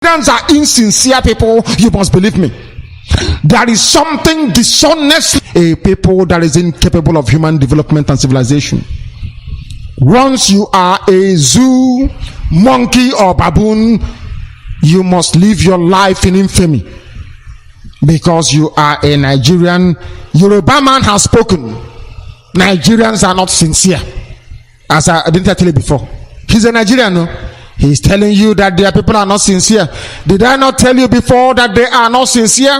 Nigerians are insincere people, you must believe me. There is something dishonest, a people that is incapable of human development and civilization. Once you are a zoo, monkey, or baboon, you must live your life in infamy because you are a Nigerian. Yoruba man has spoken. Nigerians are not sincere. As I didn't tell you before, he's a Nigerian. No? He's telling you that their people are not sincere. Did I not tell you before that they are not sincere?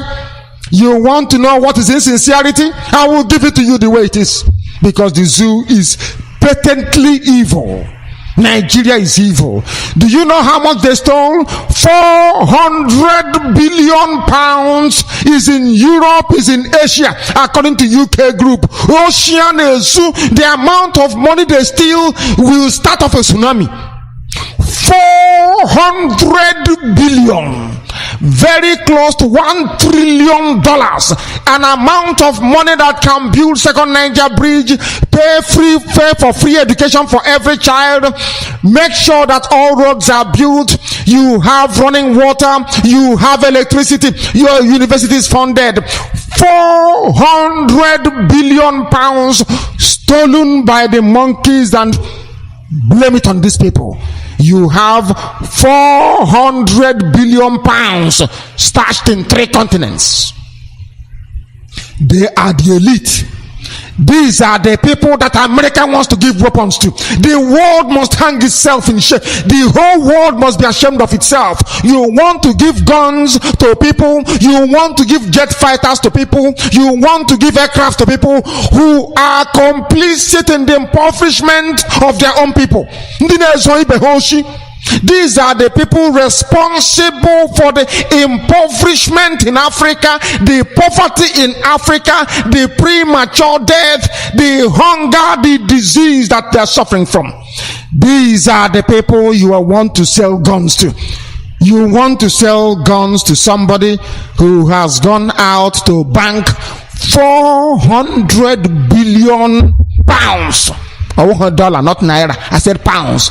You want to know what is insincerity? I will give it to you the way it is. Because the zoo is patently evil. Nigeria is evil. Do you know how much they stole? 400 billion pounds is in Europe, is in Asia, according to UK group. Ocean Zoo, the amount of money they steal will start off a tsunami. 400 billion, very close to $1 trillion, an amount of money that can build second Niger bridge, pay for free education for every child, make sure that all roads are built, you have running water, you have electricity, your university is funded. 400 billion pounds stolen by the monkeys, and blame it on these people. You have 400 billion pounds stashed in 3 continents. They are the elite. These are the people that America wants to give weapons to. The world must hang itself in shame. The whole world must be ashamed of itself. You want to give guns to people. You want to give jet fighters to people. You want to give aircraft to people who are complicit in the impoverishment of their own people. These are the people responsible for the impoverishment in Africa, the poverty in Africa, the premature death, the hunger, the disease that they are suffering from. These are the people you want to sell guns to. You want to sell guns to somebody who has gone out to bank 400 billion pounds. Oh, dollar, not naira. I said pounds.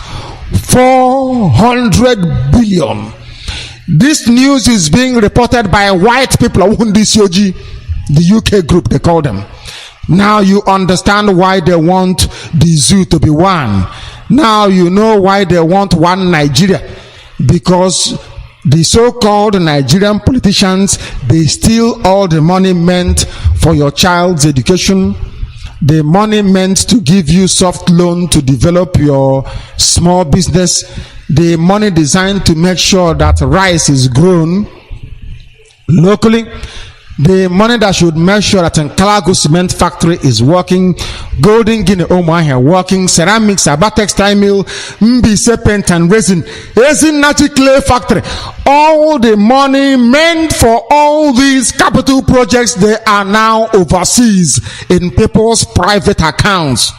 400 billion. This news is being reported by white people, the UK group, they call them. Now you understand why they want the zoo to be one. Now you know why they want one Nigeria. Because the so-called Nigerian politicians, they steal all the money meant for your child's education, the money meant to give you soft loan to develop your small business, the money designed to make sure that rice is grown locally, the money that should make sure that Nkalago cement factory is working, Golden Guinea Omaha working, ceramics, Aba textile mill, Mbise paint and resin natural clay factory. All the money meant for all these capital projects, they are now overseas in people's private accounts.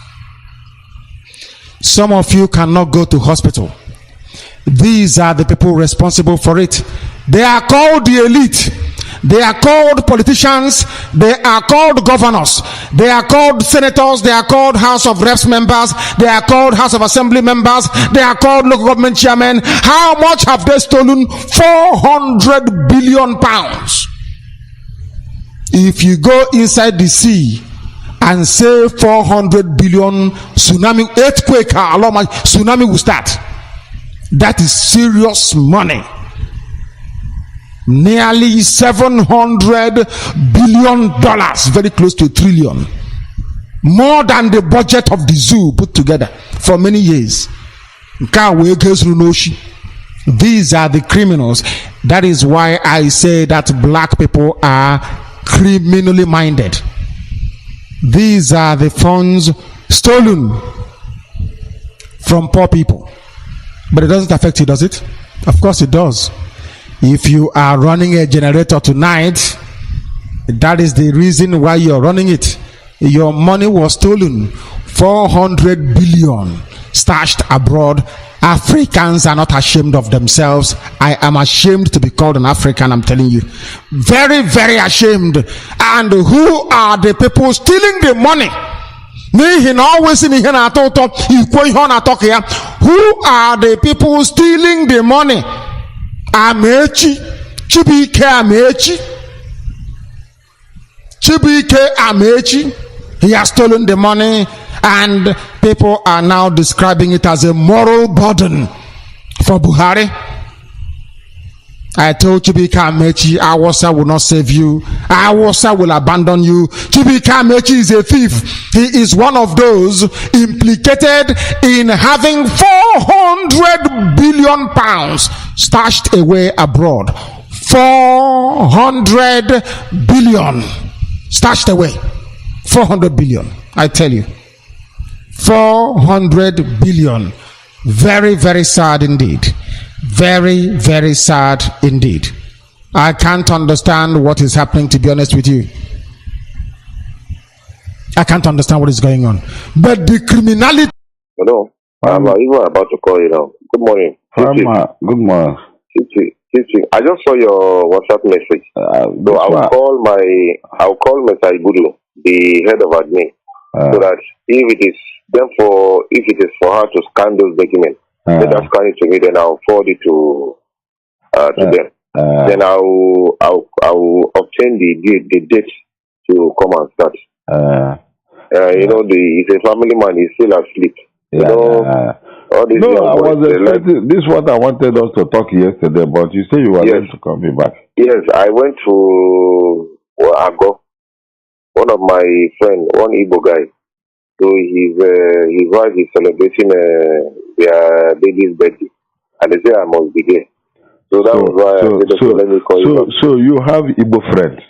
Some of you cannot go to hospital. These are the people responsible for it. They are called the elite. They are called politicians. They are called governors. They are called senators. They are called House of Reps members. They are called House of Assembly members. They are called local government chairmen. How much have they stolen? 400 billion pounds. If you go inside the sea and say 400 billion, tsunami, earthquake, tsunami will start. That is serious money. Nearly $700 billion, very close to $1 trillion, more than the budget of the zoo put together for many years. These are the criminals. That is why I say that black people are criminally minded. These are the funds stolen from poor people. But it doesn't affect you, does it? Of course it does. If you are running a generator tonight, that is the reason why you're running it. Your money was stolen. 400 billion stashed abroad. Africans are not ashamed of themselves. I am ashamed to be called an African, I'm telling you. Very, very ashamed. And who are the people stealing the money? Who are the people stealing the money Amechi, Chibike Amechi, Chibike Amechi. He has stolen the money, and people are now describing it as a moral burden for Buhari. I told Chibike Amechi, Awasa will not save you. Awasa will abandon you. Chibike Amechi is a thief. He is one of those implicated in having 400 billion pounds stashed away abroad. 400 billion stashed away. 400 billion, I tell you. 400 billion. Very, very sad indeed. Very, very sad indeed. I can't understand what is happening, to be honest with you. I can't understand what is going on. But the criminality... Hello. I'm even about to call you now. Good morning. Good morning. I just saw your WhatsApp message. So I'll call Mr. Ibudu, the head of admin, so that if it is for her to scan those documents, let us scan it to me, then I'll forward it to them. Then I'll obtain the date to come and start. He's a family man. He's still asleep. All this I was expecting. This is what I wanted us to talk yesterday, but you say you were going to call me back. Yes, I went to Ago. One of my friends, one Igbo guy. So his wife is celebrating their baby's birthday, and they say I must be there. So that was why I said, let me call you back. So you have Igbo friends?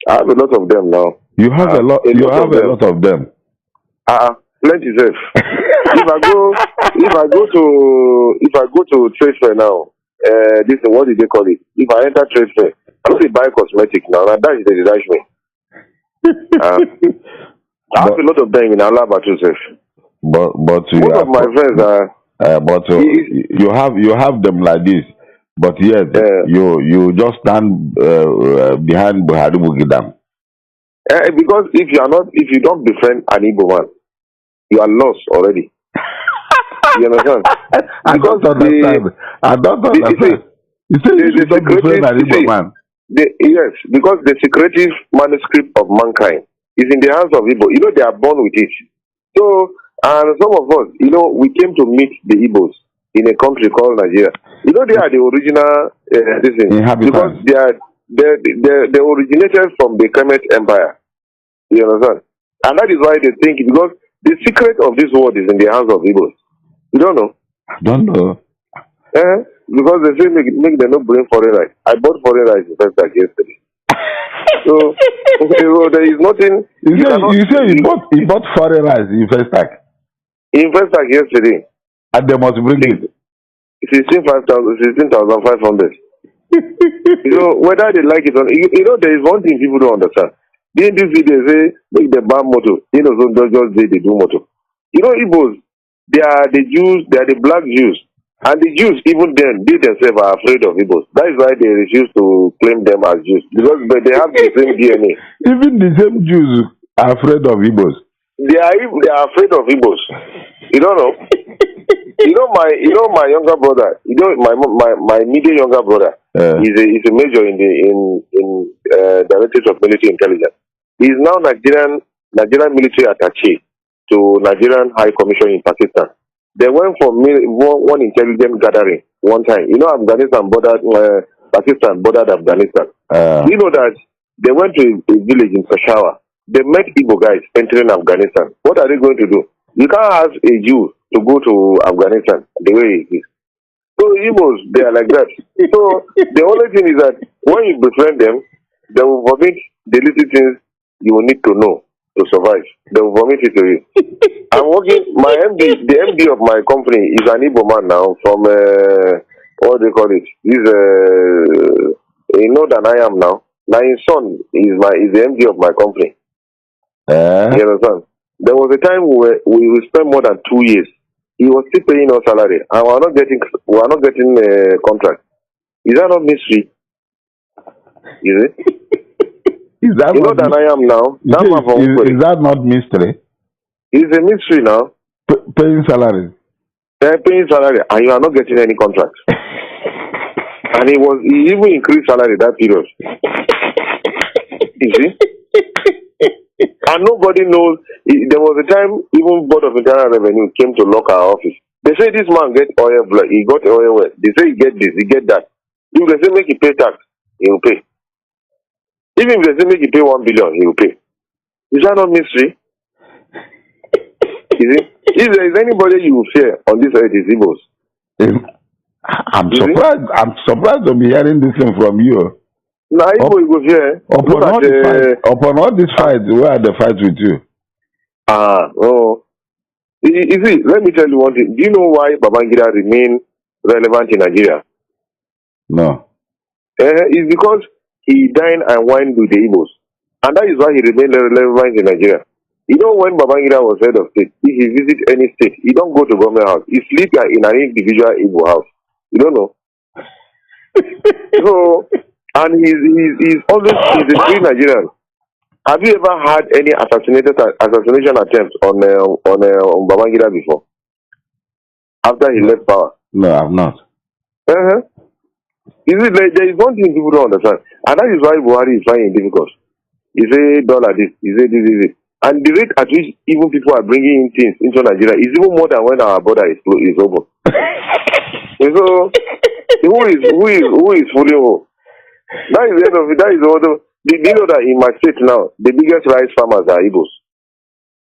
I have a lot of them now. You have a lot. You have a lot of them. Plenty safe. if I go to trade fair now, this what did they call it? If I enter trade fair, I don't buy cosmetics now. That is the dash me. I have a lot of them in Alaba too, safe. But most of my friends are. You have them like this, but yet you just stand behind Buhari Bugidam. Because if you don't befriend an Igbo man, you are lost already. You understand? I don't understand. You say you don't befriend an Igbo man. Yes, because the secretive manuscript of mankind is in the hands of Igbo. You know, they are born with it. So, and some of us, we came to meet the Igbos in a country called Nigeria. You know, they are the original because they originated from the Kemet Empire. You understand? And that is why they think, because the secret of this world is in the hands of Igbos. You don't know? I don't know. Because they say make them not bring foreign rice. I bought foreign rice in Festac yesterday. So there is nothing. You say you bought foreign rice in Festac? In Festac yesterday. And they must bring it. 16,500. Whether they like it or not, there is one thing people don't understand. In this video, they say make the ban motto. Just they do motto. Igbos, they are the Jews, they are the black Jews. And the Jews, even then, they themselves are afraid of Igbos. That is why they refuse to claim them as Jews. Because they have the same DNA. Even the same Jews are afraid of Igbos. They are afraid of Igbos. You don't know? my younger brother, my immediate younger brother, is a major in Directorate of Military Intelligence. He is now Nigerian military attaché to Nigerian High Commission in Pakistan. They went for one intelligence gathering one time. Pakistan bordered Afghanistan. You know that they went to a village in Peshawar. They met Igbo guys entering Afghanistan. What are they going to do? You can't ask a Jew to go to Afghanistan the way it is. So Igbos, they are like that. So the only thing is that when you befriend them, they will vomit the little things you will need to know to survive. They will vomit it to you. I'm working, the MD of my company is an Igbo man now from, what do they call it? He's, than I am now. Now his son is the MD of my company. You understand? There was a time where we spent more than 2 years. He was still paying us salary, and we are not getting a contract. Is that not mystery? Is it? Is that than I am now. Is that not mystery? It's a mystery now. Paying salary. They're paying salary, and you are not getting any contract. And he even increased salary that period. You see? And nobody knows. There was a time even Board of Internal Revenue came to lock our office. They say this man get oil, he got oil well. They say he get this, he get that. If they say make he pay tax, he will pay. Even if they say make he pay 1 billion, he will pay. Is that not mystery? Is it? If there is anybody you will fear on this earth, is Igbos. I'm surprised. I'm surprised to be hearing this thing from you. Now, Igbo you go fear. Upon all this fight, where are the fights with you? Oh. You see, let me tell you one thing. Do you know why Babangida remain relevant in Nigeria? No. It's because he dined and wined with the Igbos. And that is why he remained relevant in Nigeria. You know, when Babangida was head of state, if he visit any state, he don't go to government house. He sleep in an individual Igbo house. You don't know. So, and he's a free Nigerian. Have you ever had any assassination attempts on Babangida before? After he left power? No, I've not. Is it like there is one thing people don't understand, and that is why Buhari is finding it difficult. He say dollar this, he say this. And the rate at which even people are bringing in things into Nigeria is even more than when our border is open. So, who is fooling who? That is the end of it. That is all. Do you know that in my state now, the biggest rice farmers are Igbos?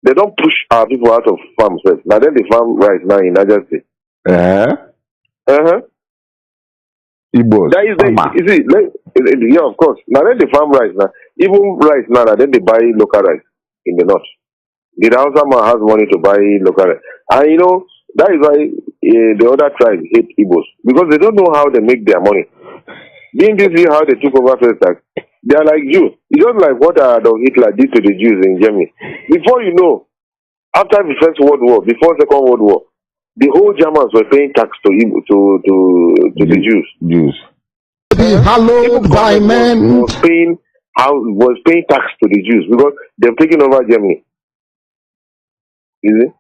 They don't push our people out of farms first. Now then they farm rice now in Niger State. Igbos. That is you see, yeah, of course. Now then they farm rice now. Even rice now, then they buy local rice in the north. The Hausa man has money to buy local rice. And you know, that is why the other tribes hate Igbos. Because they don't know how they make their money. Didn't you see how they took over first tax? They are like Jews. It's just like what Adolf Hitler did to the Jews in Germany. Before you know, after the First World War, before Second World War, the whole Germans were paying tax to the Jews. Be hallowed by men. Was paying tax to the Jews because they've taken over Germany. You see?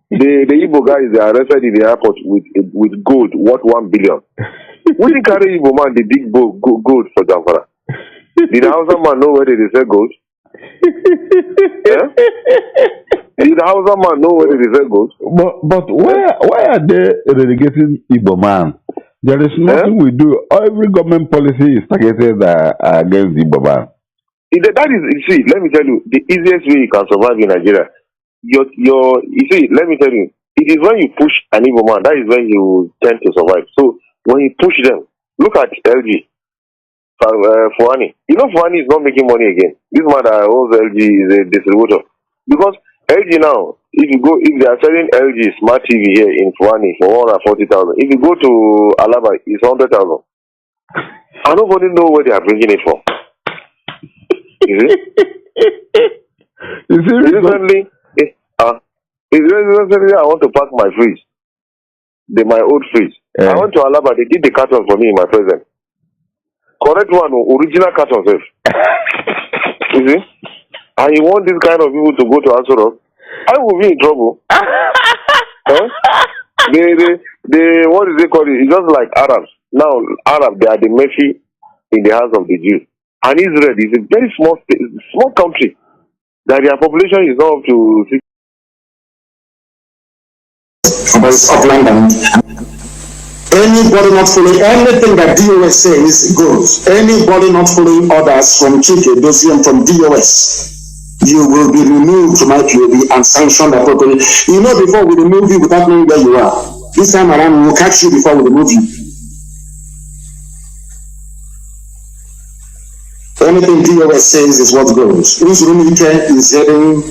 The Igbo guys, they are arrested in the airport with gold worth 1 billion. We didn't carry Igbo man the big gold for Biafra. Did the Hausa man know where they sell gold? Did the Hausa man know where they sell gold? But why are they relegating Igbo man? There is nothing we do. Every government policy is targeted against Igbo man. That is, you see, let me tell you, the easiest way you can survive in Nigeria. You see, let me tell you, it is when you push an Igbo man, that is when you tend to survive. So when you push them, look at LG. Fuani. You know Fuani is not making money again. This man that owns LG is a distributor. Because LG now, if they are selling LG smart TV here in Fuani for 140,000, if you go to Alaba, it's 100,000. And nobody know where they are bringing it from. You see? Recently, I want to pack my fridge. My old fridge. I went to Alaba, they did the carton for me in my present. Correct one, original carton safe. You see? And you want this kind of people to go to Asoro? I will be in trouble. What is they call it? It's just like Arabs. Now, Arabs, they are the mercy in the hands of the Jews. And Israel is a very small country. That their population is not up to 6. Anybody not following anything that DOS says goes. Anybody not following orders from Chike, Dosium, from DOS, you will be removed from IPOB and sanctioned appropriately. You know, before we remove you without knowing where you are. This time around, we will catch you before we remove you. Anything DOS says is what goes. Uzurumike is heading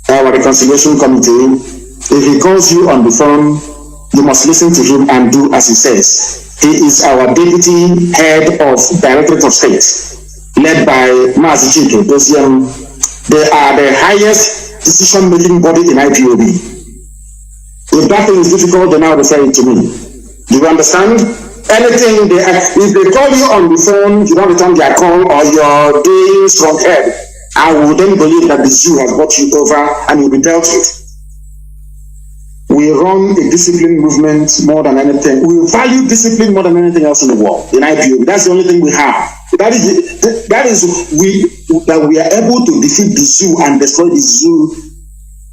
our reconciliation committee. If he calls you on the phone, you must listen to him and do as he says. He is our deputy head of Directorate of State, led by Mazi Johnathan. They are the highest decision-making body in IPOB. If that thing is difficult, then now refer it to me. Do you understand? Anything if they call you on the phone, you don't return their call, or you're doing strong head, I will then believe that the Jew has got you over and you'll be dealt with. We run a disciplined movement more than anything. We value discipline more than anything else in the world. In IPO, that's the only thing we have. That we are able to defeat the zoo and destroy the zoo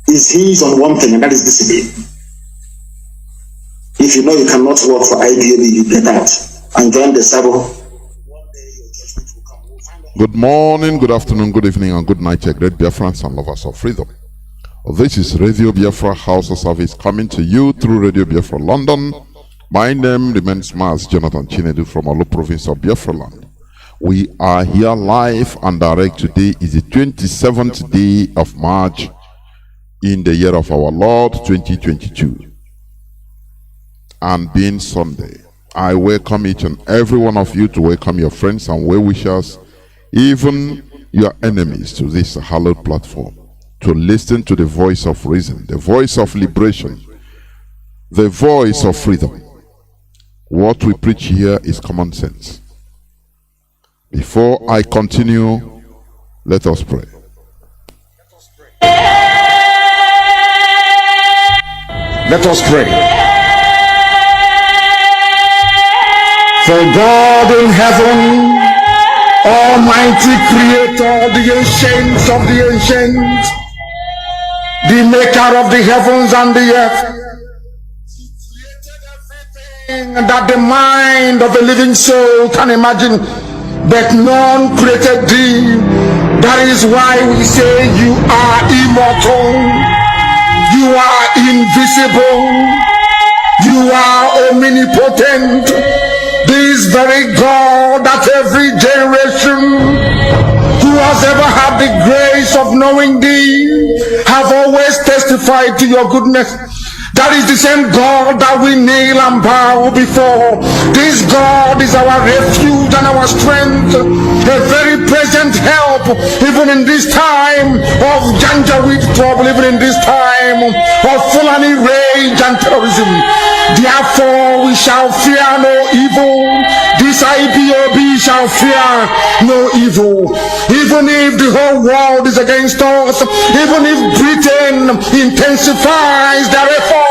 is hinged on one thing, and that is discipline. If you know you cannot work for IPOB, you get out and join the Sabo. Good morning, good afternoon, good evening, and good night, great Biafrans and lovers of freedom. This is Radio Biafra Hausa-Service coming to you through Radio Biafra London. My name remains Mazi Johnathan from Olu province of Biafra land. We are here live and direct. Today is the 27th day of March in the year of our Lord 2022. And being Sunday, I welcome each and every one of you to welcome your friends and well-wishers, even your enemies, to this hallowed platform, to listen to the voice of reason, the voice of liberation, the voice of freedom. What we preach here is common sense. Before I continue, let us pray. Let us pray. For God in heaven, Almighty Creator, the ancients of the ancients, the maker of the heavens and the earth, everything that the mind of a living soul can imagine, but none created thee. That is why we say you are immortal, you are invisible, you are omnipotent. This very God that every generation who has ever had the grace of knowing thee have always testified to your goodness. That is the same God that we kneel and bow before. This God is our refuge and our strength, a very present help, even in this time of Janjaweed trouble, even in this time of Fulani rage and terrorism. Therefore we shall fear no evil. This IPOB shall fear no evil. Even if the whole world is against us, even if Britain intensifies their effort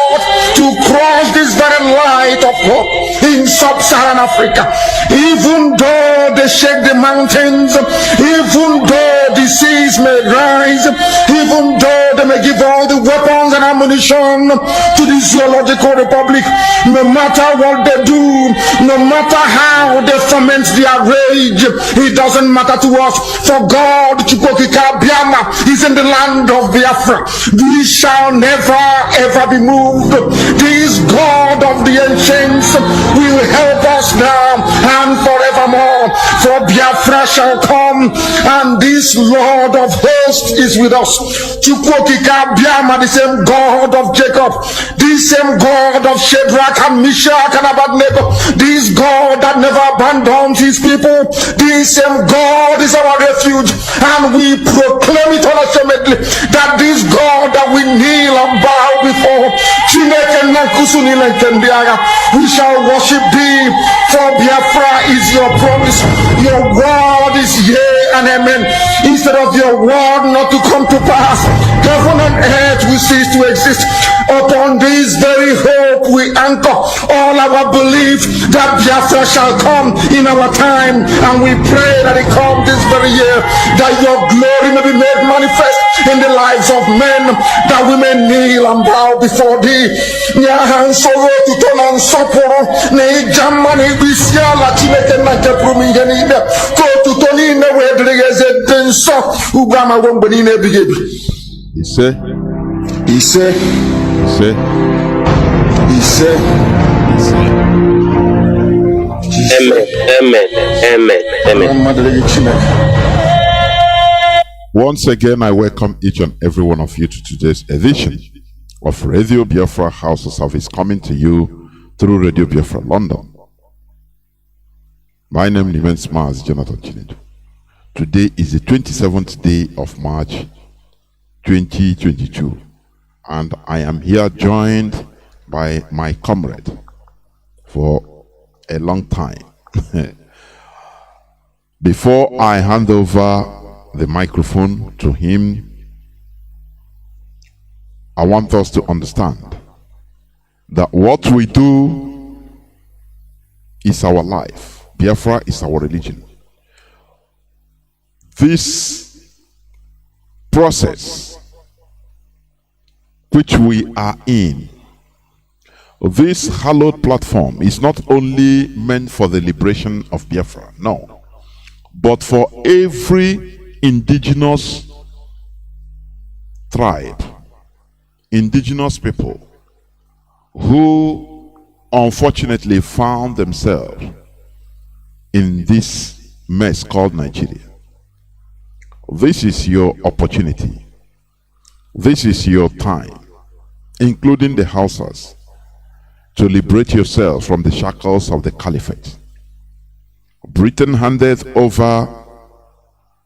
to cross this very light of hope in sub-Saharan Africa, even though they shake the mountains, even though the seas may rise, even though they may give all the weapons and ammunition to the zoological republic, no matter what they do, no matter how they foment their rage, it doesn't matter to us. For God, Chukokika Biama, is in the land of Biafra. We shall never ever be moved. This God of the ancients will help us now and forevermore. For Biafra shall come, and this Lord of hosts is with us. Chukwokika Biama, the same God of Jacob, this same God of Shadrach and Meshach and Abednego, this God that never abandons his people, this same God is our refuge, and we proclaim it unashamedly that this God that we kneel and bow before, we shall worship thee. For Biafra is your promise, your word is yea and amen. Instead of your word not to come to pass, heaven and earth will cease to exist. Upon this very hope we anchor all our belief that Biafra shall come in our time, and we pray that it come this very year, that your glory may be made manifest in the lives of men, that we may kneel and bow before thee. He said, Amen. Once again, I welcome each and every one of you to today's edition of Radio Biafra Hausa-Service, coming to you through Radio Biafra London. My name remains Mazi Johnathan. Today is the 27th day of March 2022, and I am here joined by my comrade for a long time. Before I hand over the microphone to him, I want us to understand that what we do is our life. Biafra is our religion. This process which we are in, this hallowed platform, is not only meant for the liberation of Biafra, no, but for every indigenous tribe, indigenous people who unfortunately found themselves in this mess called Nigeria. This is your opportunity. This is your time, including the Hausas, to liberate yourselves from the shackles of the caliphate. Britain handed over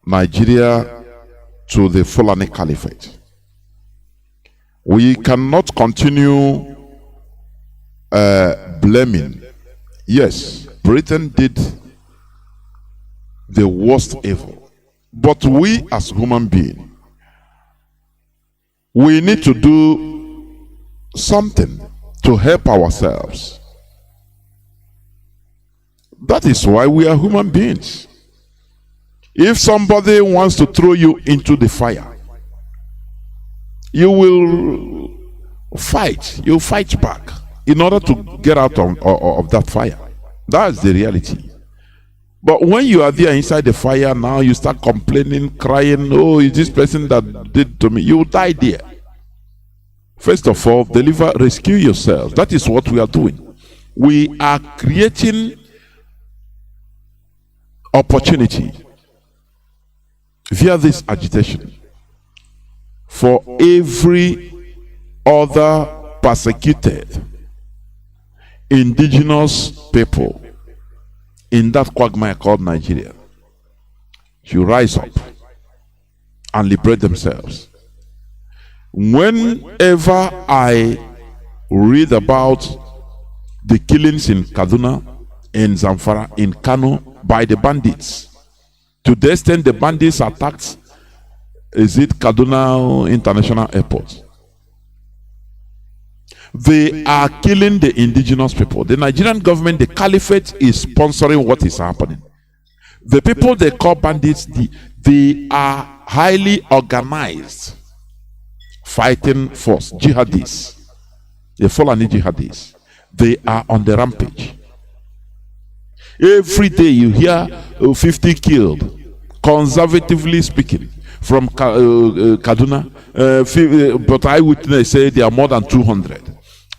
Nigeria to the Fulani Caliphate. We cannot continue blaming. Yes, Britain did the worst evil. But we as human beings, we need to do something to help ourselves. That is why we are human beings. If somebody wants to throw you into the fire, you will fight. You fight back in order to get out of that fire. That's the reality. But when you are there inside the fire, now you start complaining, crying, oh, is this person that did to me? You will die there. First of all, rescue yourself. That is what we are doing. We are creating opportunity via this agitation for every other persecuted indigenous people in that quagmire called Nigeria to rise up and liberate themselves. Whenever I read about the killings in Kaduna, in Zamfara, in Kanu by the bandits, to the extent the bandits attacked, is it Kaduna International Airport? They are killing the indigenous people. The Nigerian government, the caliphate, is sponsoring what is happening. The people they call bandits, they are highly organized fighting force, jihadists, the Fulani jihadists. They are on the rampage. Every day you hear 50 killed, conservatively speaking, from Kaduna, but eyewitness say there are more than 200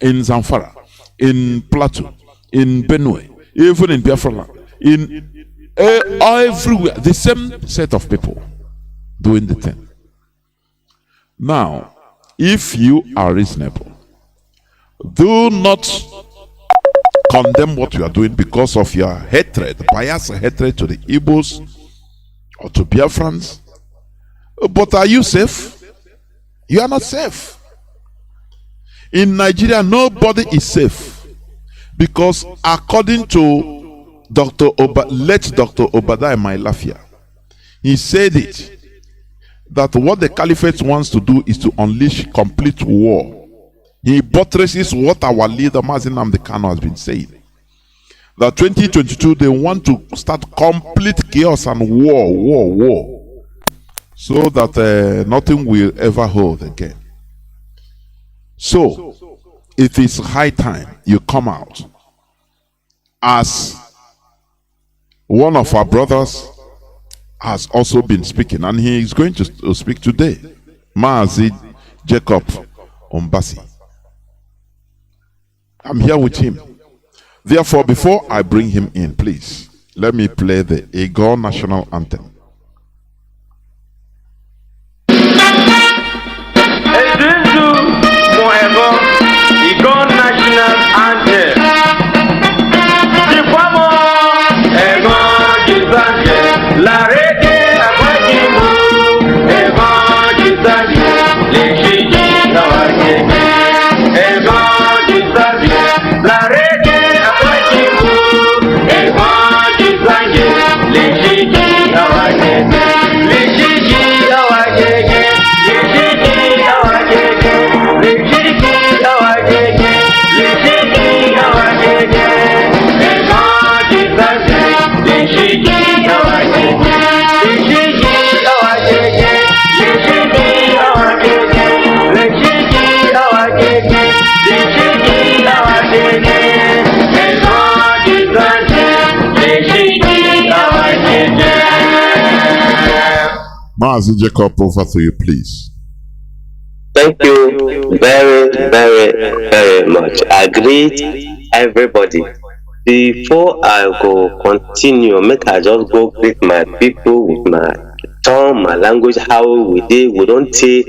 in Zamfara, in Plateau, in Benue, even in Biafra, in everywhere, the same set of people doing the thing. Now, if you are reasonable, do not condemn what you are doing because of your hatred, biased hatred to the Igbos or to Biafrans. But are you safe? You are not safe. In Nigeria, nobody is safe because according to late Dr. Obadiah Mailafia, he said it, that what the caliphate wants to do is to unleash complete war. He buttresses what our leader Mazi Johnathan has been saying, that 2022 they want to start complete chaos and war, so that nothing will ever hold again. So it is high time you come out, as one of our brothers has also been speaking, and he is going to speak today, Mazi Jacob Ombasi. I'm here with him. Therefore, before I bring him in, please let me play the Igor national anthem. Igor national anthem. La rete abajimu, evangelizali, lechiji nawaje. Evangelizali, la rete abajimu, evangelizali, lechiji nawaje. Mazi Jacob, over to you, please. Thank you very, very, very much. I greet everybody. Before I go continue, make I just go greet my people with my tongue, my language, how we did. We don't take,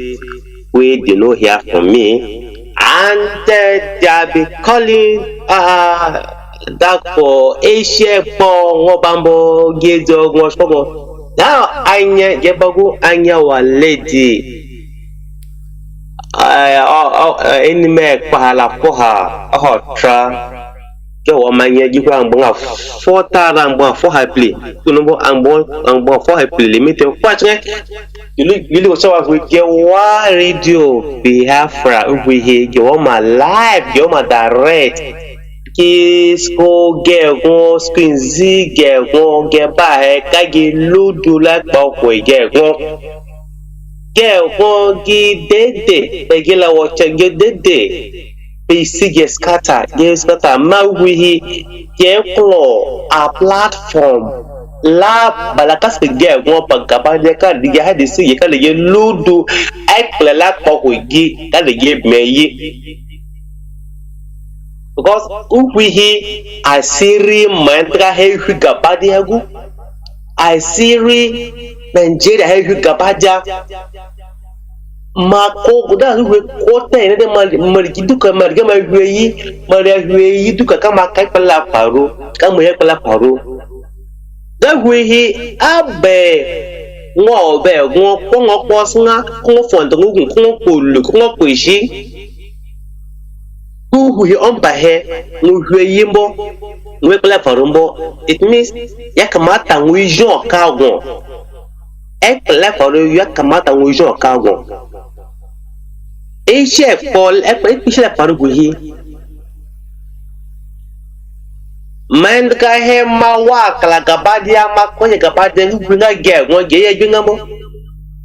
we did not hear from me. And they be calling that for Asia for Wabambo, Gizo, Moscow. Now, Anya, Gebago, Anya, wa lady. Any make pahala poha hotra yo manya jikwa mbonga 4,000 mbonga 4 happily kunombo ambon 4 happily limite kwatre you go so we get wa radio Biafra we here go my live go my direct ki sko ge go screen zi ge go ge ba he ka gi ludu la pa ko ge go gi dede begila wacha ge dede bisi ge scatter ma we ge klo a platform la balakas ge go pa gaba de ka di ha de si ka le ge ludu ekle la ko gi ka le ge meyi because we I siri mantra he gaba de hagu I siri Nigeria he gaba ja Mako da we kota ene de mariki duka marga marweyi duka kama kai pala paru kama he pala paru da we abe ngo be ngo ko posnga ko fondo ngugun ko polu ko poishi who he on bahe ngweyi mbo ngwe pala paru mbo it means yakamata ngwijo kago pala paru yakamata ngwijo kago Chef Paul, especially Paruguhi. Man, the guy here, my work, like a body, my coin, a body, who bring a girl, one gay, you know.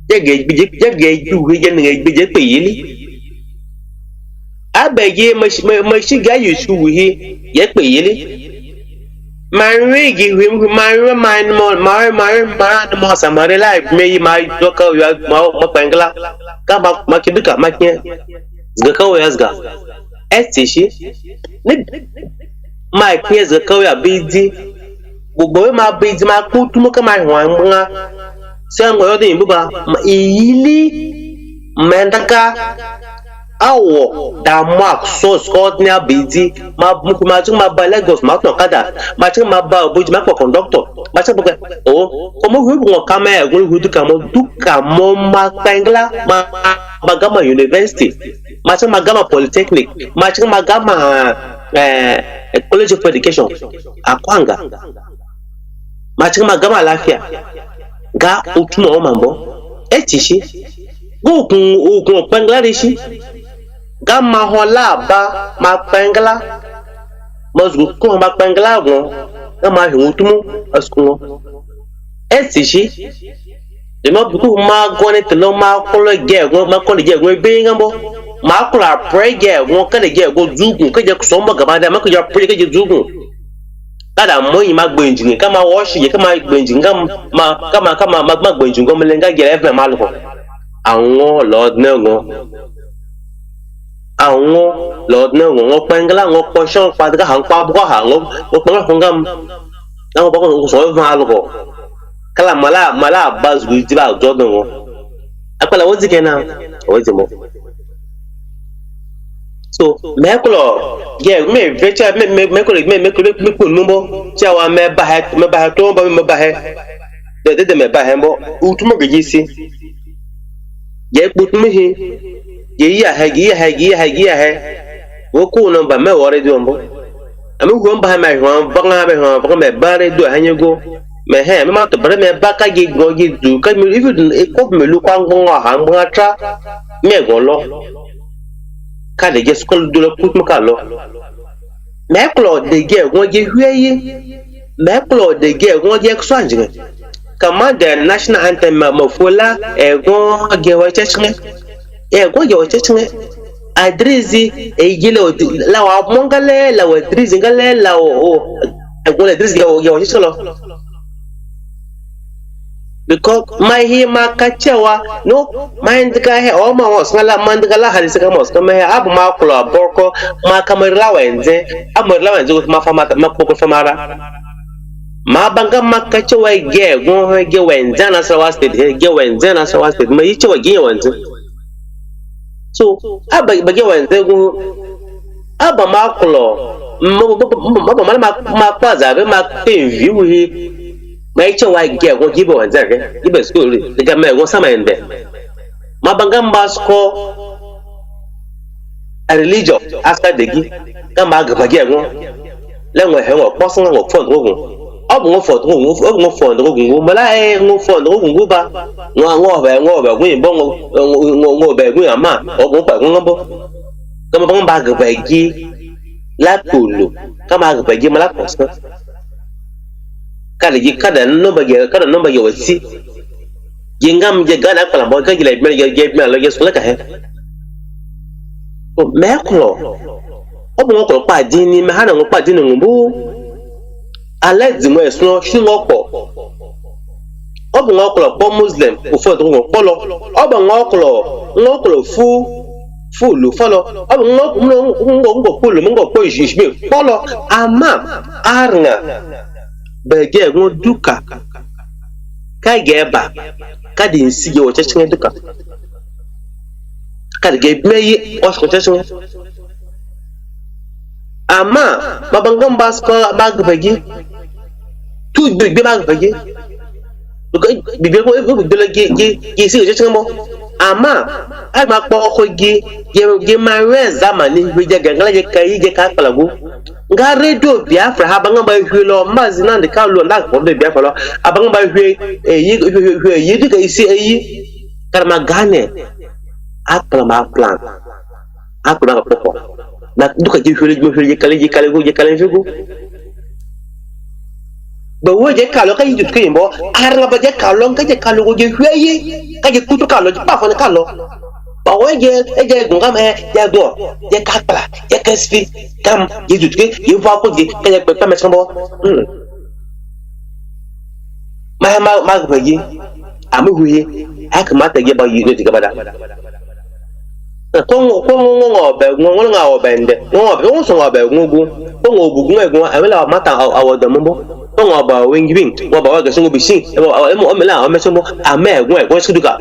They gave you, we can get paid. I beg you, my she got you to he, yet paid. My rig, my mind more, my somebody like me, my doctor, you have my pangla. Come back, my kiduka, my kin. Zgako yazga. Estishi. My peers the cow busy. Go my busy, my put to look at my one. Sam got in Buba, Ili Mandaka. Awo da mark so scored near busy. My Legos, my Nokada, my buj, my conductor, my oh, come on, come here, go to come my Pangla, Magama University, Magama Polytechnic, Magama College of Education, Akwanga, Magama Lafia, Ga Utumo Mambo, Etishi, go Bangladeshi. Gamma hola ba Pangla must go Pangla Gamma Hutumu Asco Etishi the mob who mark on it to no mark for a gag, my colleague will being a more Markla pray gag, one can get go Zugu, can you somber about the Maka pretty good Zugu. That I'm more in my benching, come out wash you, come out benching, come my benching, come and get every malco. And Lord no. Lord no, no pangala, no portion, Father Hang Pab Hang, no Pangam, no so malco. Kalamala, Mala, Buzz with Dibal Jordan. Apala, what's again now? What's the more? So, Macolo, yeah, me, Vetcha, make number, Chawa, me back, tomba, me back. They did me by Hambo, Utumagisi. Yet put me here. Hagi, Woku number me already on board. I'm going by my home, Banga, Barry, do a go. My hair, I'm out to bring me back. I get go get do. Can you even equip me look on Hambatra? Me go low. Can they just call do a put Macalo? Maclo, they get one get way. Maclo, they get one get extravagant. Command the national anthem Mofula, a go get what go your church. I drizzly a yellow law mongale, law drizzing a law. I want to drizzle your church. because my he makachewa no mind ka he o ma was ngala mind ka la hari sika mos kama he abu ma kula borko ma kamarla wenze amarla wenze ma fama ma poko famara ma banga makachewa ge go he ge wenze na sawa state he ge wenze na sawa state ma yichewa ge wenze so aba ge wenze go aba ma kula ma kwaza be ma tenvi wi my child get what give one second. You best school. The gamma was some in there. Mabangamba score a religion after the give. Come back again. Let me have a personal work for the room. Up one for the room, for the room, Malay, no for the room, Guba, no over, win bongo, no over, win a man, or go by number. Come back by give. Lapulu. Come back by give Malacos. Kada number you will see. Jingam Jagana Palamboka, like me, gave me a logis like a head. Macro. Open by Dini, Mahana, Padino, I let the way snow, she walk. Open local Muslim, who follow. Open local fool, follow. Open Mungo, follow. Ama, Arna. Bege ngo duka ka geba ka di nsige o chechenga duka ka ge meyi o chechenga ama mabangamba sko bagbagi tu be bagbagi bibe ko ge si o chechenga mo ama ai ma po ko ge ma zamani we je gangala je kai je ka palagu nga radio Biafra habanga ba hwelo Mazi Nnamdi kalu na ko de Biafra lo abanga ba hwe yi diga isi yi karma gane akla ma plan akla ga poko na duka je hwelo kale go ba wo je kalo ka yi duka yimbo aranga ba je kalo ka je kalo go je hwe yi ka je kutu kalo je pa fo kalo Bawaje, Gungam, Yago, Yakapla, Yakasfi, come, you do you vote the Pamesco. My Magway, I'm a wee, I come out again by you to Gabada. Congo, one hour band, no, also about Mugu, Congo, I will have matter our the mumbo. Don't about wing, what about the single be seen, about Emila, Mesmo, a man went to the gap.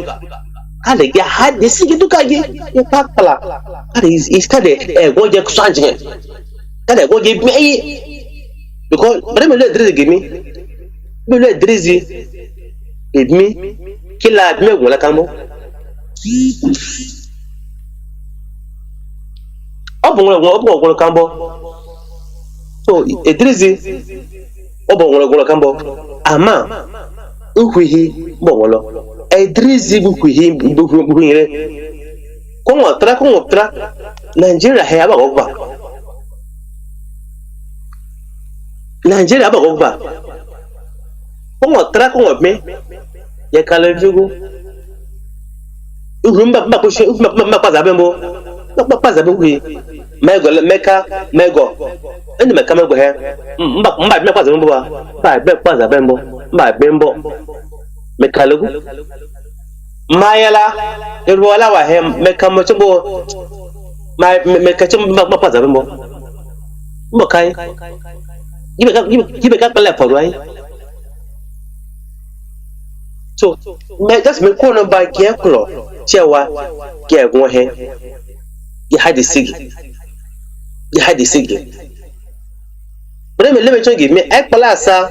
Kale ya hadi sije dukaje ya pakala kale is kale goje kusanje kale goje me because bare me le drizi gimi me le drizi edmi kila me gola kambo obongola kambo so edrizi obongola kambo ama ukwihi bongolo Edrizi bukuhi bukuhire kongotra Nigeria heba ogba kongotra kongome ya kalevugo urumba bakushe urumba pazabembo pazabuhi mego ende meka mego he mba pazabembo ba pazabembo mba bembo mekalugu mayala erwala wa he mekamo chumbo mekachum mapaza bembo mokai gibe ka pala porwai so just me kono ba kieklo chewa kiegwo he ya hadi sigi breme lebe chogi me ekpala sa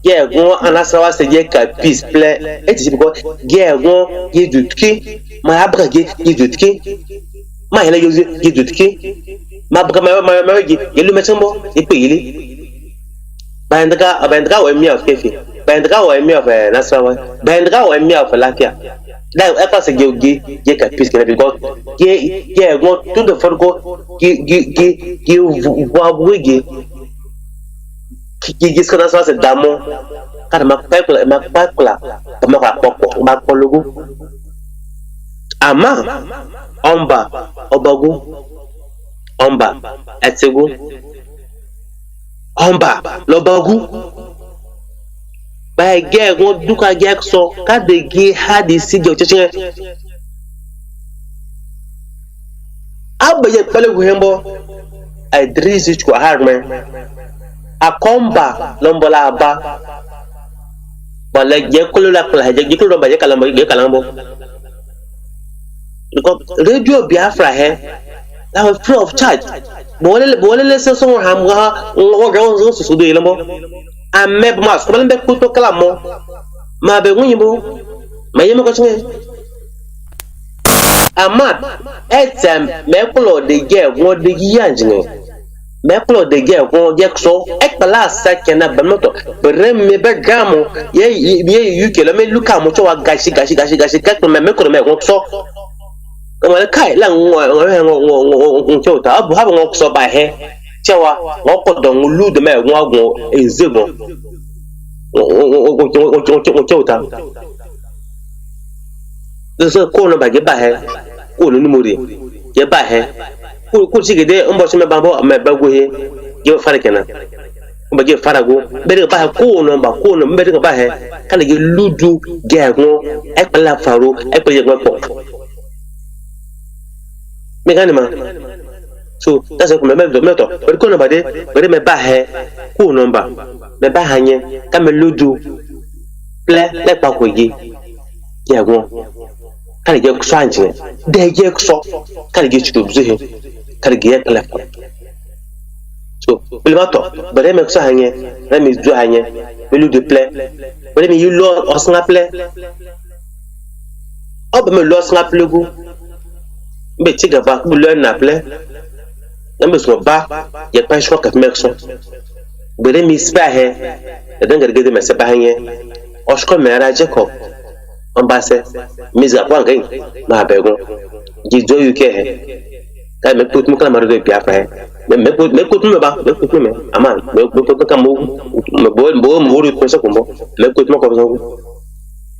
yeah, go and that's how I say, yeah, peace, play. It is because, yeah, go, you do ski, my abra get, you do ski, my hello, you do ski, my marriage, you look at some more, you pay. Bandga, or me of Kefi, Bandga, or me of Nassau, Bandga, or me of Lakia. Now, I pass a get peace, because, yeah, go to the forgo, give wiggy. Gigi sana se damo kada makpakla kama makpologu ama obagu omba etegu omba lobagu ba ge go duka ge so ka de ge hadisi je cece abaye pele guhembo ai drisi ko harme akomba lombola ba wala je kulula kala je kulo ba je kalambo because radio Biafra he that was free of charge bole lesson so ham ga ngo so do yelmo amme mas ko be kuto kalamo ma be ngunyimbo mayeme ko tsinge amat etem mekulo de ge wo de yanjinge mekulo de ge wo je so ekpala sakena bamoto bereme be gamo ye UK la me luka mo to wa gashi ka me mekulo me wo so wala kai la ngo chota abu haba ngo so ba he chewa ngo ko do ngulu de me ngo agun ezego ngo chota so ko no ba ge ba he ko no numuri ge ba he ko sigede mbo se me bambo me bago he ge fara kenan ba ge fara go be de ba ko no be de ba he kala ge ludu ge ngo e pala faro e pe ngo ko meganima so that's what me meto but ko no ba de be me ba he ko no ba me ba hanye ka me ludu ple le pa ko gi ge ngo kala ge so anje de ge so kala ge chudo zuhe kala ge kala so bilmato bare me so hanye na me du hanye me lu de ple bare me yulo osna ple oba me lo osna ple gu be tiga ba bu lo na ple na me so ba ye pa shwa ka me so bare me spa he da ngar ge me se ba hanye osko me ara jacob ambase miza kwa ngai ma bego gizo UK he ka me put mu kala maro de Biafra he me put me ba me put me ama me put ka mo me bo mo ru ko sa ko me put mo ko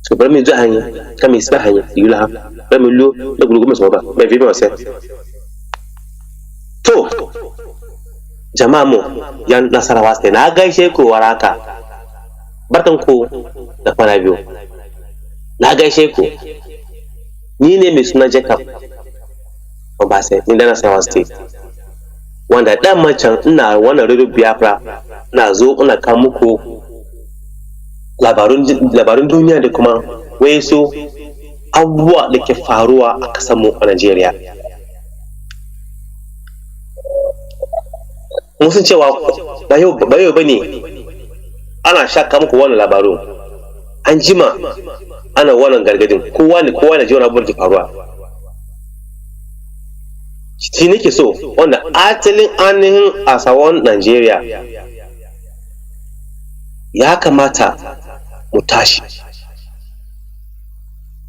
so ba mi zo hanye ka mi spa hanye yula ha ba mi lu le gulu me so ba me vi me se to jama'a mu yan Nasarawa state na gaishe ku waraka barkan ku da kwana biyu na gaishe ku ni ne mai suna Jacob Obase ni da Nasarawa state wanda dan macan ina wannan radio Biafra na zo ina kan muku labarun duniya da kuma wayeso abubuwa da ke faruwa a kasar mu a Najeriya mun san cewa ba yau bane ana shaka muku wannan labaru an jima ana wannan gargadin kowa na ji wani abu da faruwa shi nake so wanda asalin ainihin asawan Najeriya ya kamata mu tashi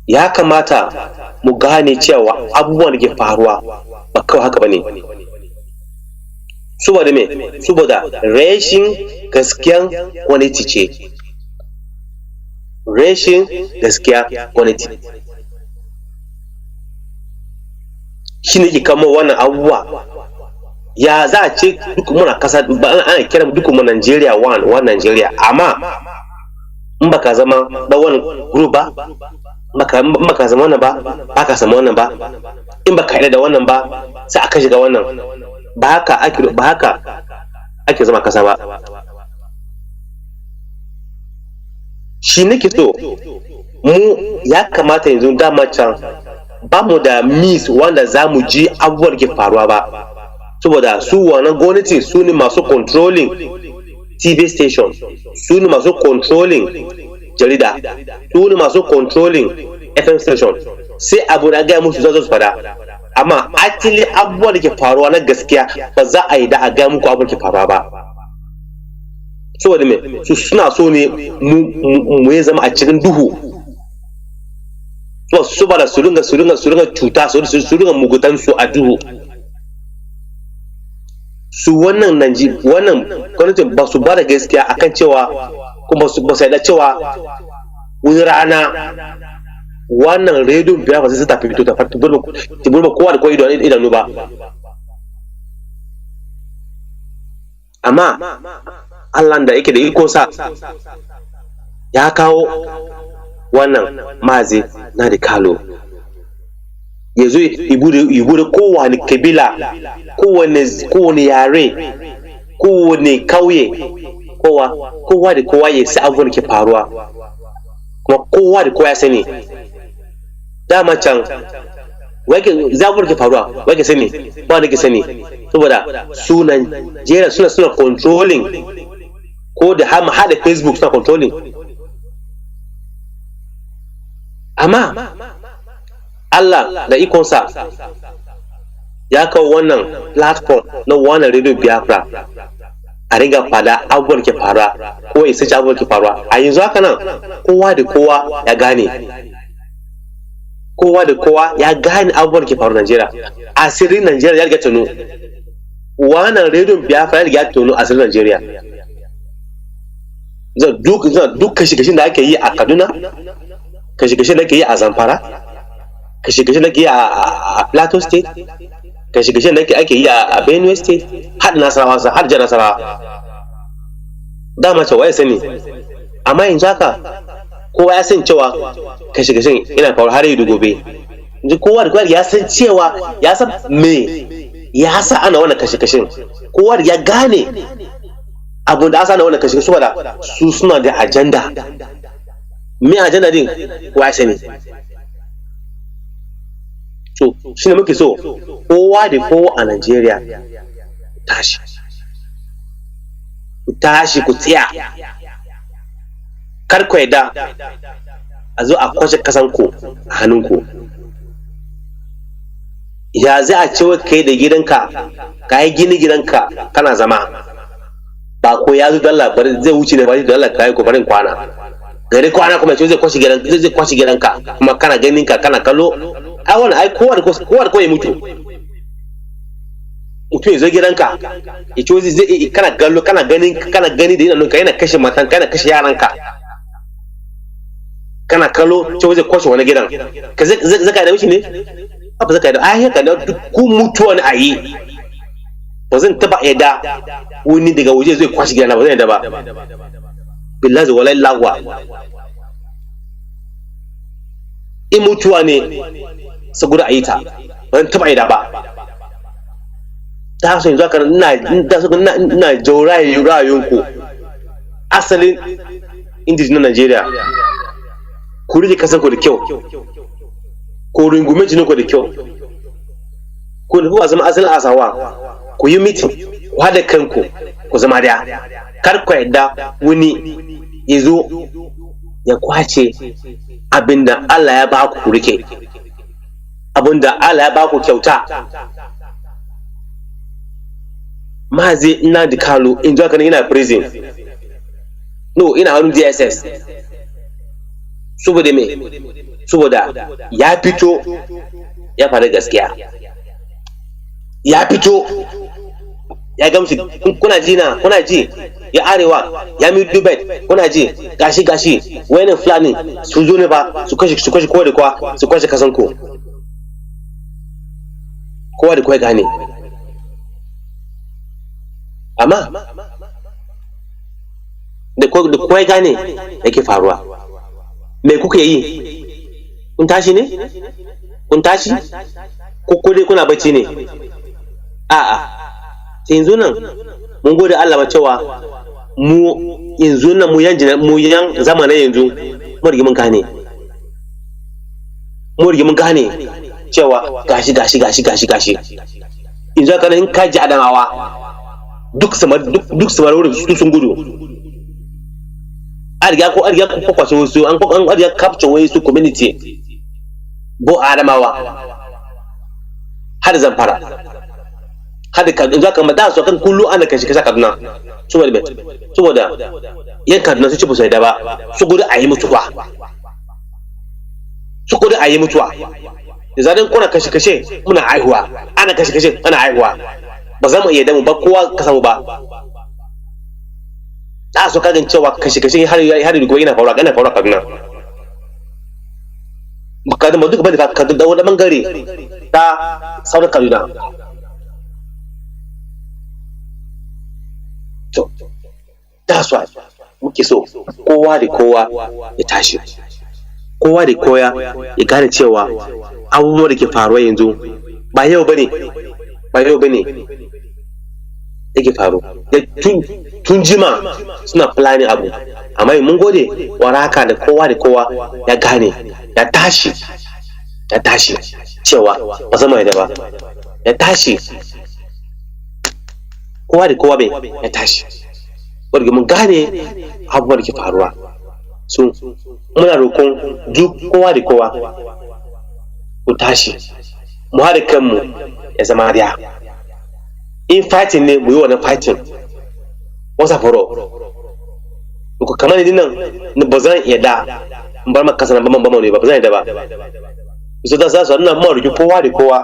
ya kamata mu gane cewa abubuwan da ke faruwa ba kawai haka bane saboda me saboda rashin gaskiyan gwamnati ce rashin gaskiya gwamnati shi ne ke kama wannan abubuwa ya za a ce duk muna kasa ba ana kira duk mu Najeriya one Najeriya amma in baka zama da wani group ba baka zama wannan ba ka zama wannan ba in baka yarda da wannan ba sai aka shiga wannan ba haka ake zama kasa ba shi nake so mu ya kamata yanzu dama can ba mu da means wanda za mu ji abubuwan ke faruwa ba saboda su wannan gwamnati su ne masu controlling TV station su ne masu controlling jarida su ne masu controlling FM station sai abu da gaya musu zazo su fada amma actually abubuwan da ke faruwa na gaskiya ba za a yi da a gaya muku abubuwan ke faruwa ba saboda me su suna so ne mu ya zama a cikin duhu su ba da su ringa cuta su ringa mugutan su a duhu su wannan gwamnatin ba su ba da gaskiya akan cewa kuma ba su da cewa wani rana wannan rediyon Biafra sai ta fito ta burba kowa da kowa idanu ba amma Allah da yake da iko sa ya kawo wannan Mazi Nnamdi Kanu ya zo ibude kowane kabila, kowane yare, kowane kauye, kowa da kowa ya sa abubuwan ke faruwa, kuma kowa da kowa ya sani. Dama can zabuwar ke faruwa wake sani ba wanda ke sani, saboda sunan jera suna controlling, ko da hada Facebook suna controlling. Amma Allah da ikonsa ya kawo wannan platform na wannan radio Biafra a ringa fada abubuwan ke faruwa, ko ya sace abubuwan ke faruwa. A yanzu haka nan kowa da kowa ya gane, kowa da kowa ya gane abubuwan ke faruwa Najeriya. Asirin Najeriya ya riga tono, wannan radio Biafra ya riga tono asirin Najeriya. Duk kashe-kashen da ake yi a Kaduna, kashe-kashen da ake yi a Zamfara, kashe-kashen da ake yi a Plateau State, kashe-kashen da ake yi a Benue State, har Nasarawa, har jihar Nasarawa. Dama cewa ya sani, amma yanzu haka kowa ya san cewa kashe-kashen ina faru har yau da gobe. Yanzu kowa da kowa ya san cewa, ya san me ya sa ana wannan kashe-kashen, kowa ya gane abin da asa ana wannan kashe-kashen, saboda su suna da agenda. Me agenda din kowa ya sani. So shi ne muke so kowa da kowa a Najeriya tashi ku tsaya, kar ku yadda a zo a kwashe kasanku a hannunku. Ya za a ce kai da gidanka, ka yi gini gidanka kana zama, ba ko ya zo dalla bari zai wuce ne, bari dalla kai ko barin kwana gari kwana kuma ce zai kwashe gidanka kuma kana ganin ka kana kallo. Ai wannan ai kowa da kowa ya mutu ya zo gidanka ya ce zai kana gallo kana gani da idanunka, yana kashe matanka, yana kashe yaranka, kana kallo ce zai kwashe wani gidan, ka zaka da wuce ne ba zaka da ai haka da ku mutuwa ne ayi. Ba zan taba yadda wani daga waje zai kwashe gidana, ba zan yadda ba, billahi wallahi lagwa. In mutuwa ne saboda ayi ta, ba zan taba yadda ba. Ta haka yanzu haka ina jaurayen ra'ayinku asalin indigenous Nigeria, ku rike kasan ku da kyau, ku rungume jinin ku da kyau, ku nufi zama asalin asawa, ku yi mitin, ku haɗa kanku, ku zama daya. Kar ku yadda wani ya zo ya kwace abinda Allah ya ba ku rike, abinda Allah ya ba ku kyauta. Mazi Nnamdi Kanu in haka ina prison, no ina hannun DSS. Saboda me? Saboda ya fito ya fara gaskiya, ya fito ya gamsu. Kuna ji ya arewa ya mi dubet, kuna ji gashi wani fulani su zo ne ba su kashe kowa da kowa, su kashe kasan ku, kowa da kowa gane. Amma da kowa gane yake faruwa. Me kuke yi? Kun tashi ne? Kun tashi? Ko dai kuna bacci ne? A'a, sai yanzu nan mun gode Allah ba cewa mu yanzu nan mu yan zamanin yanzu mu rigi mun gane cewa gashi yanzu haka in ka ji Adamawa duk samar wurin sun gudu. An riga ko kwace wasu, an riga capture wasu community bo Adamawa har Zamfara har Kaduna. Zaka mada su kan kullu ana kashe Kaduna, saboda yan Kaduna su ci busa da ba, su gudu a yi mutuwa, da zanen kuna kashe muna aihuwa, ana kashe ana aihuwa, ba za mu iya damu ba, kowa ka samu ba. Ta so kagan cewa kashe har da goyi yana faruwa Kaduna. Kaduna duk bane ka da wani bangare ta sauran Kaduna. To that's why muke so kowa da kowa ya tashi, kowa da kowa ya gane cewa abubuwan da ke faruwa yanzu ba yau bane yake faru, tun jima suna planning abu, amma mun gode waraka da kowa ya gane ya tashi cewa ba zama da ba, ya tashi kowa da kowa ya tashi, wadda mun gane abubuwan da ke faruwa. So muna roƙon duk kowa da kowa ku tashi mu haɗa kanmu ya zama daya. In fighting ne mu yi wannan fighting wasa faro ku kamar ni nan ba zan iya da in bar maka kasana ban ne ba zan iya da ba. So da za su nuna mu roƙi kowa da kowa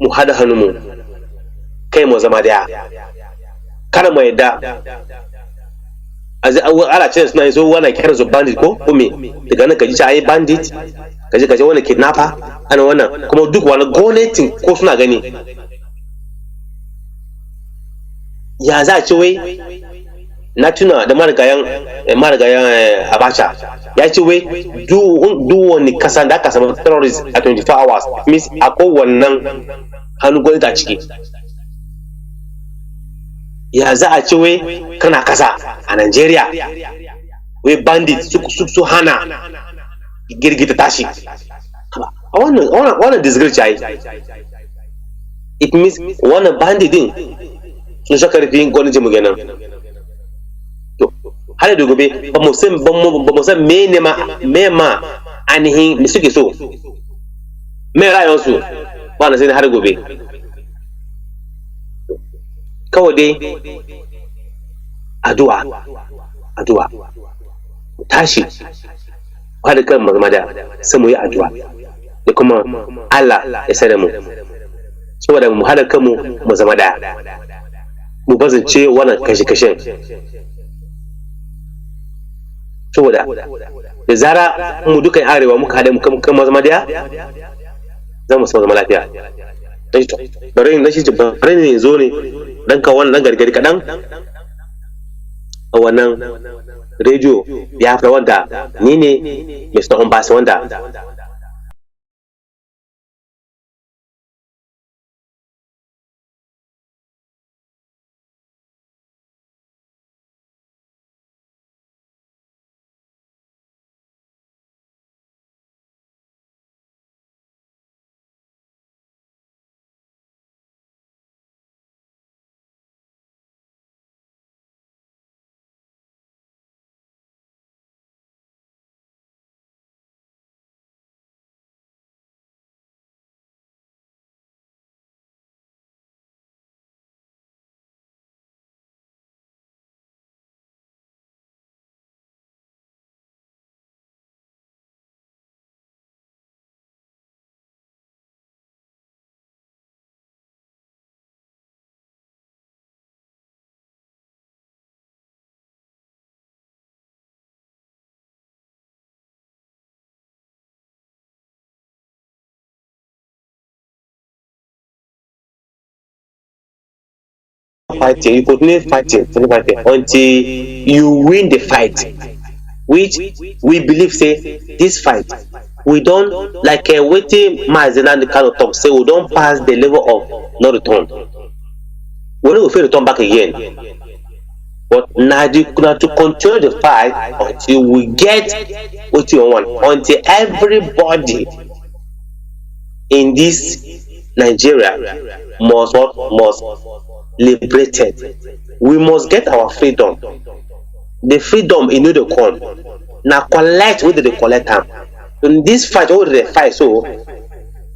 mu haɗa hannu mu kai mu zama daya, kada mu yadda ana cewa suna so wannan kiran su bandit ko me daga nan kaji ai bandit kaje wannan kidnapper ana wannan kuma duk wani gwamnatin ko suna gani ya za a ce wai na tuna da marigayan Abacha ya ce wai duk wani kasa da aka samu terrorist a 24 hours means akwai wannan hannu gwamnati a ciki. Ya za a ce wai kana kasa a Nigeria wai bandit su hana girgita tashi a wannan disgrace ai, it means wannan bandit din sun shaka rufin gwamnati mu kenan. To har da gobe ba mu san me ma ainihin me suke so me ra'ayinsu ba na sai har gobe. Kawai dai addu'a tashi haɗa kan mazmada sai mu yi addu'a da kuma Allah ya sare mu saboda mu haɗa kanmu mu zama da mu bazance wannan kashe-kashen, saboda da zara mu dukan arewa muka haɗa mu kan mazama daya za mu zama lafiya. Bari ne zo ne dan ka wannan gargadi kaɗan a wannan rediyo Biafra wanda ni ne Mr. Ombasi wanda fighting, you continue fighting until you win the fight, which we believe say this fight we don't like waiting Mazi Johnathan kind of talk say we don't pass the level of no return. We no go fit return back again, but now to continue the fight until we get what you want, until everybody in this Nigeria must liberated. We must get our freedom. The freedom in the come. Now collect what they collect them. In this fight, what they fight so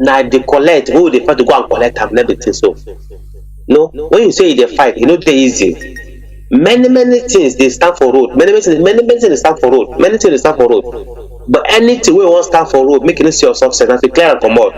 now they collect what they fight to go and collect them and everything. So no, when you say they fight, you know they easy. Many things they stand for road. Many things they stand for road. Many things they stand for road. But anything we want stand for road, make it see your success and declare and come out.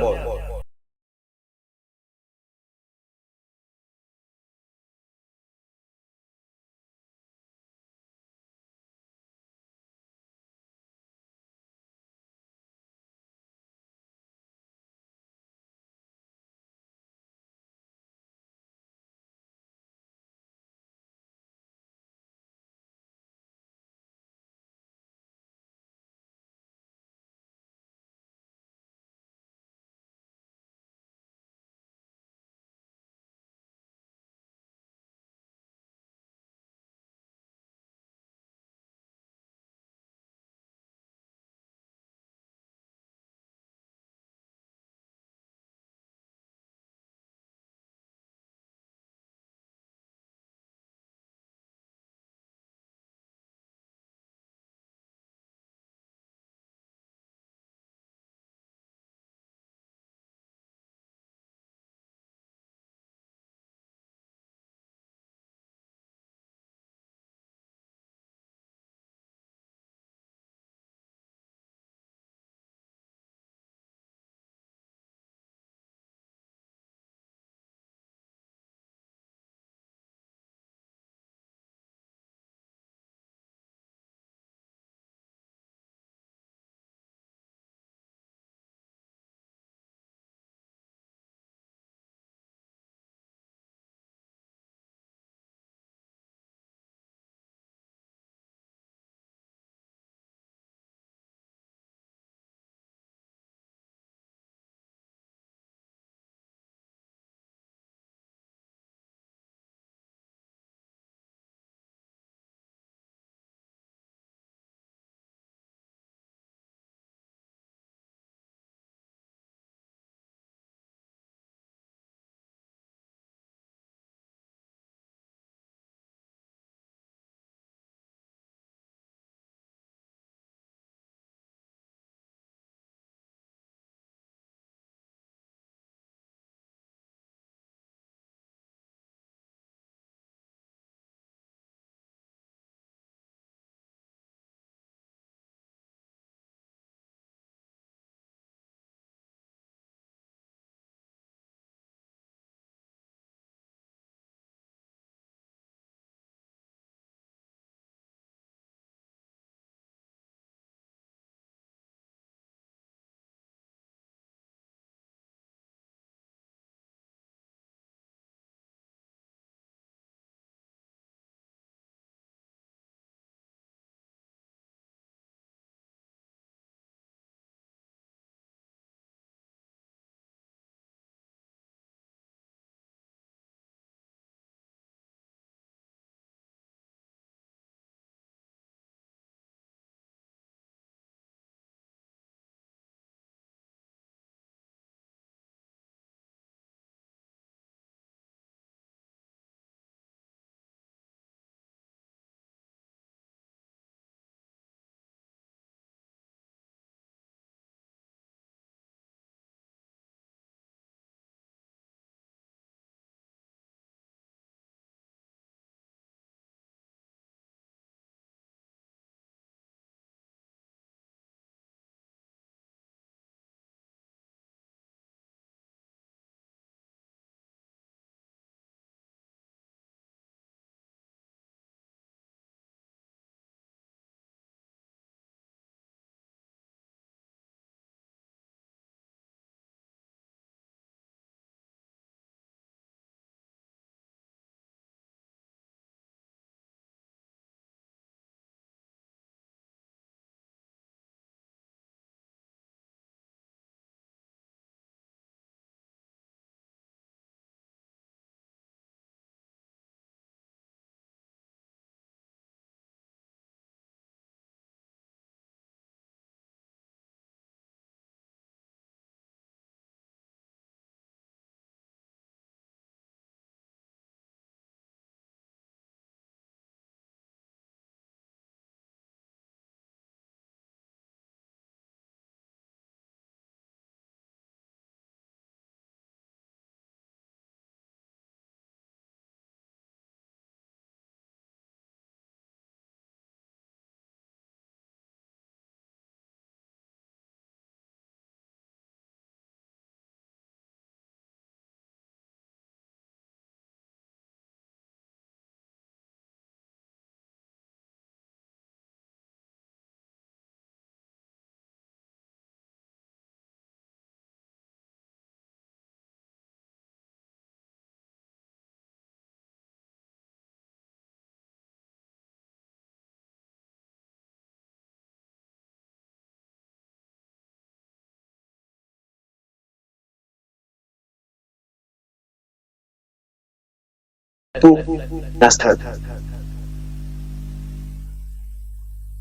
people understand.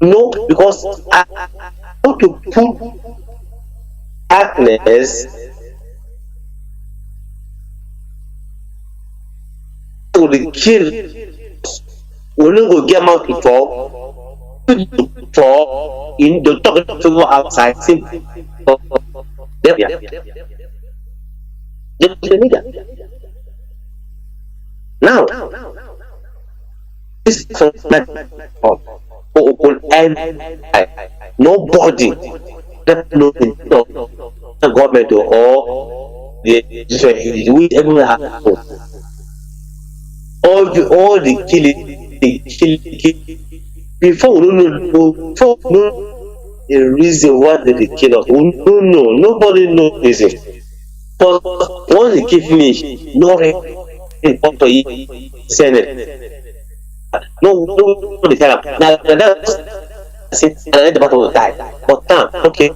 No, because I want to put darkness to the kill. We don't go get out to talk in the talk to people outside. Now, this is nobody that knows the government or the everyone has all the killing before we don't know the reason why they kill us. We don't know. Nobody knows the reason. But once they give me no report to Senate. No, they tell them. Now that's the battle will die. But now, okay.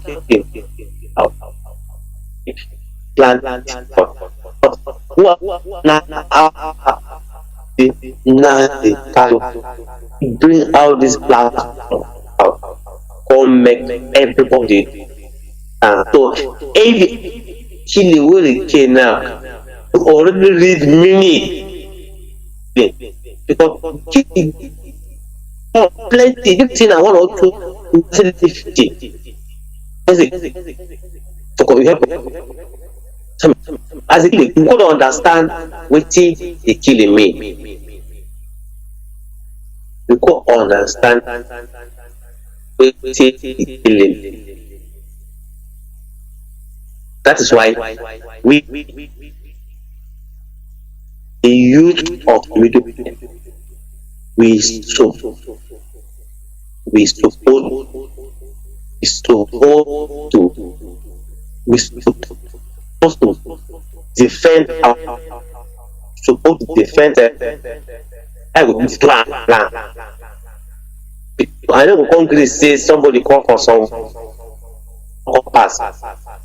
Plan. Bring out this plan. Come make everybody. So every Chile will kill now. Already read many. Because plenty, 15 and 1 or 2, 50. So we have as it you could understand what they killing me. You could understand what they killing. That is why we the youth of middle we supposed to defend our supposed to defend I will plan. I know concrete say somebody call for some pass.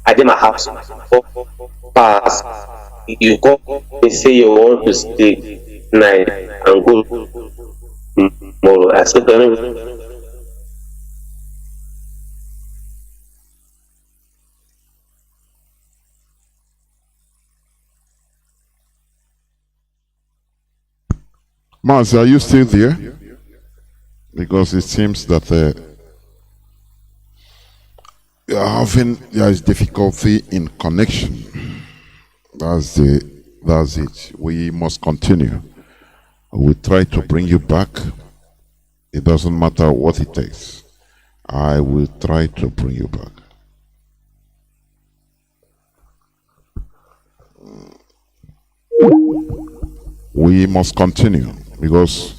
I did my house pass. You go and say you want to stay night and go tomorrow. I said, Mazi, are you still there? Because it seems that there is difficulty in connection. That's it. We must continue. We try to bring you back. It doesn't matter what it takes. I will try to bring you back. We must continue because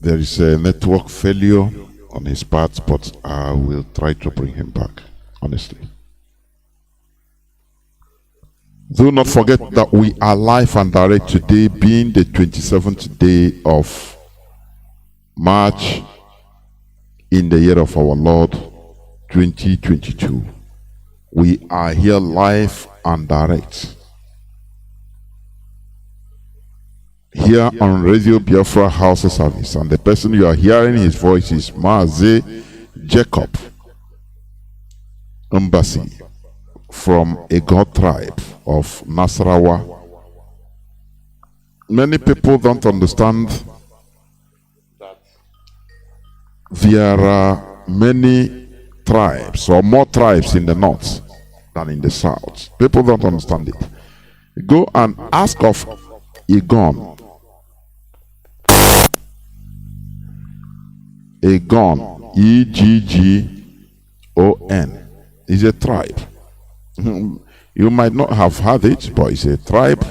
there is a network failure on his part, but I will try to bring him back, honestly. Do not forget that we are live and direct today, being the 27th day of March in the year of our Lord 2022. We are here live and direct. Here on Radio Biafra Hausa-Service, and the person you are hearing his voice is Mazi Jacob Embassy from a God tribe of Nasarawa. Many people don't understand that there are many tribes or more tribes in the north than in the south. People don't understand it. Go and ask of Egon. Egon, E-G-G-O-N, is a tribe. You might not have had it, but it's a tribe.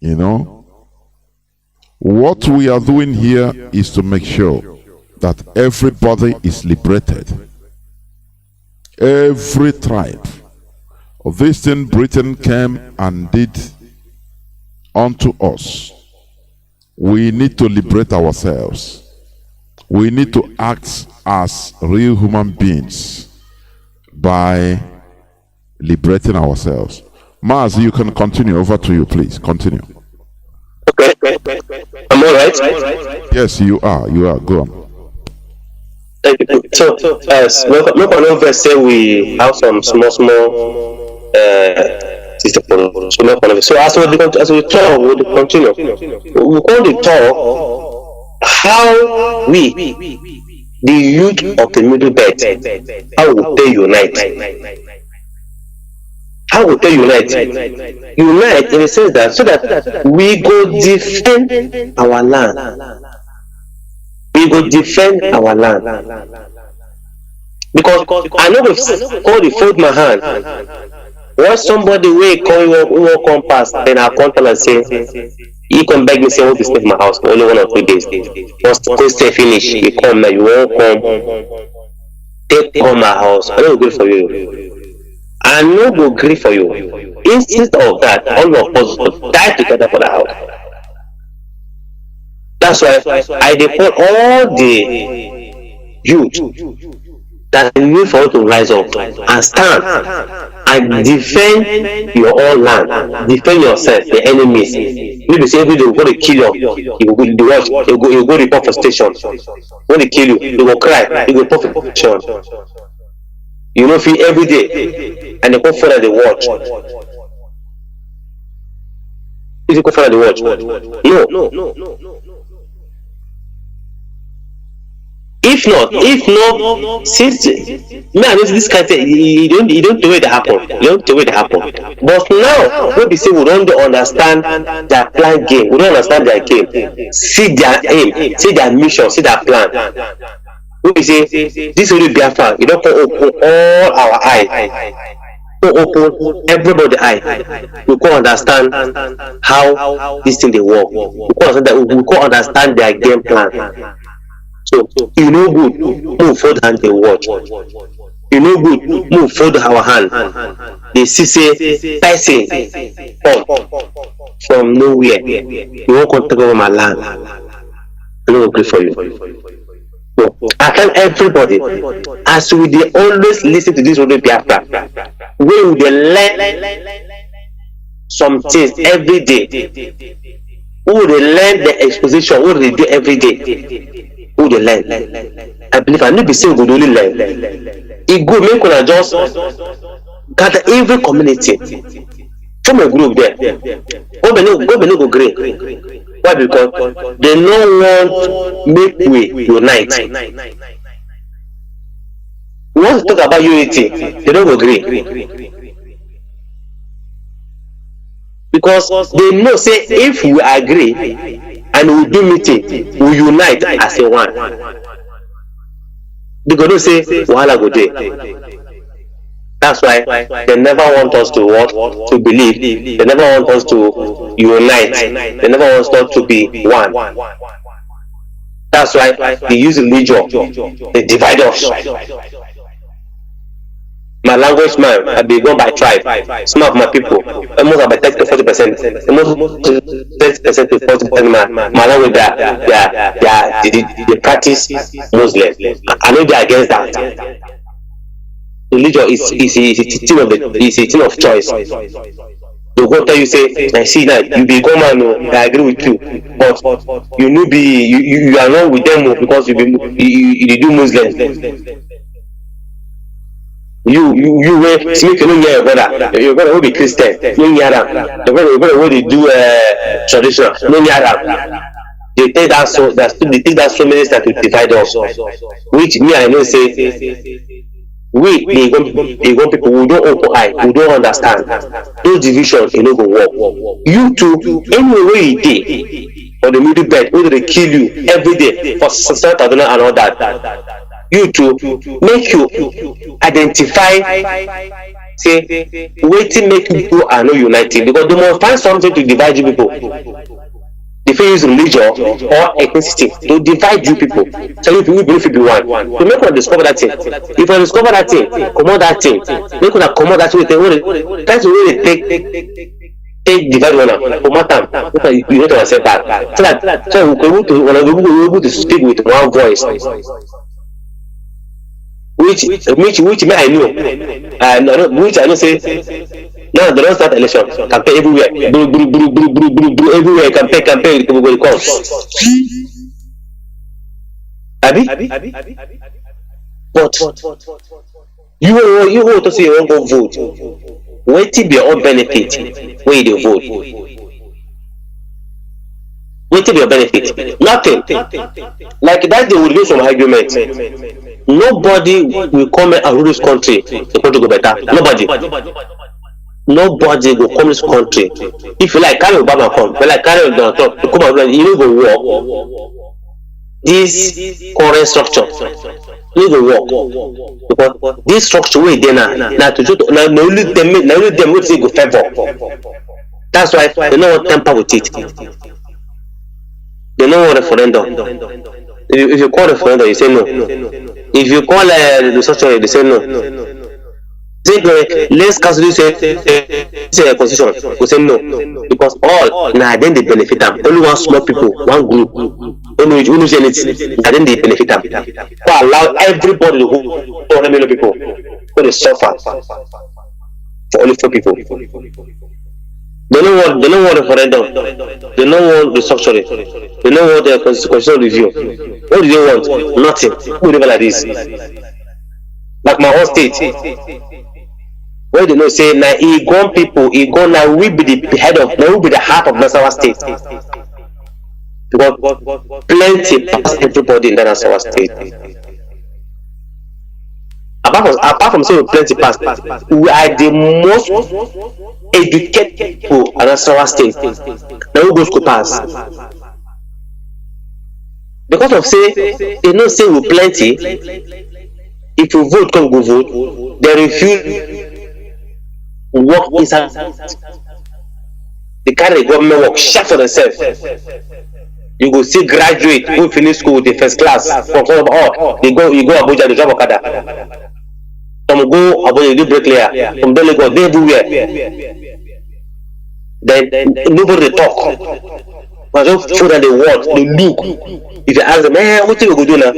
You know, what we are doing here is to make sure that everybody is liberated. Every tribe. Of this thing Britain came and did unto us. We need to liberate ourselves. We need to act as real human beings by liberating ourselves. Mazi, you can continue. Over to you, please. Continue. Okay. I'm all right. Yes, you are. You are. Go on. Thank you. So, look on over say we have some small system. So as we talk, we'll continue. We call the talk how we, the youth of the Middle Belt, how we unite. How we unite? Unite in the sense that so that we go defend our land. We go defend our land. Because I know we've called the fold my hand. Once somebody will call you come past, then I'll contact and say, you come beg me say, I want to stay in my house for only 1 or 2 days. Once the stay finish, you come now, you won't come. Take on my house. I don't agree for you. I no go agree for you. Instead of that, all of us will die together for the house. That's why I deploy all the youth that need for you to rise up and stand and defend your own land, defend yourself, the enemies. You be say every day you go to kill you, you go to watch, you go report for station. When they kill you, you go cry, you go report for station. You know, feel every day, and they go further the watch. Is it go further the watch? No. If not, since me I know this kind of thing, you don't do it happen. But now, when we say we don't understand their plan game, we don't understand their game, see their aim, see their mission, see their plan. We say this will be Biafra. You don't open all our eyes. Open everybody eye. We can understand how this thing they work. We can understand their game plan. So you know good, move forward and they watch. You know good, move forward our hand. They see say person from nowhere. You won't come take over my land. I don't agree for you. So I tell everybody, as we they always listen to this radio Biafra, we they learn some things every day. Who they learn the exposition, what they do every day. Who they learn. I believe I need to be saying good only learn. It go make una just gather every community. Form a group there. Go go great. Why? Because they no want make we unite. We want to talk about unity. They don't agree. Because they know say if we agree and we do meeting, we unite as a one. Because they say wahala go dey. That's why they never want us to what? To believe. They never want us to unite. They never want us to be one. That's why they use religion. They divide us. My language man, I be gone by tribe. Some of my people, almost about 30 to 40%, almost 30% to 40%. My language, they practice Muslim. I know they are against that. Religion is a thing of choice. They go tell you say, I see that you be man, I agree with you, but you know you are not with them because you do Muslim. You will make you know your brother will be Christian, no yara. The brother will do traditional, no yara. They take that so many steps to divide us, which me I know say we the people who don't open eye, who don't understand those divisions, you know go work. You too, anyway you did for the middle bed, where they kill you every day for certain and all that. You too, make you identify, say, waiting make people are not united, because they must find something to divide you people. If you use religion or ethnicity to divide you people, so you believe you be one. To make one discover that thing. If you discover that thing, command that thing. Make one command that thing. That's the way they take divide one for more time. You need to accept that. So we're able to speak with one voice. Which may I know, which I know say Now they don't start election. Campaign everywhere. Everywhere. Campaign. People will come. Abi? But you want to say you won't go vote. Wait till your own benefit. Where you vote. Wait till your benefit. Nothing. Like that they will use some argument. Nobody will come and rule this country. The country go better. Nobody will come this country. If you like carry Obama come, but like carry Donald Trump, come out, you go work. This current structure, you go work. Because this structure way there now to just now only them will say go favor. That's why they don't want temper with it. They don't want referendum. If you call referendum, you say no. If you call the structure, they say no. Let's cancel this constitution. We say no because all now then they benefit them. Only one small people, one group. Only say anything. Now then they benefit them. So allow everybody who 400 million people who they suffer for only 4 people. They don't want referendum. They don't want restructuring. They don't want the constitutional review. What do they want? Nothing. Who live like this? Like my own state. Where they know say now Igon people, Igon now we be the head of, now we be the heart of Nasarawa state. Because plenty past everybody in that Nasarawa state. Apart from saying plenty past, we are the most educated people in Nasarawa state. Now we go school pass. Because of say they don't say we plenty. If you vote, come go vote. They refuse. Work inside the carry government work shut for themselves. You go see graduate who finish school with the first class from all you go Abuja, they drive Okada. Some go Abuja, they do bricklayer. From there they go, they everywhere. Then nobody talk. But just show them the word, the look. If you ask them, what you go do now?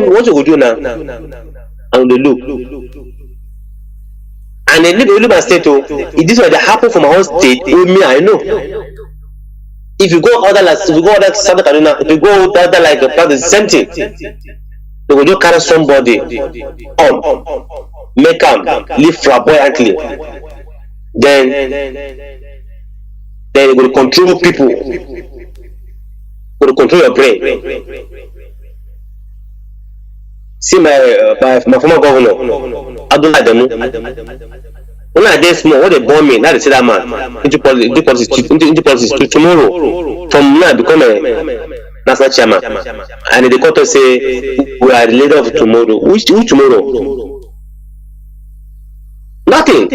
What you go do now? And they look. And they live and state, if this was the happen from my own state, with me, I know. If you go other like, if you go other South Carolina, if you go other like the same thing, they will just carry somebody on, make them live flamboyantly. Then they will control people, will control your brain. See my former governor, Abdullah Adamu. When I did small, what they born me, now they say that man into politics to tomorrow. From now, become a national chairman, and they come to say we are the leader of tomorrow. Which tomorrow? Nothing.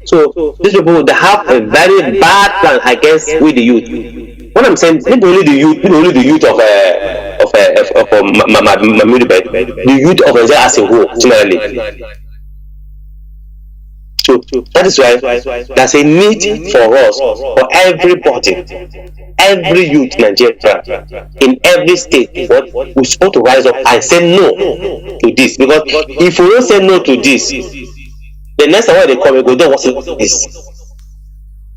So these people they have a very bad plan against with the youth. What I'm saying, not only the youth of the youth of Nigeria as a whole, generally. So that is why there's a need for us, for everybody, every youth in Nigeria, in every state, we're supposed to rise up and say no to this. Because if we don't say no to this, the next time when they come, we go, don't want this.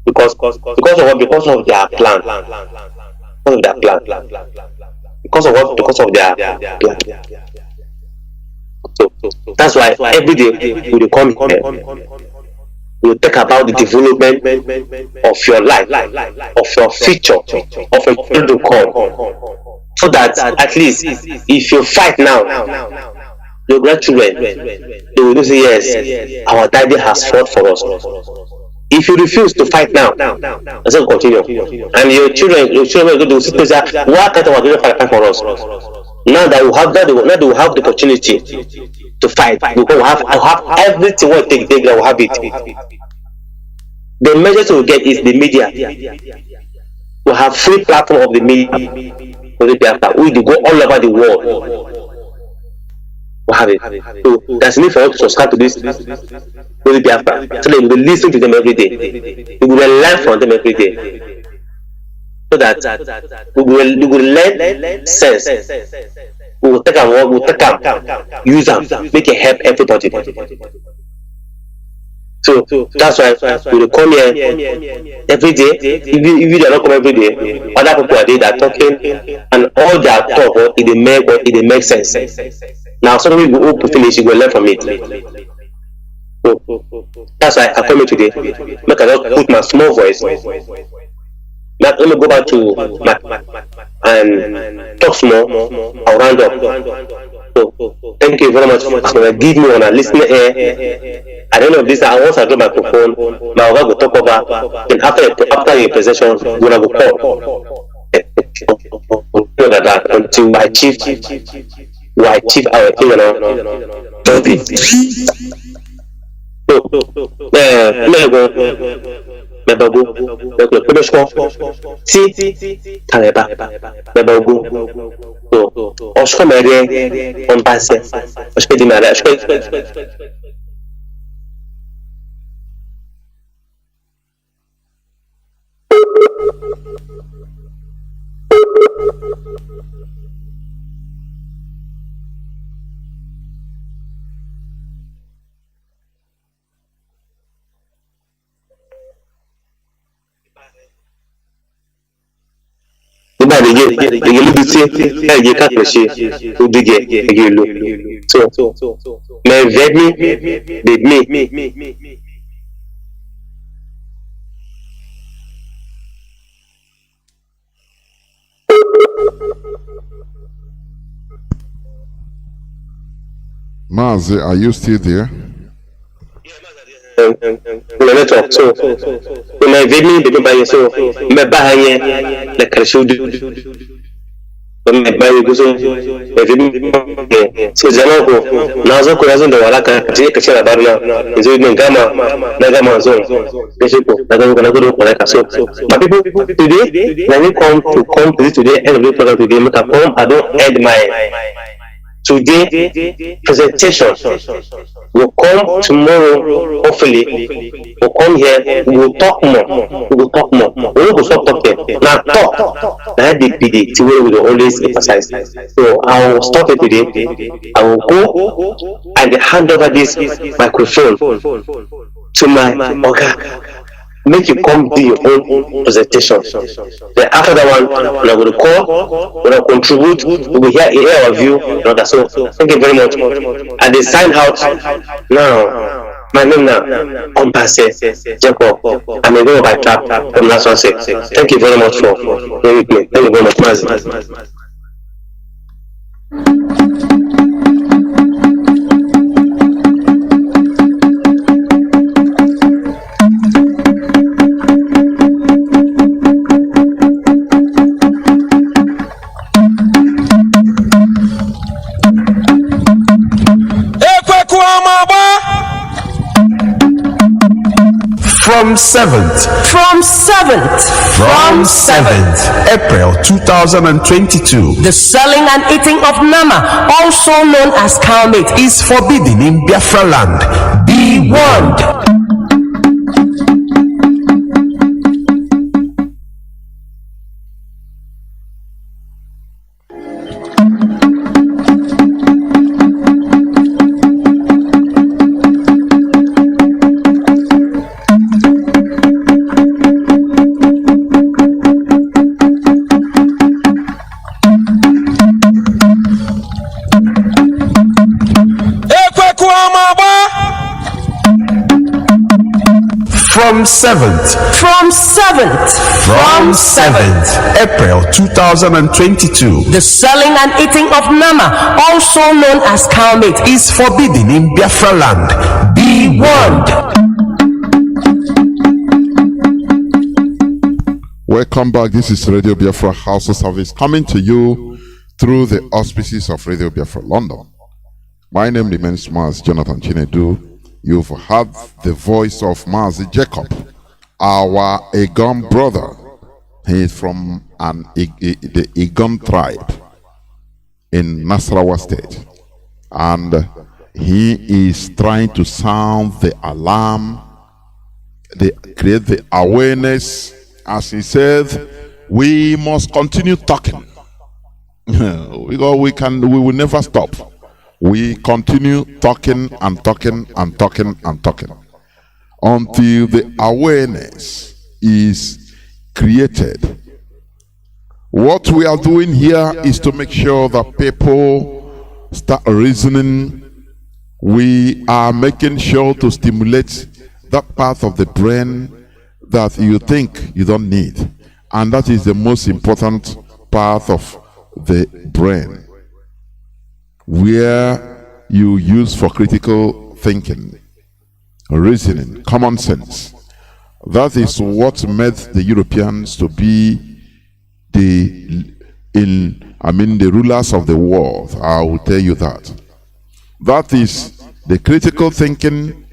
Because of what? Because of their plan. Because of what? Because of their plan. So that's why every day we will come here, we will talk about the development of your life, of your future, of your children to come. So that at least if you fight now, your grandchildren, they will say, yes, our daddy has fought for us. If you refuse to fight now, let's continue. And your children will say, why can't our children fight for us? Now that we have that, now they will have the opportunity to fight. Because we have everything we take, we will have it. The measures we get is the media. We have free platform of the media for the Biafra. We go all over the world. We have it. So there's need for us to subscribe to this for the Biafra. So that we will listen to them every day. We will learn from them every day. So that we will learn sense. We will take our work, use them, make it help everybody. So that's why we will come here every day. If you do not come every day, other people are there that are talking, and all their talk it make sense. Now some people who finish, you will learn from it. So that's why I come here today. Make I just put my small voice. Let me go back to and talk small. I'll round up. So thank you very much for give me on a listener here. At the end of this, I once I drop my microphone, now I will talk over. Then after the presentation, we will call. That until we achieve our thing, Mazi, are you still there? So my venue the by so me bahanye the creshudu me bayi guso so janako nazo ko yazo ndo walaka je kace labarin yanzu ne gama na gama zo kesiko daga ko ko walaka so my people today when we come to today every program today make I come I don't end my today presentation will come tomorrow. Hopefully, we'll come here. We will talk more. We will talk more. We will stop talking. Now talk. That the PD we will always emphasize. So I will stop it today. I will go and hand over this microphone to my Oga. Make you come do your own presentation. Then after that one, we're going to call, we're going to contribute, we will hear our view. So thank you very much. And they sign out now. My name now, Compasse Jacob. I'm a go by trap from National State. Thank you very much for being with me. Thank you very much, Mazi. From 7th April 2022, the selling and eating of nama, also known as cow meat, is forbidden in Biafra land. Be warned. From 7th April 2022, the selling and eating of nama, also known as cow meat, is forbidden in Biafra land. Be warned. Welcome back. This is Radio Biafra Hausa-Service coming to you through the auspices of Radio Biafra London. My name remains Mazi Johnathan Chinedu. You've heard the voice of Mazi Jacob, our Egon brother. He is from the Egon tribe in Nasarawa State. And he is trying to sound the alarm, create the awareness. As he said, we must continue talking. We will never stop. We continue talking and talking and talking and talking until the awareness is created. What we are doing here is to make sure that people start reasoning. We are making sure to stimulate that part of the brain that you think you don't need. And that is the most important part of the brain, where you use for critical thinking, reasoning, common sense. That is what made the Europeans to be the rulers of the world. I will tell you that. That is the critical thinking,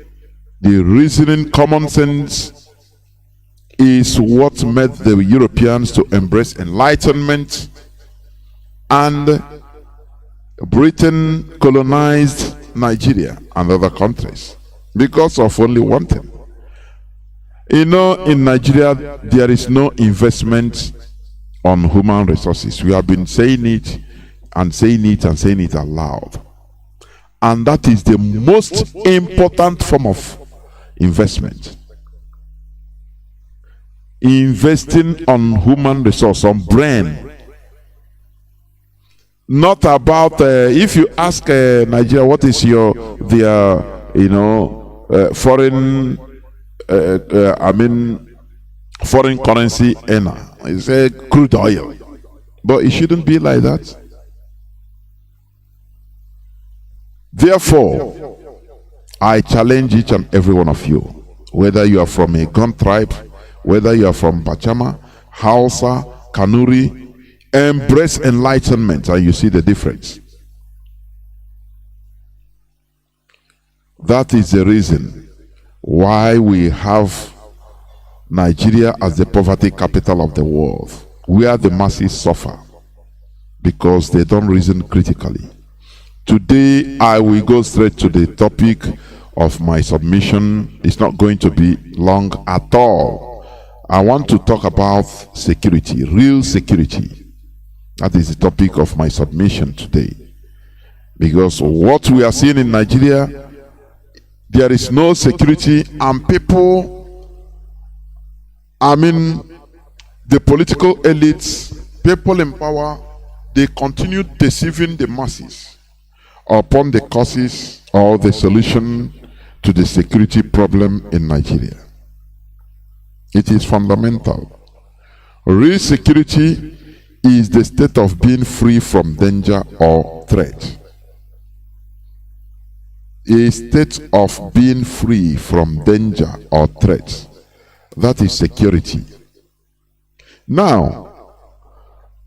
the reasoning, common sense is what made the Europeans to embrace enlightenment, and Britain colonized Nigeria and other countries because of only one thing. You know, in Nigeria, there is no investment on human resources. We have been saying it and saying it and saying it aloud. And that is the most important form of investment. Investing on human resource, on brain. Not about, if you ask Nigeria, what is their foreign, foreign currency earner? It's crude oil. But it shouldn't be like that. Therefore, I challenge each and every one of you, whether you are from a Gun tribe, whether you are from Bachama, Hausa, Kanuri, embrace enlightenment and you see the difference. That is the reason why we have Nigeria as the poverty capital of the world, where the masses suffer because they don't reason critically. Today, I will go straight to the topic of my submission. It's not going to be long at all. I want to talk about security, real security. That is the topic of my submission today. Because what we are seeing in Nigeria, there is no security, and people, the political elites, people in power, they continue deceiving the masses upon the causes or the solution to the security problem in Nigeria. It is fundamental. Real security is the state of being free from danger or threat. A state of being free from danger or threat. That is security. Now,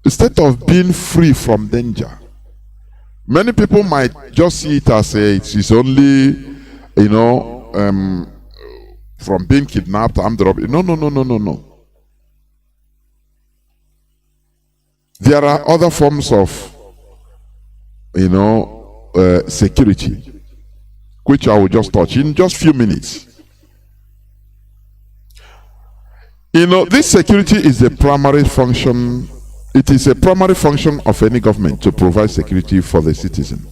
a state of being free from danger. Many people might just see it as it is only, from being kidnapped, armed robbery. No. There are other forms of, security, which I will just touch in just few minutes. This security is the primary function. It is a primary function of any government to provide security for the citizen.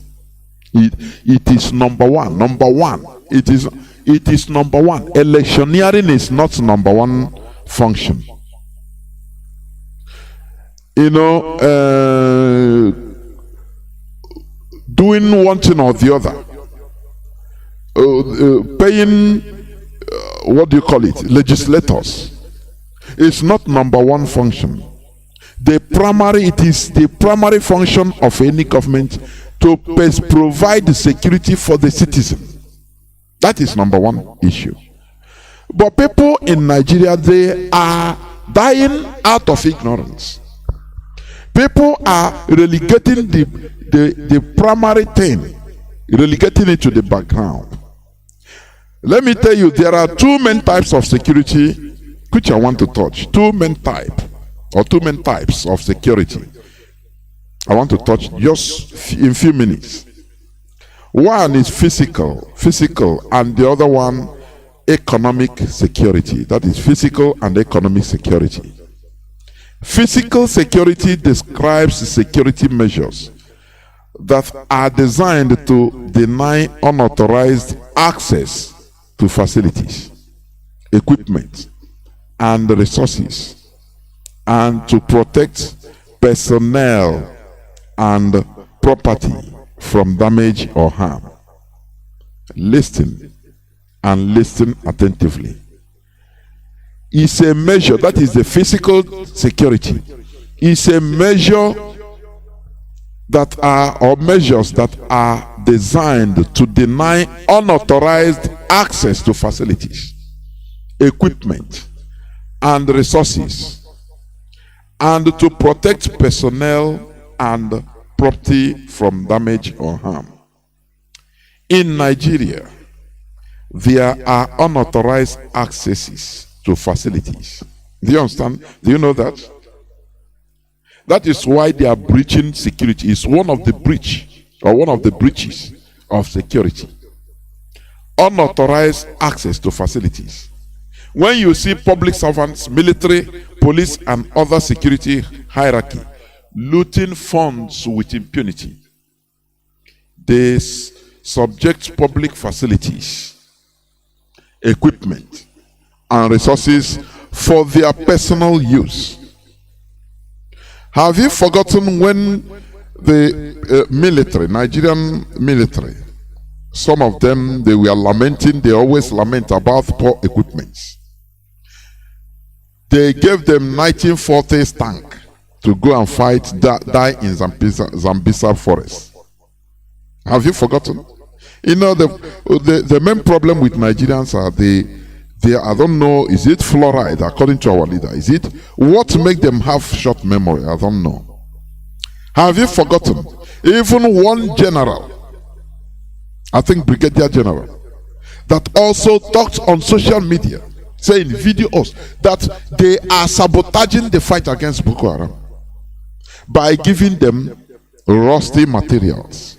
It is number one. It is number one. Electioneering is not number one function. Doing one thing or the other. Paying, legislators. It's not number one function. It is the primary function of any government to provide the security for the citizen. That is number one issue. But people in Nigeria, they are dying out of ignorance. People are relegating the primary thing, relegating it to the background. Let me tell you, there are two main types of security which I want to touch. Two main types of security I want to touch just in few minutes. One is physical, and the other one economic security. That is physical and economic security. Physical security describes security measures that are designed to deny unauthorized access to facilities. equipment, and resources, and to protect personnel and property from damage or harm. Listen and listen attentively. It's a measure, that is the physical security. It's a measure that are, or measures that are designed to deny unauthorized access to facilities, equipment, and resources, and to protect personnel and property from damage or harm. In Nigeria, there are unauthorized accesses to facilities. Do you understand? Do you know that? That is why they are breaching security. It's one of the breach, or one of the breaches of security. Unauthorized access to facilities. When you see public servants, military, police, and other security hierarchy looting funds with impunity, they subject public facilities, equipment, and resources for their personal use. Have you forgotten when the military, Nigerian military, some of them, they were lamenting, they always lament about poor equipment. They gave them 1940s tank to go and fight, die in Zambisa forest. Have you forgotten? You know, the main problem with Nigerians are they, I don't know, is it fluoride according to our leader? Is it what make them have short memory? I don't know. Have you forgotten? Even one general, I think Brigadier General, that also talked on social media, saying videos that they are sabotaging the fight against Boko Haram by giving them rusty materials.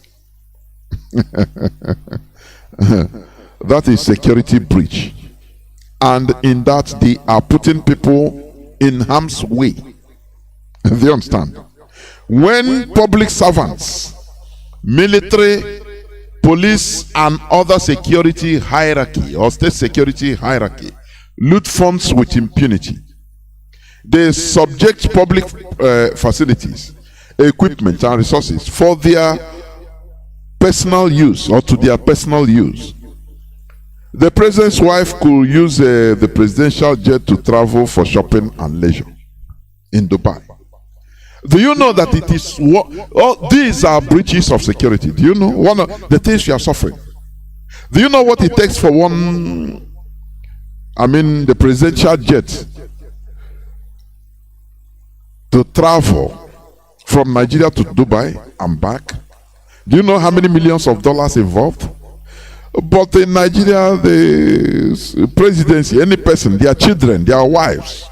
That is security breach. And in that, they are putting people in harm's way. Do you understand? When public servants, military, police, and other security hierarchy or state security hierarchy loot funds with impunity, they subject public facilities, equipment, and resources for their personal use or to their personal use. The president's wife could use the presidential jet to travel for shopping and leisure in Dubai. Do you know that it is what these are breaches of security? Do you know one of the things you are suffering? Do you know what it takes for the presidential jet to travel from Nigeria to Dubai and back? Do you know how many millions of dollars involved? But in Nigeria, the presidency, any person, their children, their wives,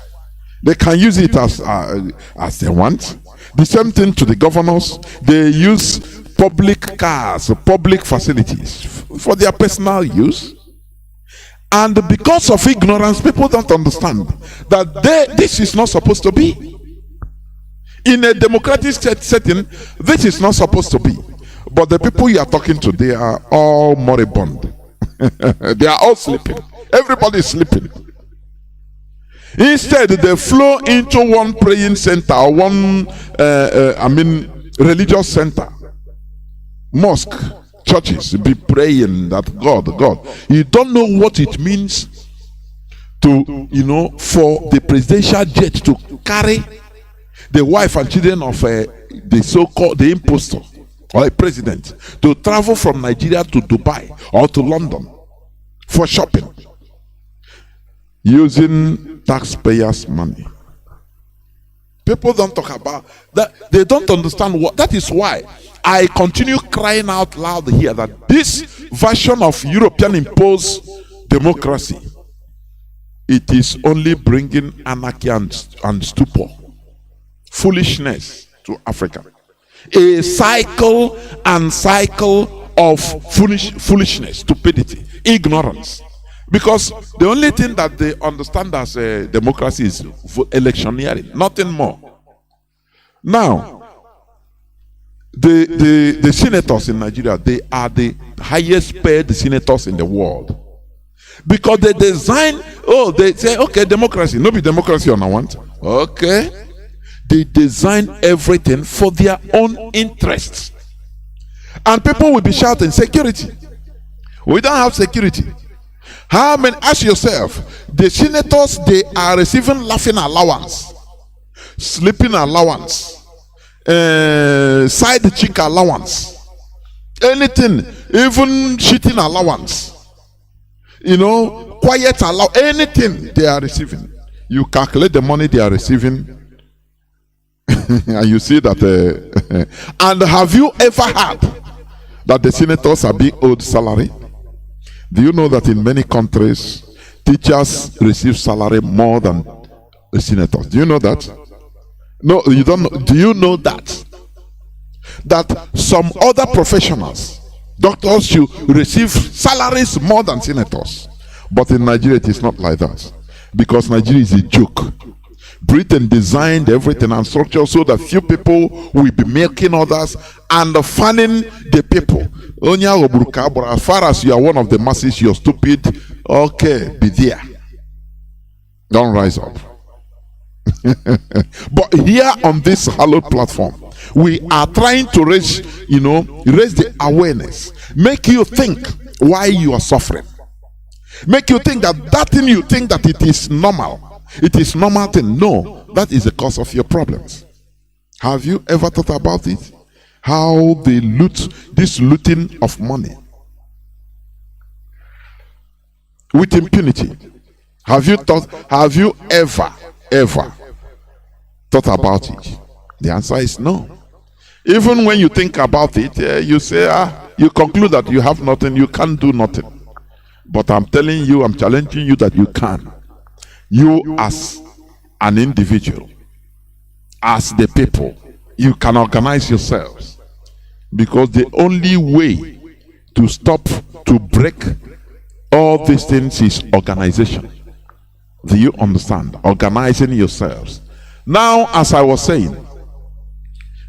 they can use it as they want. The same thing to the governors. They use public cars, public facilities for their personal use. And because of ignorance, people don't understand that this is not supposed to be. In a democratic setting, this is not supposed to be. But the people you are talking to, they are all moribund. They are all sleeping. Everybody is sleeping. Instead, they flow into one praying center, or one, religious center. Mosque, churches, be praying that God. You don't know what it means to, for the presidential jet to carry the wife and children of the so-called, the impostor, or a president, to travel from Nigeria to Dubai or to London for shopping using taxpayers' money. People don't talk about that. They don't understand what. That is why I continue crying out loud here that this version of European imposed democracy, it is only bringing anarchy and stupor, foolishness to Africa. A cycle of foolishness, stupidity, ignorance. Because the only thing that they understand as a democracy is electioneering, nothing more. Now, the senators in Nigeria, they are the highest paid senators in the world. Because they design, they say, okay, democracy. No be democracy on I want. Okay. They design everything for their own interests. And people will be shouting, security. We don't have security. How many, ask yourself, the senators, they are receiving laughing allowance, sleeping allowance, side chick allowance, anything, even cheating allowance, quiet allowance, anything they are receiving. You calculate the money they are receiving, and you see that. And have you ever heard that the senators are being owed salary? Do you know that in many countries, teachers receive salary more than senators? Do you know that? No, you don't know. Do you know that? That some other professionals, doctors, should receive salaries more than senators. But in Nigeria, it is not like that. Because Nigeria is a joke. Britain designed everything and structure so that few people will be making others and fanning the people. As far as you are one of the masses, you're stupid. Okay, be there. Don't rise up. But here on this hallowed platform, we are trying to raise the awareness. Make you think why you are suffering. Make you think that thing you think that it is normal. It is normal thing. No, that is the cause of your problems. Have you ever thought about it? How they loot, this looting of money with impunity. Have you ever thought about it? The answer is no. Even when you think about it, you say, you conclude that you have nothing, you can't do nothing. But I'm telling you, I'm challenging you that you can. You as an individual, as the people, you can organize yourselves. Because the only way to stop, to break all these things is organization. Do you understand? Organizing yourselves. Now, as I was saying,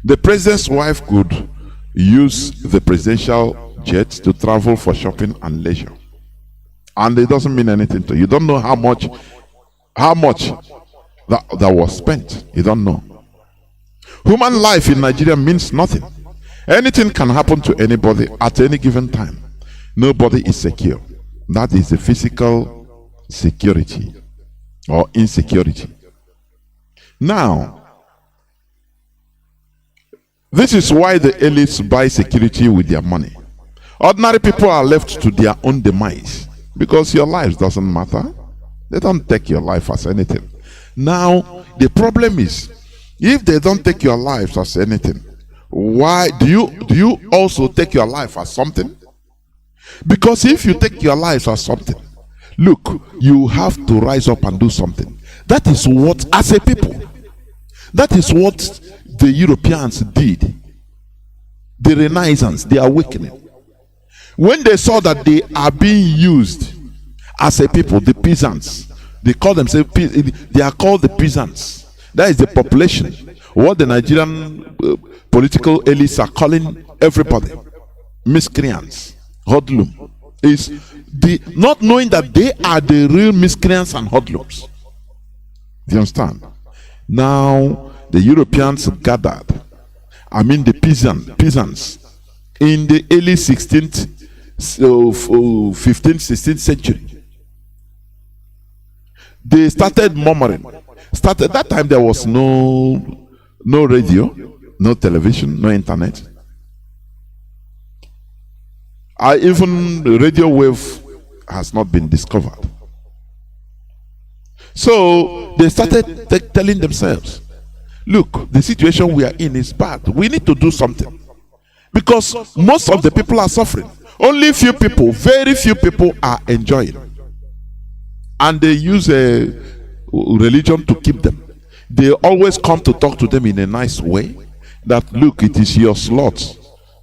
the president's wife could use the presidential jet to travel for shopping and leisure. And it doesn't mean anything to you. You don't know how much that was spent. You don't know. Human life in Nigeria means nothing. Anything can happen to anybody at any given time. Nobody is secure. That is the physical security or insecurity. Now, this is why the elites buy security with their money. Ordinary people are left to their own demise because your life doesn't matter. They don't take your life as anything. Now, the problem is, if they don't take your lives as anything, why do you also take your life as something? Because if you take your life as something, look, you have to rise up and do something. That is what, as a people, that is what the Europeans did. The Renaissance, the awakening. When they saw that they are being used as a people, the peasants, they call themselves, they are called the peasants. That is the population. What the Nigerian political elites are calling everybody miscreants, hoodlum, is the not knowing that they are the real miscreants and hoodlums. Do you understand? Now the Europeans gathered, the peasants in the early 15th, 16th century. They started murmuring. That time there was no radio, no television, no internet. Even the radio wave has not been discovered. So they started telling themselves, look, the situation we are in is bad. We need to do something. Because most of the people are suffering. Only few people, very few people are enjoying. And they use a religion to keep them. They always come to talk to them in a nice way. That look, it is your slot.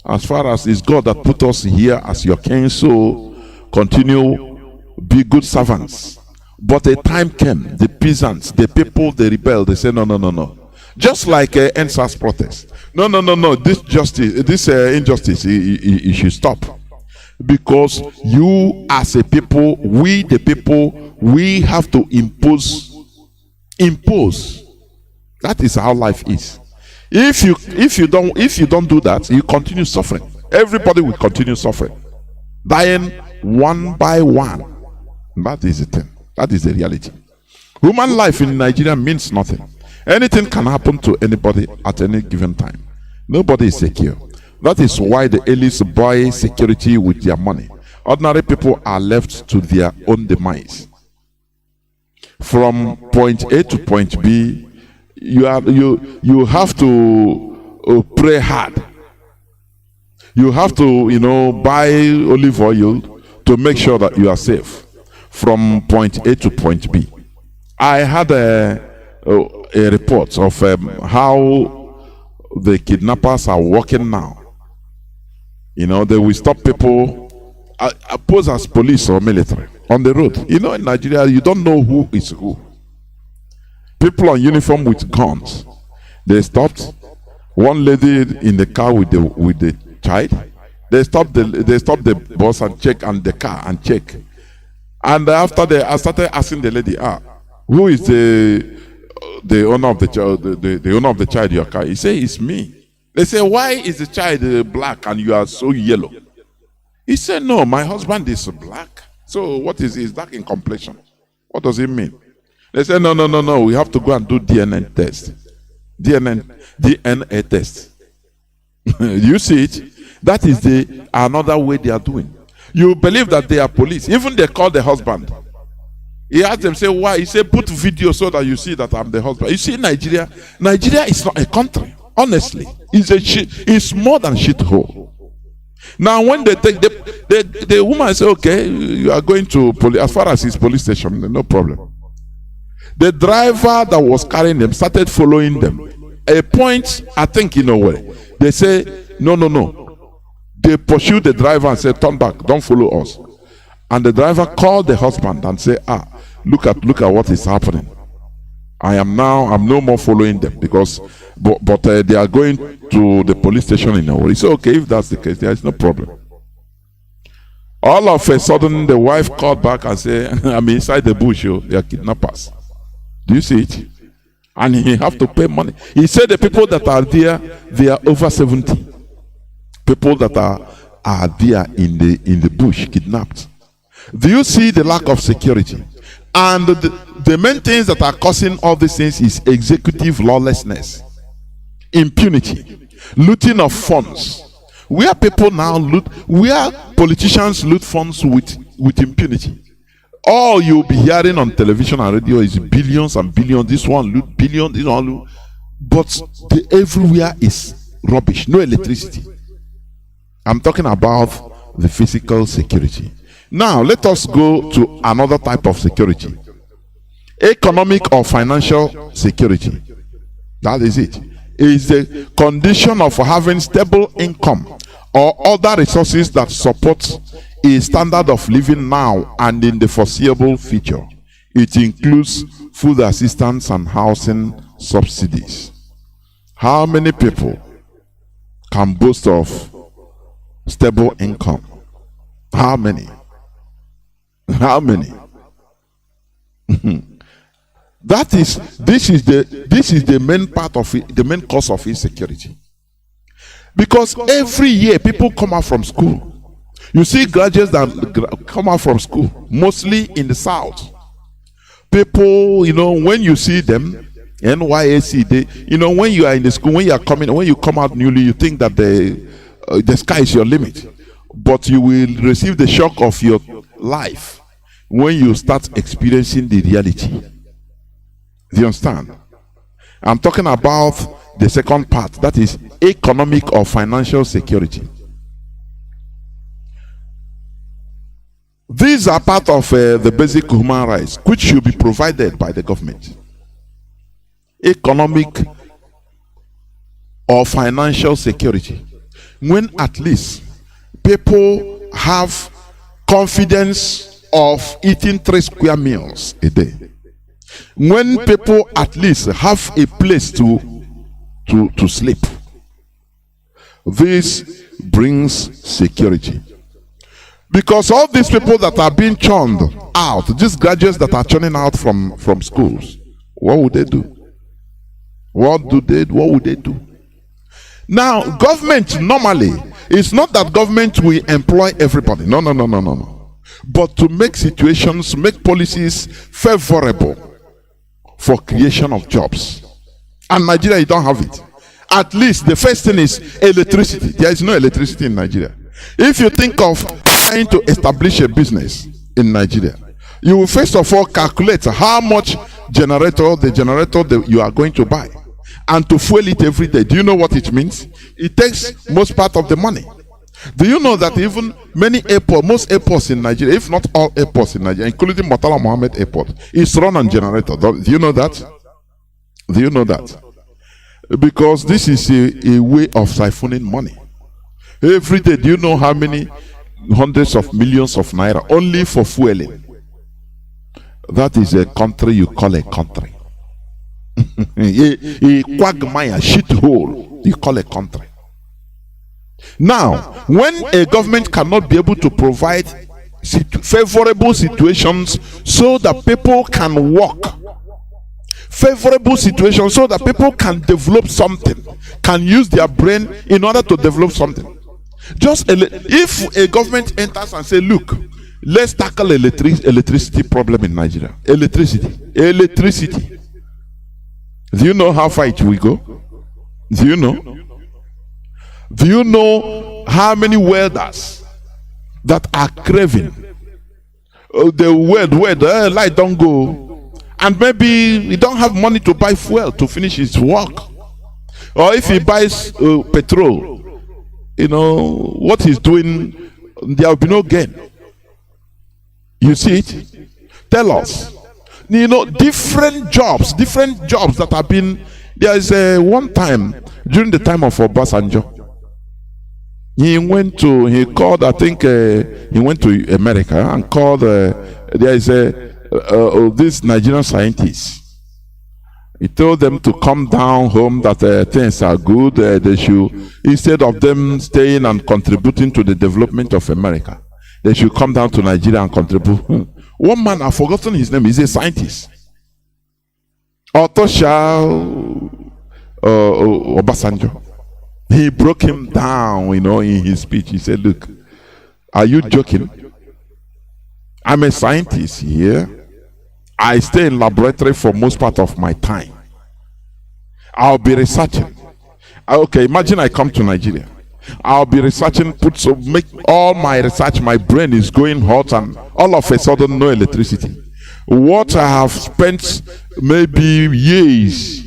As far as it's God that put us here as your king, so continue, be good servants. But a time came, the peasants, the people, they rebelled. They said, no. Just like NSAS protest. No. This injustice, it should stop. Because you as a people, we the people, we have to impose. That is how life is. If you don't do that, you continue suffering. Everybody will continue suffering, dying one by one. That is the thing. That is the reality. Human life in Nigeria means nothing. Anything can happen to anybody at any given time. Nobody is secure. That is why the elites buy security with their money. Ordinary people are left to their own demise. From point A to point B, you have to pray hard. You have to buy olive oil to make sure that you are safe from point A to point B. I had a report of how the kidnappers are working now. They will stop people, pose as police or military on the road. In Nigeria, you don't know who is who. People on uniform with guns. They stopped one lady in the car with the child. They stopped the bus and check, and the car and check. And after I started asking the lady, who is the owner of the child? The owner of the child in your car? He said, it's me. They say, why is the child black and you are so yellow? He said, no, my husband is black. So what is he? He's dark in complexion. What does it mean? They said, no. We have to go and do DNA test. DNA test. You see it? That is another way they are doing. You believe that they are police. Even they call the husband. He asked them, say, why? He said, put video so that you see that I'm the husband. You see, Nigeria is not a country. Honestly, it's more than shithole. Now, when they take the woman say, okay, you are going to police, as far as his police station, no problem. The driver that was carrying them started following them. A point, I think, where they say, no. They pursue the driver and say, turn back, don't follow us. And the driver called the husband and say, look at what is happening. I'm no more following them because, but they are going to the police station in a hurry. So okay, if that's the case, there is no problem. All of a sudden, the wife called back and said, I'm inside the bush, they are kidnappers. Do you see it? And he have to pay money. He said the people that are there, they are over 70. People that are there in the bush, kidnapped. Do you see the lack of security? And the main things that are causing all these things is executive lawlessness, impunity, looting of funds. Where people now where politicians loot funds with impunity. All you'll be hearing on television and radio is billions and billions. This one loot billion, this one loot. But everywhere is rubbish, no electricity. I'm talking about the physical security. Now, let us go to another type of security. Economic or financial security. That is it. It is the condition of having stable income or other resources that support a standard of living now and in the foreseeable future. It includes food assistance and housing subsidies. How many people can boast of stable income? How many? How many? This is the main part of it, the main cause of insecurity. Because every year people come out from school. You see graduates that come out from school, mostly in the south. People, when you see them, NYSC, when you are in the school, when you come out newly, you think that the sky is your limit. But you will receive the shock of your life when you start experiencing the reality. Do you understand? I'm talking about the second part, that is economic or financial security. These are part of the basic human rights which should be provided by the government. Economic or financial security. When at least people have confidence of eating 3 square meals a day. When people at least have a place to sleep. This brings security. Because all these people that are being churned out, these graduates that are churning out from schools, what would they do? What would they do? Now, government normally, it's not that government will employ everybody. No. But to make situations, make policies favorable for creation of jobs. And Nigeria, you don't have it. At least the first thing is electricity. There is no electricity in Nigeria. If you think of trying to establish a business in Nigeria, you will first of all calculate how much the generator that you are going to buy, and to fuel it every day. Do you know what it means? It takes most part of the money. Do you know that even most airports in Nigeria, if not all airports in Nigeria, including Murtala Mohammed Airport, is run on generator? Do you know that? Do you know that? Because this is a way of siphoning money. Every day, do you know how many hundreds of millions of naira only for fueling? That is a country you call a country. a quagmire, shithole, you call a country. Now, when a government cannot be able to provide favorable situations so that people can work, favorable situations so that people can develop something, can use their brain in order to develop something. If a government enters and say, look, let's tackle electricity problem in Nigeria. Electricity. Do you know how far it will go? Do you know? Do you know how many welders that are craving? The light don't go, and maybe he don't have money to buy fuel to finish his work, or if he buys petrol, what he's doing, there will be no gain. You see it? Tell us. Different jobs that have been. There is one time during the time of Obasanjo. He went to America and called. There is this Nigerian scientist. He told them to come down home, that things are good. They should, instead of them staying and contributing to the development of America, they should come down to Nigeria and contribute. One man, I've forgotten his name, he's a scientist. Otosha Obasanjo. He broke him down, in his speech. He said, look, are you joking? I'm a scientist here. I stay in laboratory for most part of my time. I'll be researching. Okay, imagine I come to Nigeria. I'll be researching, make all my research, my brain is going hot, and all of a sudden no electricity. What I have spent maybe years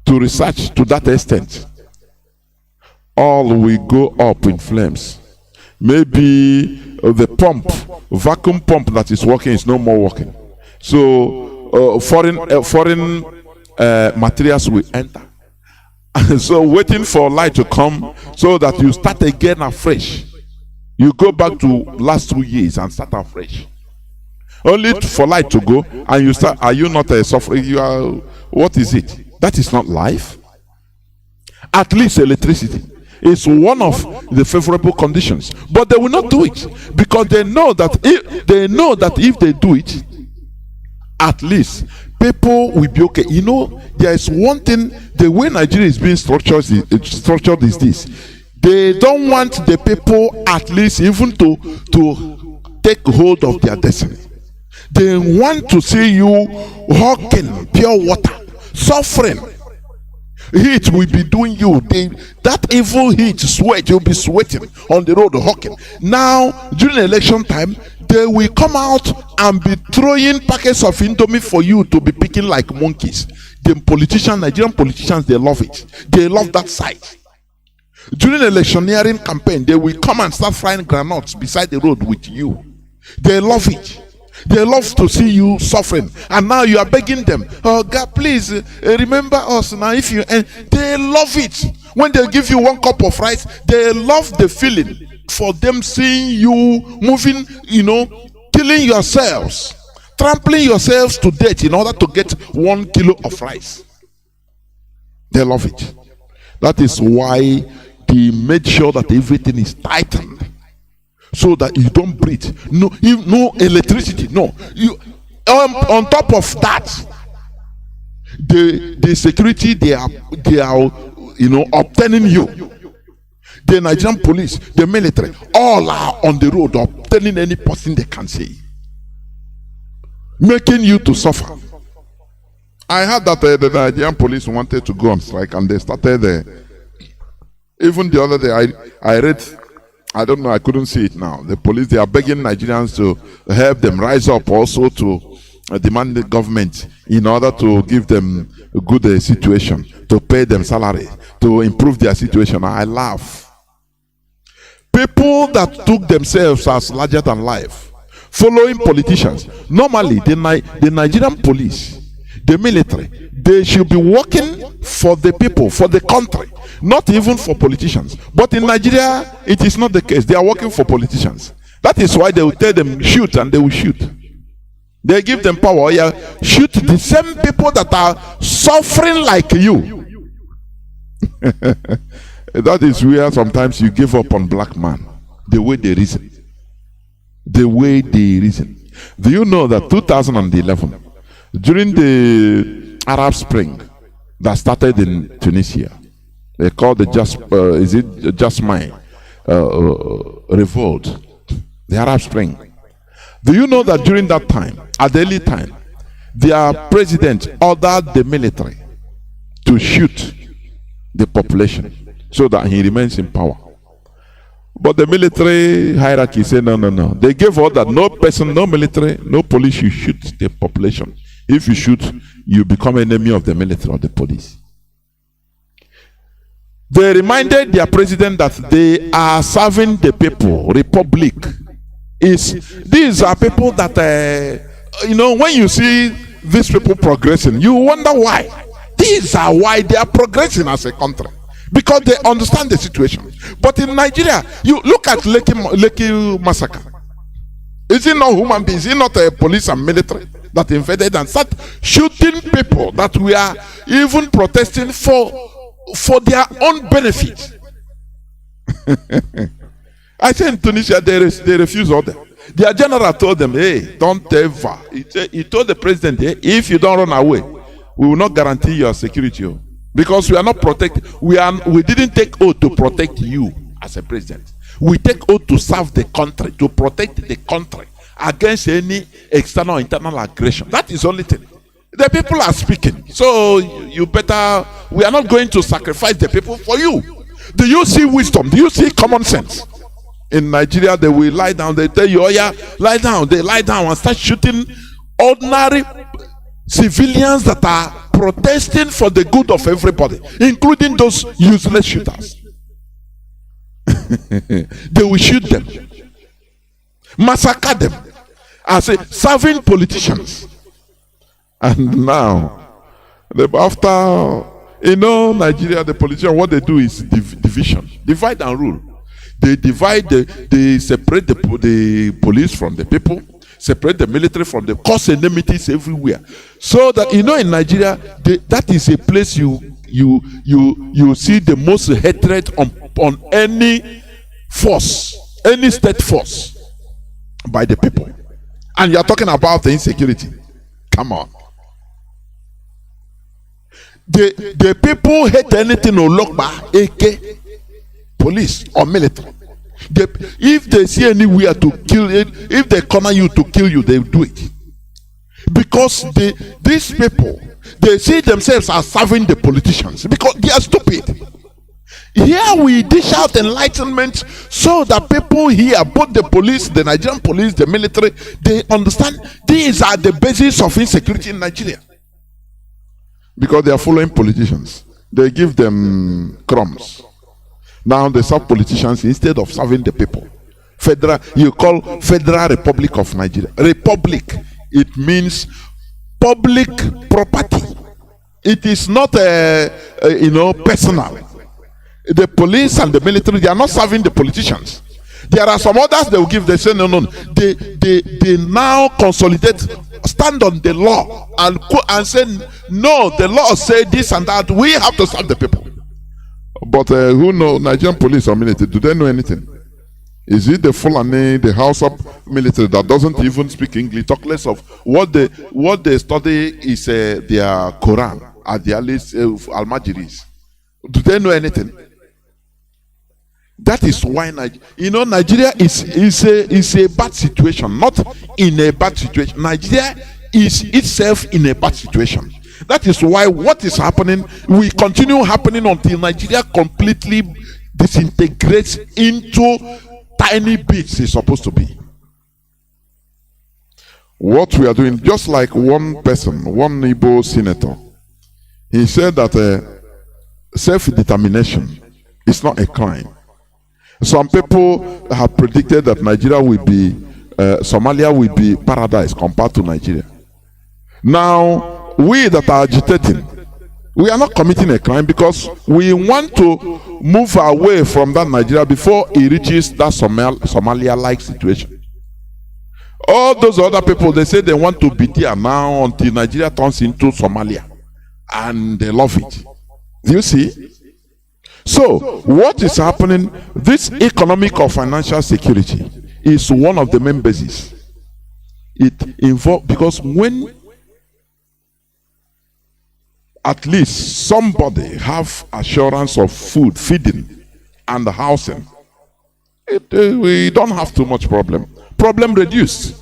to research to that extent, all will go up in flames. Maybe the vacuum pump that is working is no more working. So foreign materials will enter. So waiting for light to come so that you start again afresh. You go back to last 2 years and start afresh. Only for light to go, and you start. Are you not suffering? You are. What is it? That is not life. At least electricity is one of the favorable conditions, but they will not do it because they know that if they do it, at least people will be okay. There is one thing, the way Nigeria is being structured is this. They don't want the people at least even to take hold of their destiny. They want to see you hawking pure water, suffering. Heat will be doing you. That evil heat, sweat, you'll be sweating on the road hawking. Now, during election time, they will come out and be throwing packets of Indomie for you to be picking like monkeys. The Nigerian politicians, they love it. They love that sight. During electioneering campaign, they will come and start frying granules beside the road with you. They love it. They love to see you suffering, and now you are begging them, oh God, please remember us now. If you, and they love it when they give you 1 cup of rice. They love the feeling for them seeing you moving, killing yourselves, trampling yourselves to death in order to get 1 kilo of rice. They love it. That is why they made sure that everything is tightened, so that you don't breathe. No, no electricity. No, you. On top of that, the security they are obtaining you. The Nigerian police, the military, all are on the road obtaining any person they can see, making you to suffer. I heard that the Nigerian police wanted to go on strike, and they started. Even the other day, I read. I don't know. I couldn't see it now. The police, they are begging Nigerians to help them rise up, also to demand the government in order to give them a good situation, to pay them salary, to improve their situation. I laugh. People that took themselves as larger than life, following politicians. Normally, the Nigerian police, the military, they should be working for the people, for the country, not even for politicians. But in Nigeria, it is not the case. They are working for politicians. That is why they will tell them shoot, and they will shoot. They give them power. Yeah, shoot the same people that are suffering like you. That is where sometimes you give up on black man. The way they reason. The way they reason. Do you know that 2011, during the Arab Spring that started in Tunisia, they called the Jasmine revolt, the Arab Spring. Do you know that during that time, at the early time, their president ordered the military to shoot the population so that he remains in power? But the military hierarchy said no. They gave order, no person, no military, no police should shoot the population. If you shoot, you become enemy of the military or the police. They reminded their president that they are serving the people. Republic these are people that when you see these people progressing, you wonder why. These are why they are progressing as a country, because they understand the situation. But in Nigeria, you look at Lekki massacre. Is it not human beings? Is it not a police and military that invaded and start shooting people that we are even protesting for their own benefit? I say in Tunisia, they refuse order. Their general told them, hey, don't ever. He told the president, hey, if you don't run away, we will not guarantee your security. Because we are not protected. We didn't take oath to protect you as a president. We take oath to serve the country, to protect the country against any external or internal aggression. That is the only thing. The people are speaking. So you better, we are not going to sacrifice the people for you. Do you see wisdom? Do you see common sense? In Nigeria, they will lie down. They tell you, oh yeah, lie down. They lie down and start shooting ordinary civilians that are protesting for the good of everybody, including those useless shooters. They will shoot them, massacre them, as serving politicians. And now, after Nigeria, the politicians, what they do is division, divide and rule. They divide, they separate the police from the people, separate the military from them, cause enmities everywhere. So that in Nigeria, that is a place you see the most hatred on any force, any state force, by the people. And you are talking about the insecurity. Come on. The people hate anything Olokba, AK, police or military. If they see anywhere to kill it, if they corner you to kill you, they will do it. Because these people, they see themselves as serving the politicians because they are stupid. Here we dish out enlightenment so that people here, both the police, the Nigerian police, the military, they understand these are the basis of insecurity in Nigeria. Because they are following politicians. They give them crumbs. Now they serve politicians instead of serving the people. You call Federal Republic of Nigeria. Republic, it means public property. It is not personal. The police and the military, they are not serving the politicians. There are some others they will give, they say no. They now consolidate, stand on the law and say no, the law say this and that, we have to serve the people. But who know Nigerian police or military? Do they know anything? Is it the Fulani, the Hausa military that doesn't even speak English? Talk less of what they study is their Quran at the least Al-Majiris. Do they know anything? That is why Nigeria is a bad situation, not in a bad situation. Nigeria is itself in a bad situation. That is why what is happening will continue happening until Nigeria completely disintegrates into tiny bits it's supposed to be. What we are doing, just like one person, one Igbo senator, he said that self-determination is not a crime. Some people have predicted that Nigeria will be, Somalia will be paradise compared to Nigeria. Now, we that are agitating, we are not committing a crime because we want to move away from that Nigeria before it reaches that Somalia-like situation. All those other people, they say they want to be there now until Nigeria turns into Somalia. And they love it. Do you see? So, what is happening? This economic or financial security is one of the main bases. It involves, because when at least somebody have assurance of food, feeding, and housing, we don't have too much problem. Problem reduced.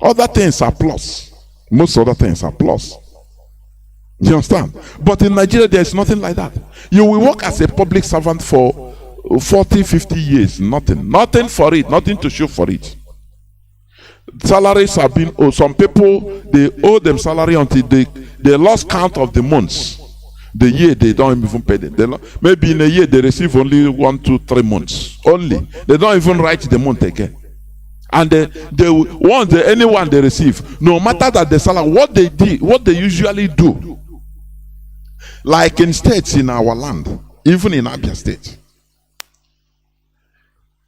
Other things are plus. Most other things are plus. You understand? But in Nigeria, there is nothing like that. You will work as a public servant for 40, 50 years. Nothing for it. Nothing to show for it. Salaries have been owed. Some people, they owe them salary until they lost count of the months. The year they don't even pay them. Maybe in a year they receive only 1, 2, 3 months. Only. They don't even write the month again. And anyone they receive, no matter that the salary, what they usually do, like in states in our land, even in Abia State,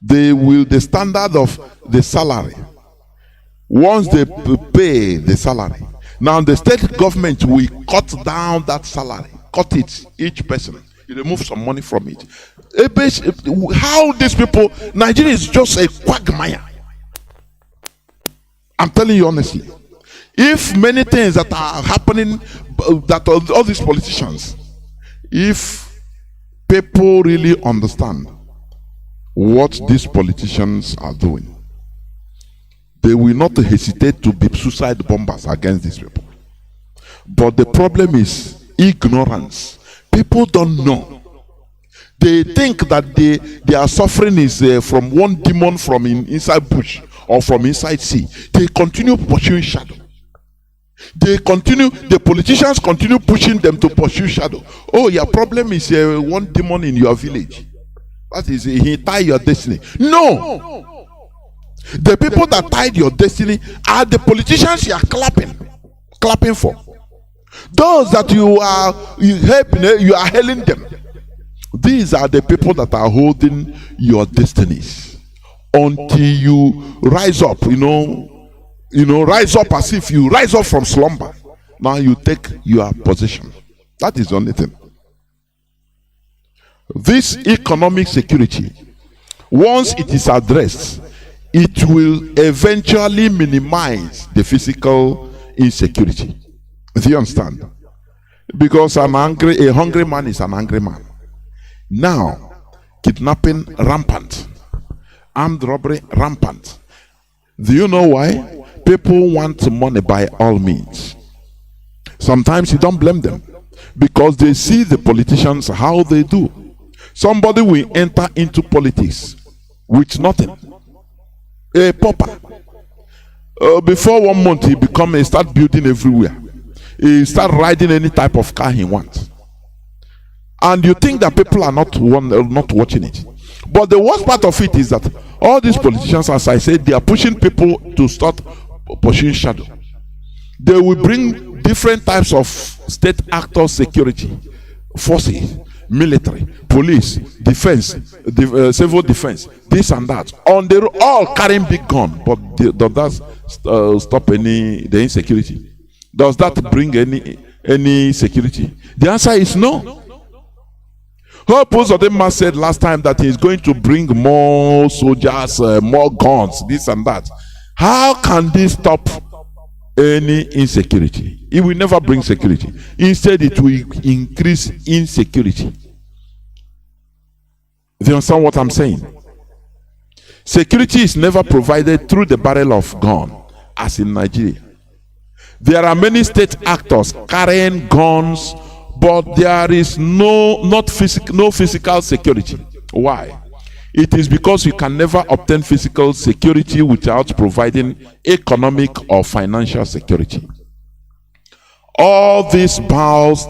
the standard of the salary, once they pay the salary, now the state government will cut down that salary, cut it, each person, you remove some money from it. How these people, Nigeria is just a quagmire. I'm telling you honestly. If many things that are happening, that all these politicians, if people really understand what these politicians are doing, they will not hesitate to be suicide bombers against these people. But the problem is ignorance. People don't know. They think that their suffering is from one demon from inside bush or from inside sea. They continue pursuing shadow. The politicians continue pushing them to pursue shadow. Oh, your problem is one demon in your village. That is, he tied your destiny. No! The people that tied your destiny are the politicians you are clapping for. Those that you are helping, you are hailing them. These are the people that are holding your destinies until you rise up. Rise up as if you rise up from slumber. Now you take your position. That is the only thing. This economic security, once it is addressed, it will eventually minimize the physical insecurity. Do you understand? Because a hungry man is an angry man. Now, kidnapping rampant, armed robbery rampant. Do you know why? People want money by all means. Sometimes you don't blame them because they see the politicians how they do. Somebody will enter into politics with nothing. A pauper. Before 1 month, he start building everywhere. He start riding any type of car he wants. And you think that people are not watching it. But the worst part of it is that all these politicians, as I said, they are pushing people to start pursuing shadow. They will bring different types of state actor security forces, military, police, defense, civil defense, this and that. They're all carrying big gun. But does that stop the insecurity? Does that bring any security? The answer is no. Hope Uzodinma said last time that he's going to bring more soldiers, more guns, this and that. How can this stop any insecurity? It will never bring security. Instead, it will increase insecurity. Do you understand what I'm saying? Security is never provided through the barrel of gun, as in Nigeria. There are many state actors carrying guns, but there is no physical security. Why? It is because you can never obtain physical security without providing economic or financial security. All this boils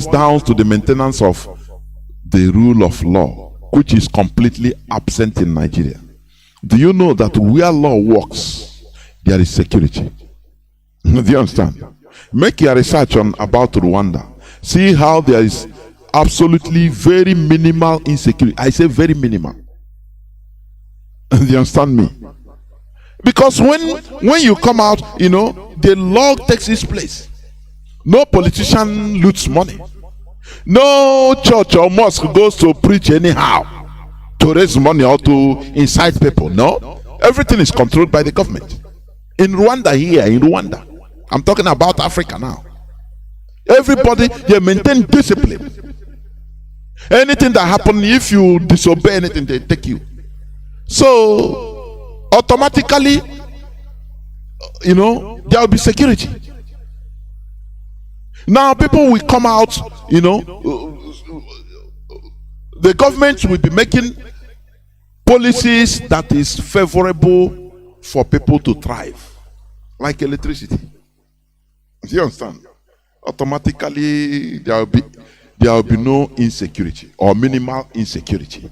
down to the maintenance of the rule of law, which is completely absent in Nigeria. Do you know that where law works, there is security? Do you understand? Make your research about Rwanda. See how there is absolutely very minimal insecurity. I say very minimal. Do you understand me? Because when you come out, the law takes its place. No politician loots money. No church or mosque goes to preach anyhow to raise money or to incite people. No. Everything is controlled by the government. In Rwanda, I'm talking about Africa now. Everybody, they maintain discipline. Anything that happens, if you disobey anything, they take you. So, automatically, there will be security. Now, people will come out, the government will be making policies that is favorable for people to thrive, like electricity. Do you understand? Automatically, there will be no insecurity or minimal insecurity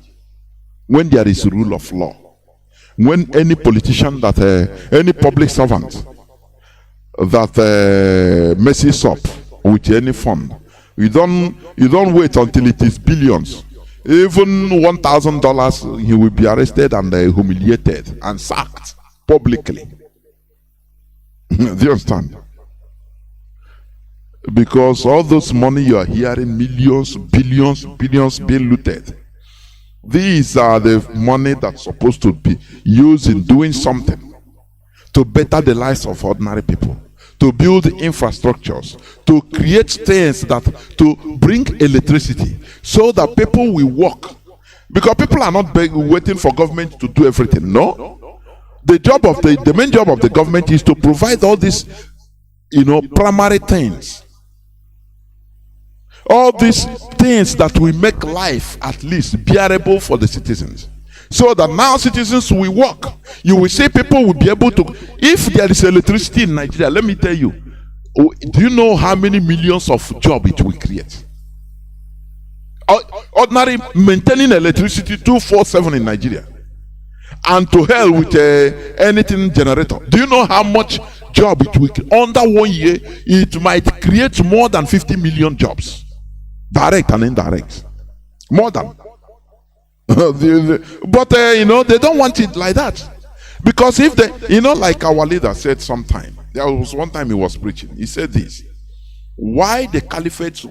when there is rule of law. When any politician any public servant that messes up with any fund, you don't wait until it is billions. Even $1,000, he will be arrested and humiliated and sacked publicly. Do you understand? Because all those money you are hearing, millions, billions being looted. These are the money that's supposed to be used in doing something to better the lives of ordinary people, to build infrastructures, to create things to bring electricity so that people will work. Because people are not waiting for government to do everything. No. The main job of the government is to provide all these, primary things. All these things that will make life at least bearable for the citizens. So that now citizens will work. You will see people will be able to, if there is electricity in Nigeria, let me tell you, do you know how many millions of jobs it will create? Ordinary maintaining electricity 24/7 in Nigeria. And to hell with anything generator. Do you know how much job it will create? Under 1 year, it might create more than 50 million jobs. Direct and indirect. More than. But they don't want it like that. Because if they, like our leader said sometime, there was one time he was preaching, he said this: why the caliphates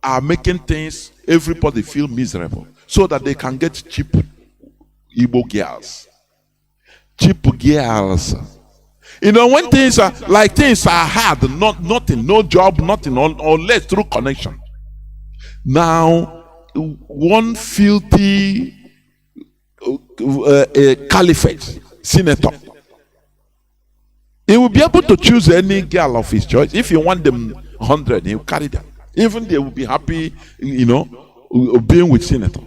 are making things everybody feel miserable, so that they can get cheap Igbo girls. Cheap girls. When things are hard, nothing, no job, nothing, unless through connection. Now, one filthy caliphate senator, he will be able to choose any girl of his choice. If you want them 100, he will carry them. Even they will be happy, being with senator.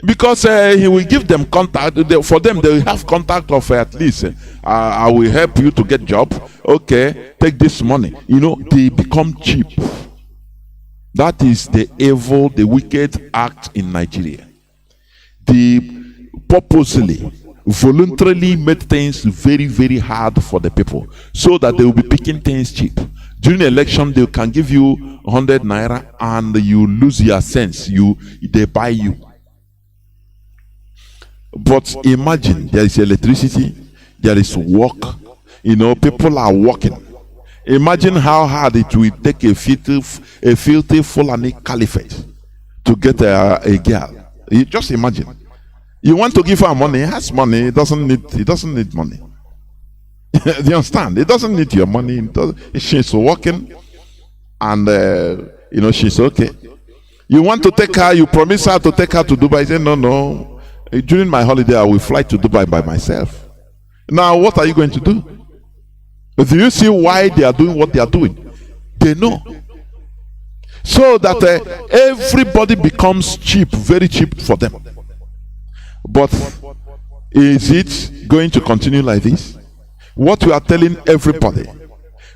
Because he will give them contact. For them, they will have contact of at least, I will help you to get job. Okay, take this money. They become cheap. That is the evil, the wicked act in Nigeria. They purposely, voluntarily made things very, very hard for the people, so that they will be picking things cheap. During the election, they can give you 100 naira and you lose your sense. They buy you. But imagine, there is electricity, there is work, people are working. Imagine how hard it will take a filthy Fulani caliphate to get a girl. You just imagine. You want to give her money, he has money, he doesn't need money. Do you understand? It doesn't need your money. She's working and she's okay. You want to take her, you promise her to take her to Dubai. Say, no. During my holiday, I will fly to Dubai by myself. Now, what are you going to do? Do you see why they are doing what they are doing? They know. So that everybody becomes cheap, very cheap for them. But is it going to continue like this? What we are telling everybody,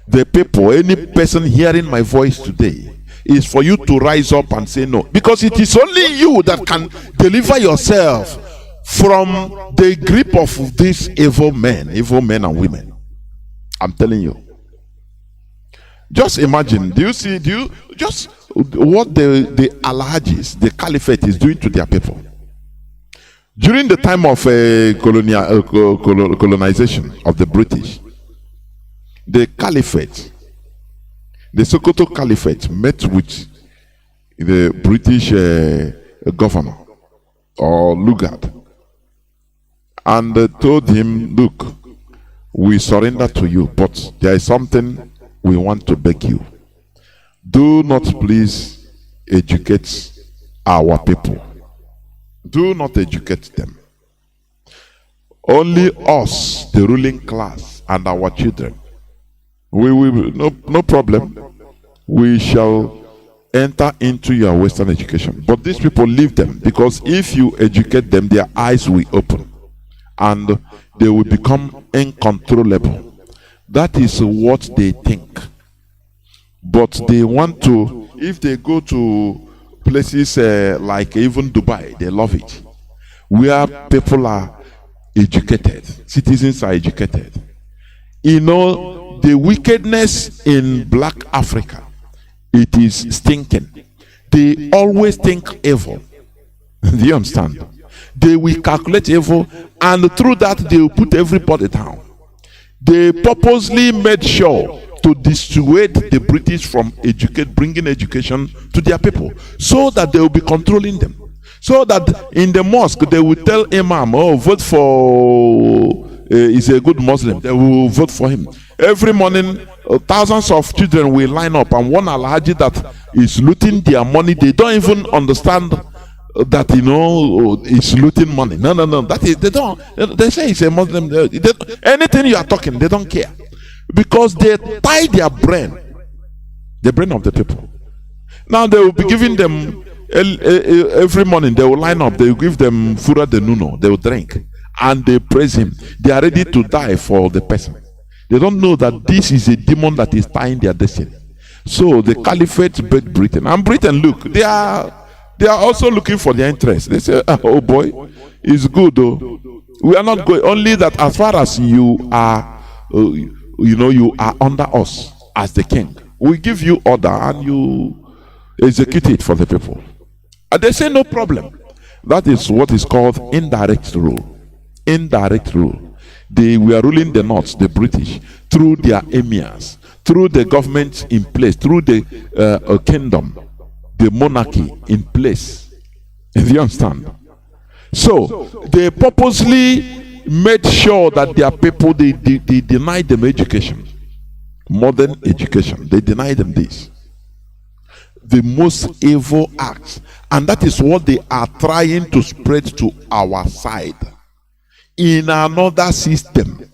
the people, any person hearing my voice today, is for you to rise up and say no. Because it is only you that can deliver yourself from the grip of these evil men and women. I'm telling you. Just imagine, do you just what the Alhajis, the Caliphate is doing to their people? During the time of colonization of the British, the Caliphate, the Sokoto Caliphate met with the British governor or Lugard and told him, look, we surrender to you, but there is something we want to beg you. Do not please educate our people. Do not educate them. Only us, the ruling class, and our children. We will, no problem. We shall enter into your Western education. But these people, leave them, because if you educate them, their eyes will open and they will become uncontrollable. That is what they think. But they want to, if they go to places like even Dubai, they love it, where people are educated, citizens are educated. The wickedness in black Africa, it is stinking. They always think evil. Do you understand? They will calculate evil, and through that they will put everybody down. They purposely made sure to dissuade the British from bringing education to their people, so that they will be controlling them. So that in the mosque they will tell Imam, vote for is a good Muslim. They will vote for him. Every morning, thousands of children will line up, and one Alhaji that is looting their money, they don't even understand that is looting money. No. That is, they don't. They say he's a Muslim. Anything you are talking, they don't care, because they tie their brain, the brain of the people. Now they will be giving them every morning. They will line up. They will give them fura de nuno. They will drink and they praise him. They are ready to die for the person. They don't know that this is a demon that is tying their destiny. So the caliphate begged Britain, and Britain, look, they are also looking for their interest. They say, oh boy, it's good though. We are not going, only that as far as you are, you are under us as the king. We give you order and you execute it for the people. And they say no problem. That is what is called indirect rule. Indirect rule. They were ruling the North, the British, through their emirs, through the government in place, through the kingdom, the monarchy in place. Do you understand? So they purposely made sure that their people, they denied them education, modern education. They denied them this. The most evil acts, and that is what they are trying to spread to our side in another system,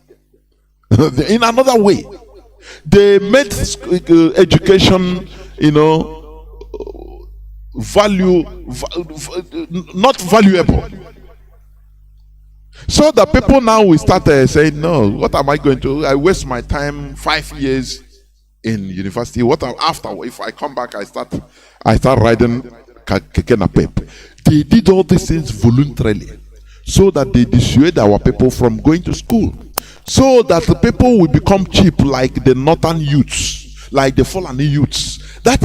in another way. They made education, not valuable. So the people now will start saying, no, what am I going to do? I waste my time 5 years in university. After, if I come back, I start riding keke napep. They did all these things voluntarily, so that they dissuade our people from going to school, so that the people will become cheap like the northern youths, like the Fulani youths. That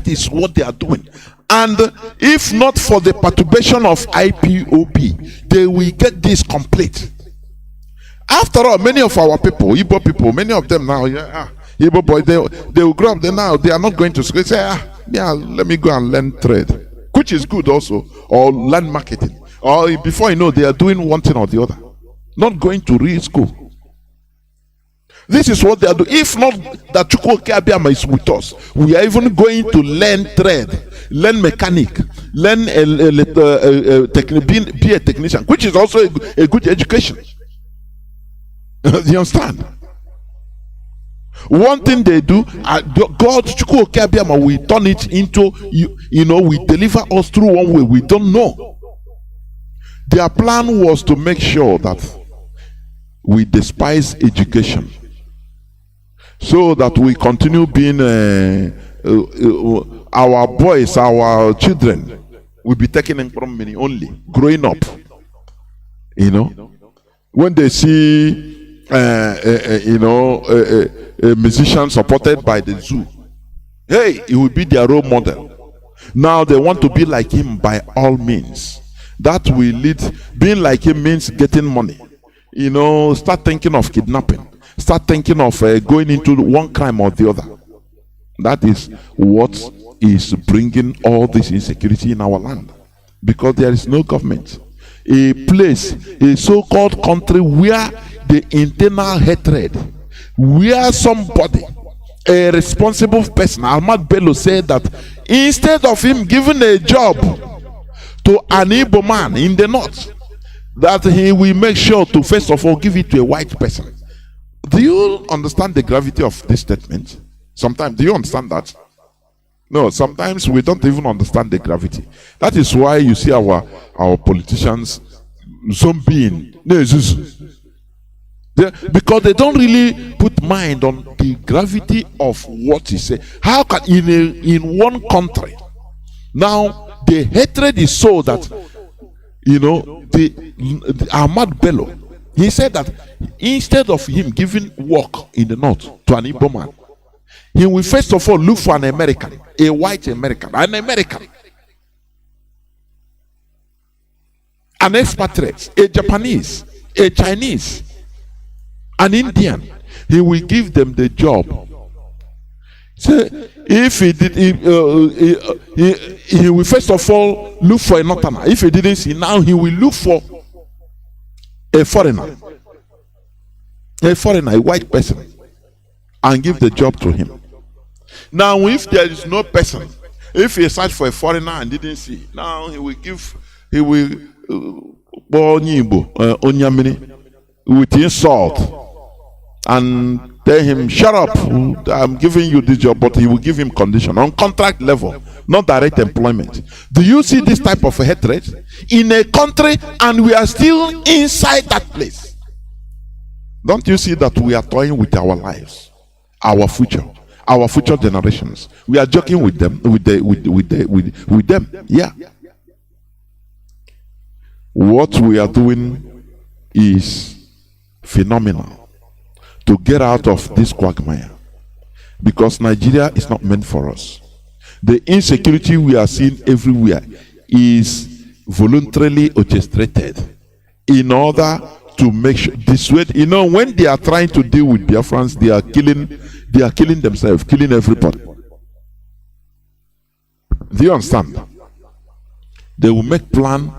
is what they are doing. And if not for the perturbation of IPOB, they will get this complete. After all, many of our people, Igbo people, many of them now, Igbo boys, they will grow up. Now they are not going to school. They say, yeah, let me go and learn trade, which is good also, or learn marketing. Or before you know, they are doing one thing or the other, not going to real school. This is what they are doing. If not that Chukwuka Abiyama is with us, we are even going to learn trade, learn mechanic, learn be a technician, which is also a good education. You understand? One thing they do, God Chukwuka Abiyama will turn it into, we deliver us through one way we don't know. Their plan was to make sure that we despise education, so that we continue being our boys, our children will be taken in from many only growing up. When they see a musician supported by the zoo, hey, he will be their role model. Now they want to be like him by all means. That will lead. Being like him means getting money. Start thinking of kidnapping. Start thinking of going into one crime or the other. That is what is bringing all this insecurity in our land, because there is no government. A place, a so-called country where the internal hatred, where somebody, a responsible person, Ahmad Bello, said that instead of him giving a job to an Igbo man in the north, that he will make sure to first of all give it to a white person. Do you understand the gravity of this statement? Sometimes, do you understand that? No, sometimes we don't even understand the gravity. That is why you see our politicians zombieing. Because they don't really put mind on the gravity of what he said. How can in one country now the hatred is so that the Ahmad Bello, he said that instead of him giving work in the north to an Igbo man, he will first of all look for an American, a white American, an expatriate, a Japanese, a Chinese, an Indian. He will give them the job. So if he did, he will first of all look for a northerner. If he didn't see, now he will look for a foreigner, a white person, and give the job to him. Now, if there is no person, if he search for a foreigner and didn't see, now he will with insult and tell him, shut up, I'm giving you this job, but he will give him condition on contract level, not direct employment. Do you see this type of hatred in a country, and we are still inside that place? Don't you see that we are toying with our lives, our future generations? We are joking with them, with them. Yeah. What we are doing is phenomenal to get out of this quagmire, because Nigeria is not meant for us. The insecurity we are seeing everywhere is voluntarily orchestrated in order to make sure dissuade. When they are trying to deal with Biafrans, they are killing themselves, killing everybody. Do you understand? They will make plan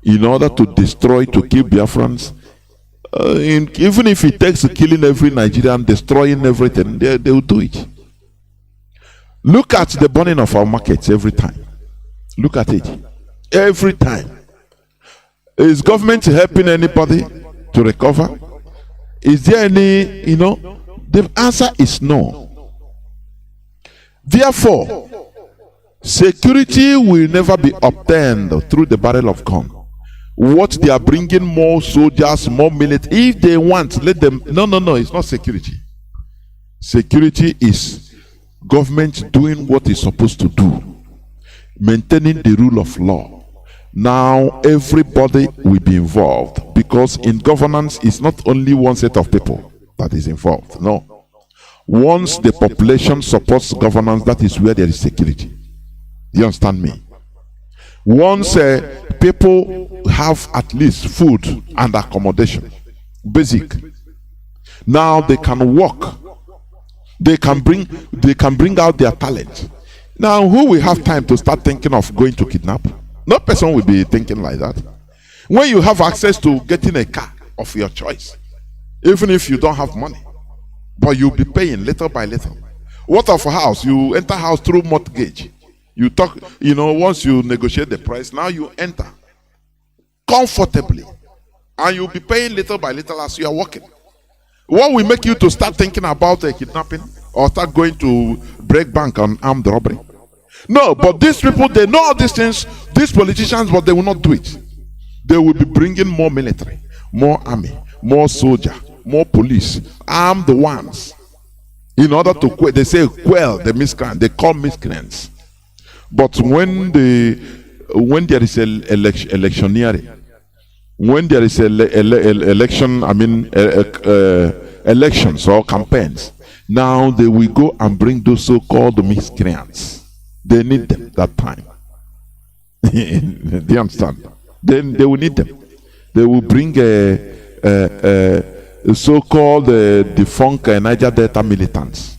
in order to destroy, to kill Biafrans. Even if it takes killing every Nigerian, destroying everything, they will do it. Look at the burning of our markets every time. Look at it. Every time. Is government helping anybody to recover? Is there any, the answer is no. Therefore, security will never be obtained through the barrel of gun. What they are bringing, more soldiers, more military. If they want, let them. No, it's not security. Security is government doing what it's supposed to do, maintaining the rule of law. Now everybody will be involved, because in governance it's not only one set of people that is involved. No. Once the population supports governance, that is where there is security. You understand me? Once people have at least food and accommodation, basic, now they can work. They can bring out their talent. Now, who will have time to start thinking of going to kidnap? No person will be thinking like that. When you have access to getting a car of your choice, even if you don't have money, but you'll be paying little by little. What of a house? You enter house through mortgage. You talk, once you negotiate the price, now you enter comfortably. And you'll be paying little by little as you are working. What will make you to start thinking about a kidnapping or start going to break bank on armed robbery? No, but these people, they know all these things, these politicians, but they will not do it. They will be bringing more military, more army, more soldier, more police, armed ones, in order to quell. They say quell the miscreants. They call miscreants. But when there is electioneering, when there is elections or campaigns, now they will go and bring those so-called miscreants. They need them that time. Do you understand? Then they will need them. They will bring so-called defunct Niger Delta militants.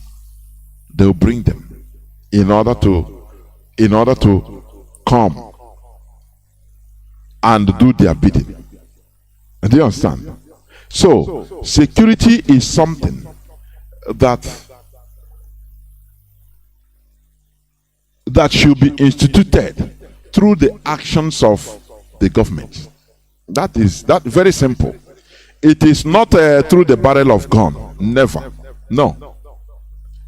They will bring them in order to come and do their bidding. Do you understand? So, security is something that should be instituted through the actions of the government. That is very simple. It is not through the barrel of gun. Never. No.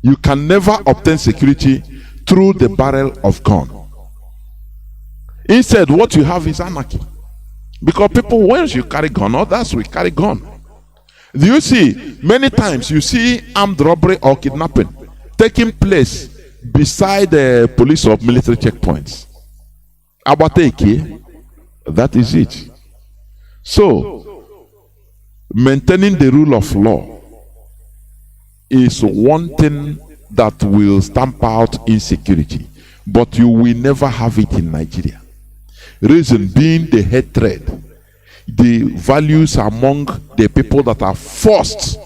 You can never obtain security through the barrel of gun. Instead, what you have is anarchy. Because people, once you carry gun, others will carry gun. Do you see, many times you see armed robbery or kidnapping taking place beside the police or military checkpoints. Abateke, that is it. So, maintaining the rule of law is one thing that will stamp out insecurity, but you will never have it in Nigeria. Reason being the hatred, the values among the people that are forced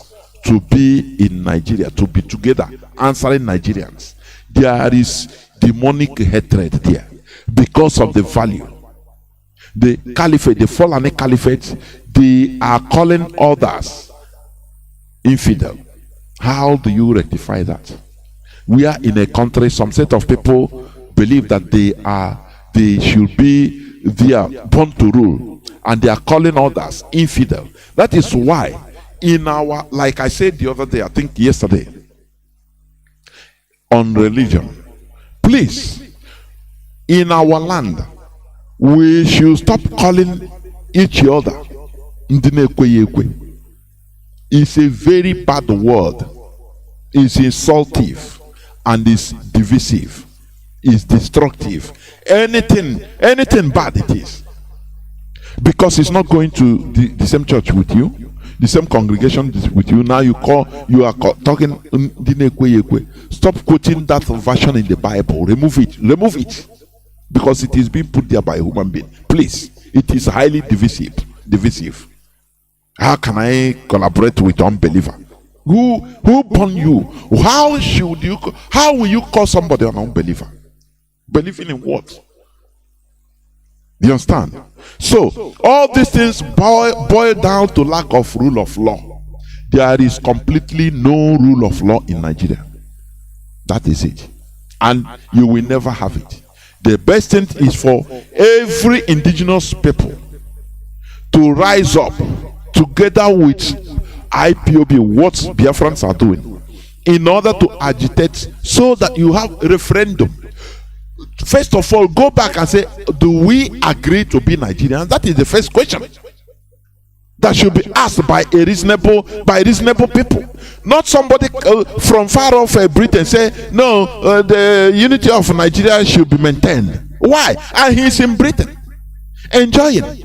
to be in Nigeria, to be together, answering Nigerians. There is demonic hatred there because of the value. The caliphate, the Fulani caliphate, they are calling others infidel. How do you rectify that? We are in a country, some set of people believe that they should be there, born to rule, and they are calling others infidel. That is why in our, like I said the other day, I think yesterday, on religion, please, in our land, we should stop calling each other Ndinekwe. It's a very bad word. It's insultive and it's divisive. It's destructive. Anything bad it is. Because it's not going to the same church with you, the same congregation with you. Now you are talking Ndinekwe. Stop quoting that version in the Bible. Remove it. Because it is being put there by a human being. Please, it is highly divisive. How can I collaborate with unbeliever? Who born you? How will you call somebody an unbeliever? Believing in what? Do you understand? So all these things boil down to lack of rule of law. There is completely no rule of law in Nigeria. That is it. And you will never have it. The best thing is for every indigenous people to rise up together with IPOB, what Biafrans are doing, in order to agitate so that you have a referendum. First of all, go back and say, do we agree to be Nigerians? That is the first question that should be asked by reasonable people. Not somebody from far off Britain say, no, the unity of Nigeria should be maintained. Why? And he's in Britain, enjoying.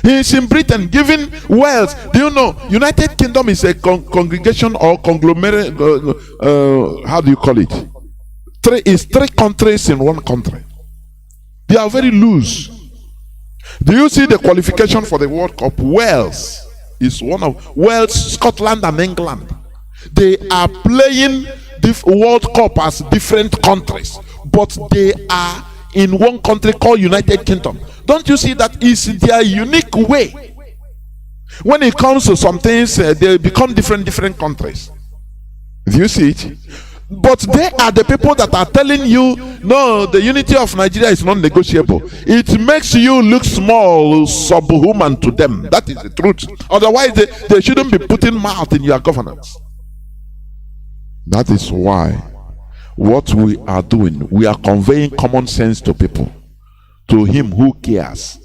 He's in Britain, giving wealth. Do you know, United Kingdom is a congregation or conglomerate, how do you call it? Three countries in one country. They are very loose. Do you see the qualification for the World Cup? Wales is one of Wales, Scotland and England. They are playing the World Cup as different countries, but they are in one country called United Kingdom. Don't you see that is their unique way? When it comes to some things, they become different countries. Do you see it? But they are the people that are telling you, no, the unity of Nigeria is not negotiable. It makes you look small, subhuman to them. That is the truth. Otherwise, they shouldn't be putting mouth in your governance. That is why what we are doing, we are conveying common sense to people, to him who cares,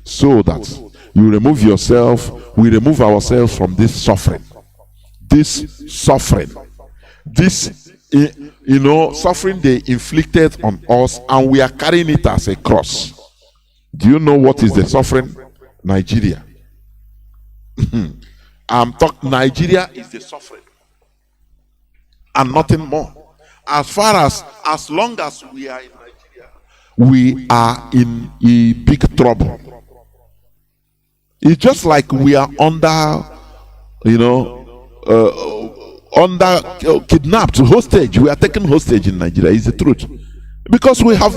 so that you remove yourself, we remove ourselves from this suffering. This suffering. This suffering they inflicted on us, and we are carrying it as a cross. Do you know what is the suffering? Nigeria. I'm talking, Nigeria is the suffering, and nothing more. As long as we are in Nigeria, we are in a big trouble. It's just like we are under, kidnapped, hostage. We are taken hostage in Nigeria. Is the truth, because we have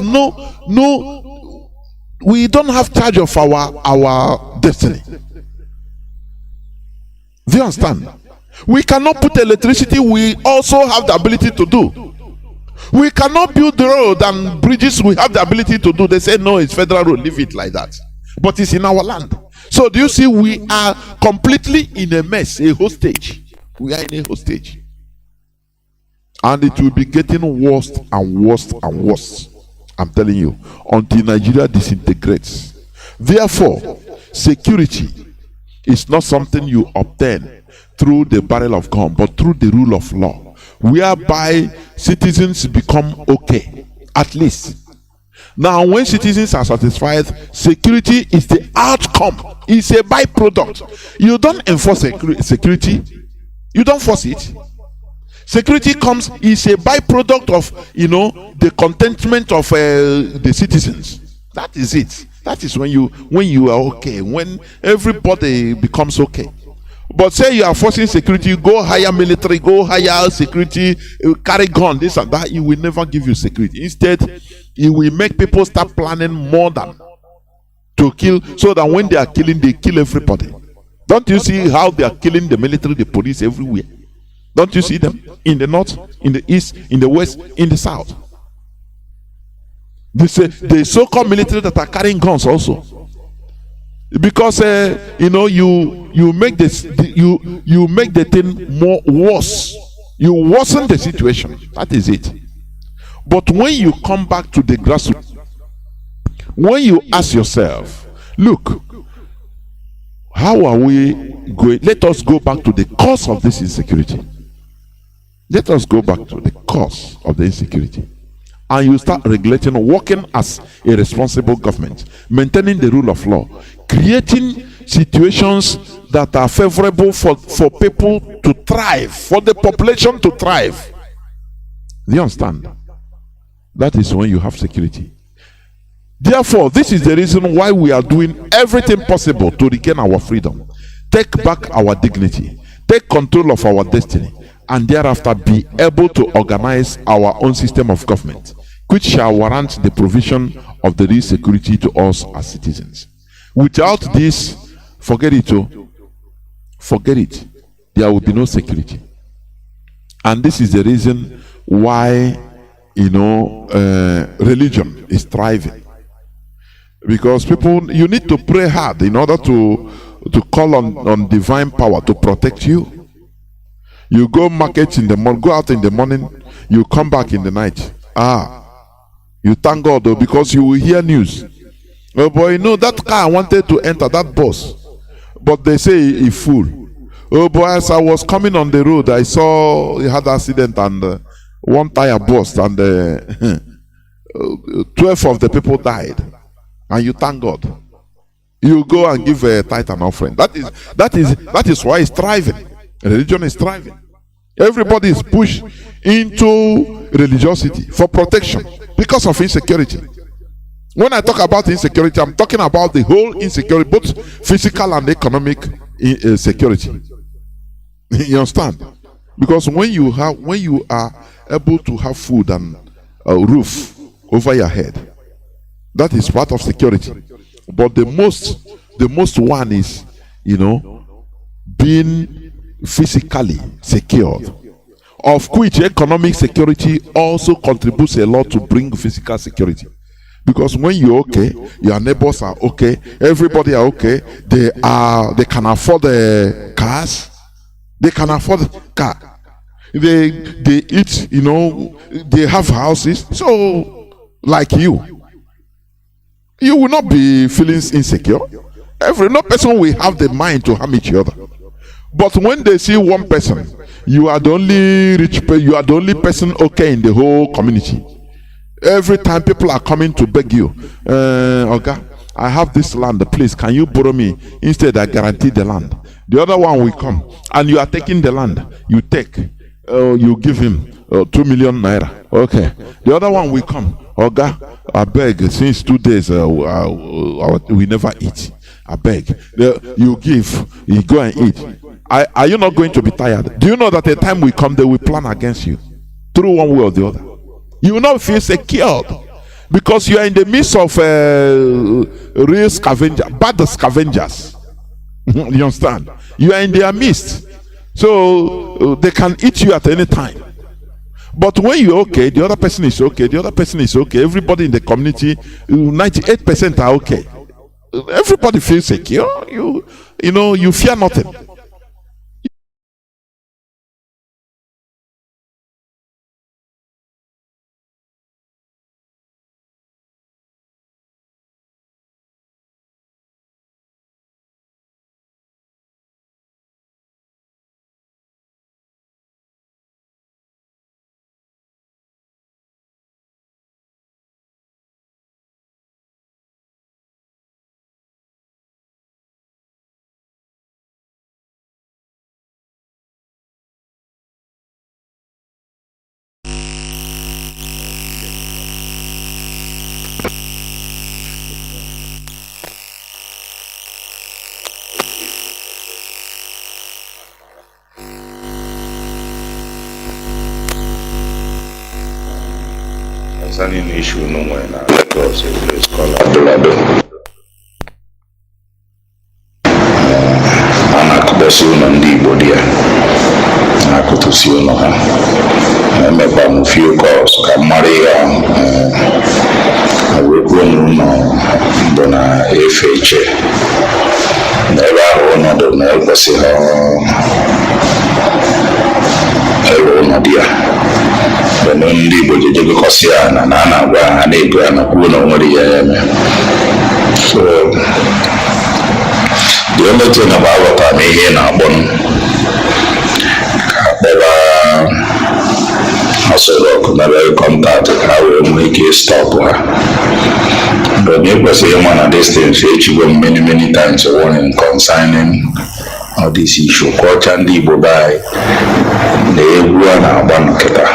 we don't have charge of our destiny. Do you understand? We cannot put electricity. We also have the ability to do. We cannot build the road and bridges. We have the ability to do. They say no, it's federal road. Leave it like that. But it's in our land. So do you see? We are completely in a mess, a hostage. We are in a hostage, and it will be getting worse and worse and worse. I'm telling you, until Nigeria disintegrates. Therefore, security is not something you obtain through the barrel of gun, but through the rule of law, whereby citizens become okay, at least. Now, when citizens are satisfied, security is the outcome. It's a byproduct. You don't enforce security. You don't force it. Security is a byproduct of the contentment of the citizens. That is it. That is when you are okay, when everybody becomes okay. But say you are forcing security, go hire military, go hire security, carry gun, this and that, it will never give you security. Instead, it will make people start planning more than to kill, so that when they are killing, they kill everybody. Don't you see how they are killing the military, the police everywhere? Don't you see them in the north, in the east, in the west, in the south? They say the so-called military that are carrying guns also, because you make this, you make the thing more worse. You worsen the situation. That is it. But when you come back to the grassroots, when you ask yourself, look, how are we going? Let us go back to the cause of this insecurity. Let us go back to the cause of the insecurity. And you start regulating, working as a responsible government, maintaining the rule of law, creating situations that are favorable for people to thrive, for the population to thrive. Do you understand? That is when you have security. Therefore, this is the reason why we are doing everything possible to regain our freedom, take back our dignity, take control of our destiny, and thereafter be able to organize our own system of government, which shall warrant the provision of the real security to us as citizens. Without this, forget it. Forget it. There will be no security. And this is the reason why, religion is thriving. Because people, you need to pray hard in order to call on divine power to protect you. You go market in the morning, go out in the morning, you come back in the night. You thank God though, because you will hear news. Oh boy, that car wanted to enter, that bus, but they say he full. Oh boy, as I was coming on the road, I saw he had an accident and one tire burst and 12 of the people died. And you thank God. You go and give a tithe and offering. That is why it's thriving. Religion is thriving. Everybody is pushed into religiosity for protection because of insecurity. When I talk about insecurity, I'm talking about the whole insecurity, both physical and economic security. You understand? Because when you are able to have food and a roof over your head, that is part of security. But the most one is, being physically secured, of which economic security also contributes a lot to bring physical security. Because when you're okay, your neighbors are okay, everybody are okay, they can afford the cars, they can afford the car, they eat, they have houses. So like you will not be feeling insecure. No person will have the mind to harm each other. But when they see one person, you are the only you are the only person okay in the whole community. Every time people are coming to beg you, okay, I have this land, please, can you borrow me? Instead, I guarantee the land. The other one will come, and you are taking the land. You take, you give him 2 million naira. Okay. The other one will come. Okay, I beg, since 2 days we never eat. I beg. You give, you go and eat. Are you not going to be tired? Do you know that a time will come they will plan against you through one way or the other? You will not feel secured because you are in the midst of real scavengers, bad scavengers. You understand? You are in their midst, so they can eat you at any time. But when you're okay, the other person is okay, the other person is okay, everybody in the community, 98% are okay. Everybody feels secure. You fear nothing. Concerning the issue no more in Lagos, a place called Adolado. Anakubesi Nnamdi Bodia. Anakutusi no ha. Meba mu few calls Kamaria awekunu no bona FH. Never one of the Elbasi Elonadia. The Nnamdi Bodia because na gwa na ego na kwuo na nwere ya eme. So the only thing about what I may hear now, Hausa-Service, never contact how we make it stop. But you can say one of these things, you go many times warning concerning all this issue. Culture and the by the one about Keta.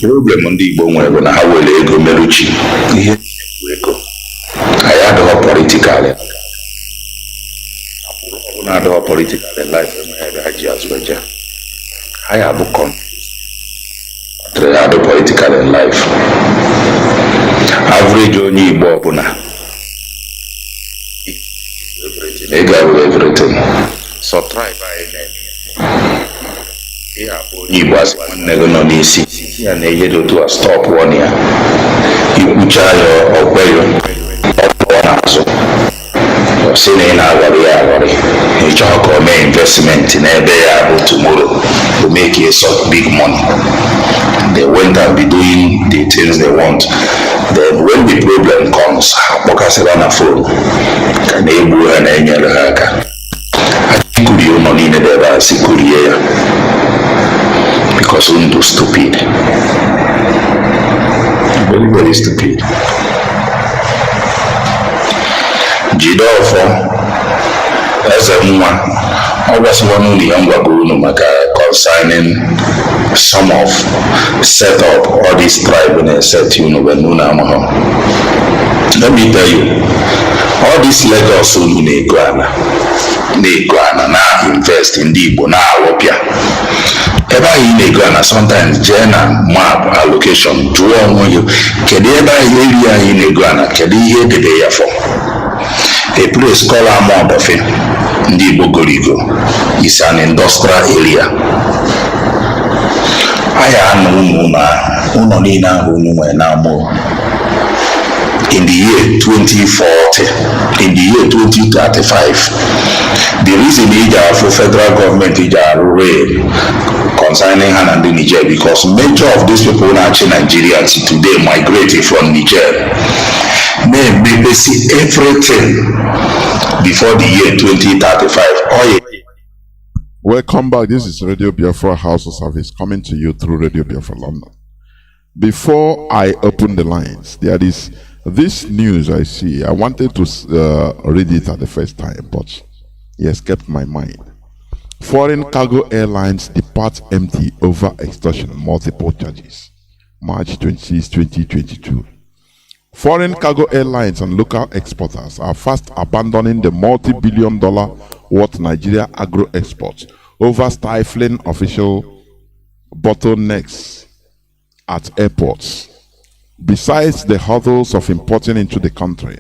Problem on the bone when I will go Meruchi. I had a politically. I had a political life in my head as well. I have a confused. I had a political life. Average only Bobuna. Everything. So try by yeah, only was one never no easy. And they do to a stop 1 year. You put your Sine na worry. You talk about investment in able tomorrow to make a sort big money. They went and be doing the things they want. Then when the problem comes, Bokasela phone can able and any other hacker. I think you not need a security because we do stupid. Very, very stupid. Jidofo as a woman, I was one of the younger concerning some of set up all this tribe and set when let me tell you, all this Lagos na-ego ana na-invest ndị Igbo na-awọpịa ebe ahụ ị na-ego ana sometimes jee na map allocation jụọ onwe gị kedu ebe ahụ eri anyị na-ego ana kedu ihe edebe ya for a place called Amodofe ndị Igbo gorigo is an industrial area. Anyị anụ ụlọ niile ahụ unu nwere na-amụ in the year 2040, in the year 2035. The reason for federal government is concerning Han and Niger because major of these people in Nigeria today migrated from Niger. They see everything before the year 2035. Oh, yeah. Welcome back. This is Radio Biafra Hausa-Service coming to you through Radio Biafra London. Before I open the lines, there is this news I see. I wanted to read it at the first time, but it escaped my mind. Foreign cargo airlines depart empty over extortion, multiple charges. March 26, 2022. Foreign cargo airlines and local exporters are fast abandoning the multi-billion-dollar worth Nigeria agro exports over stifling official bottlenecks at airports. Besides the hurdles of importing into the country,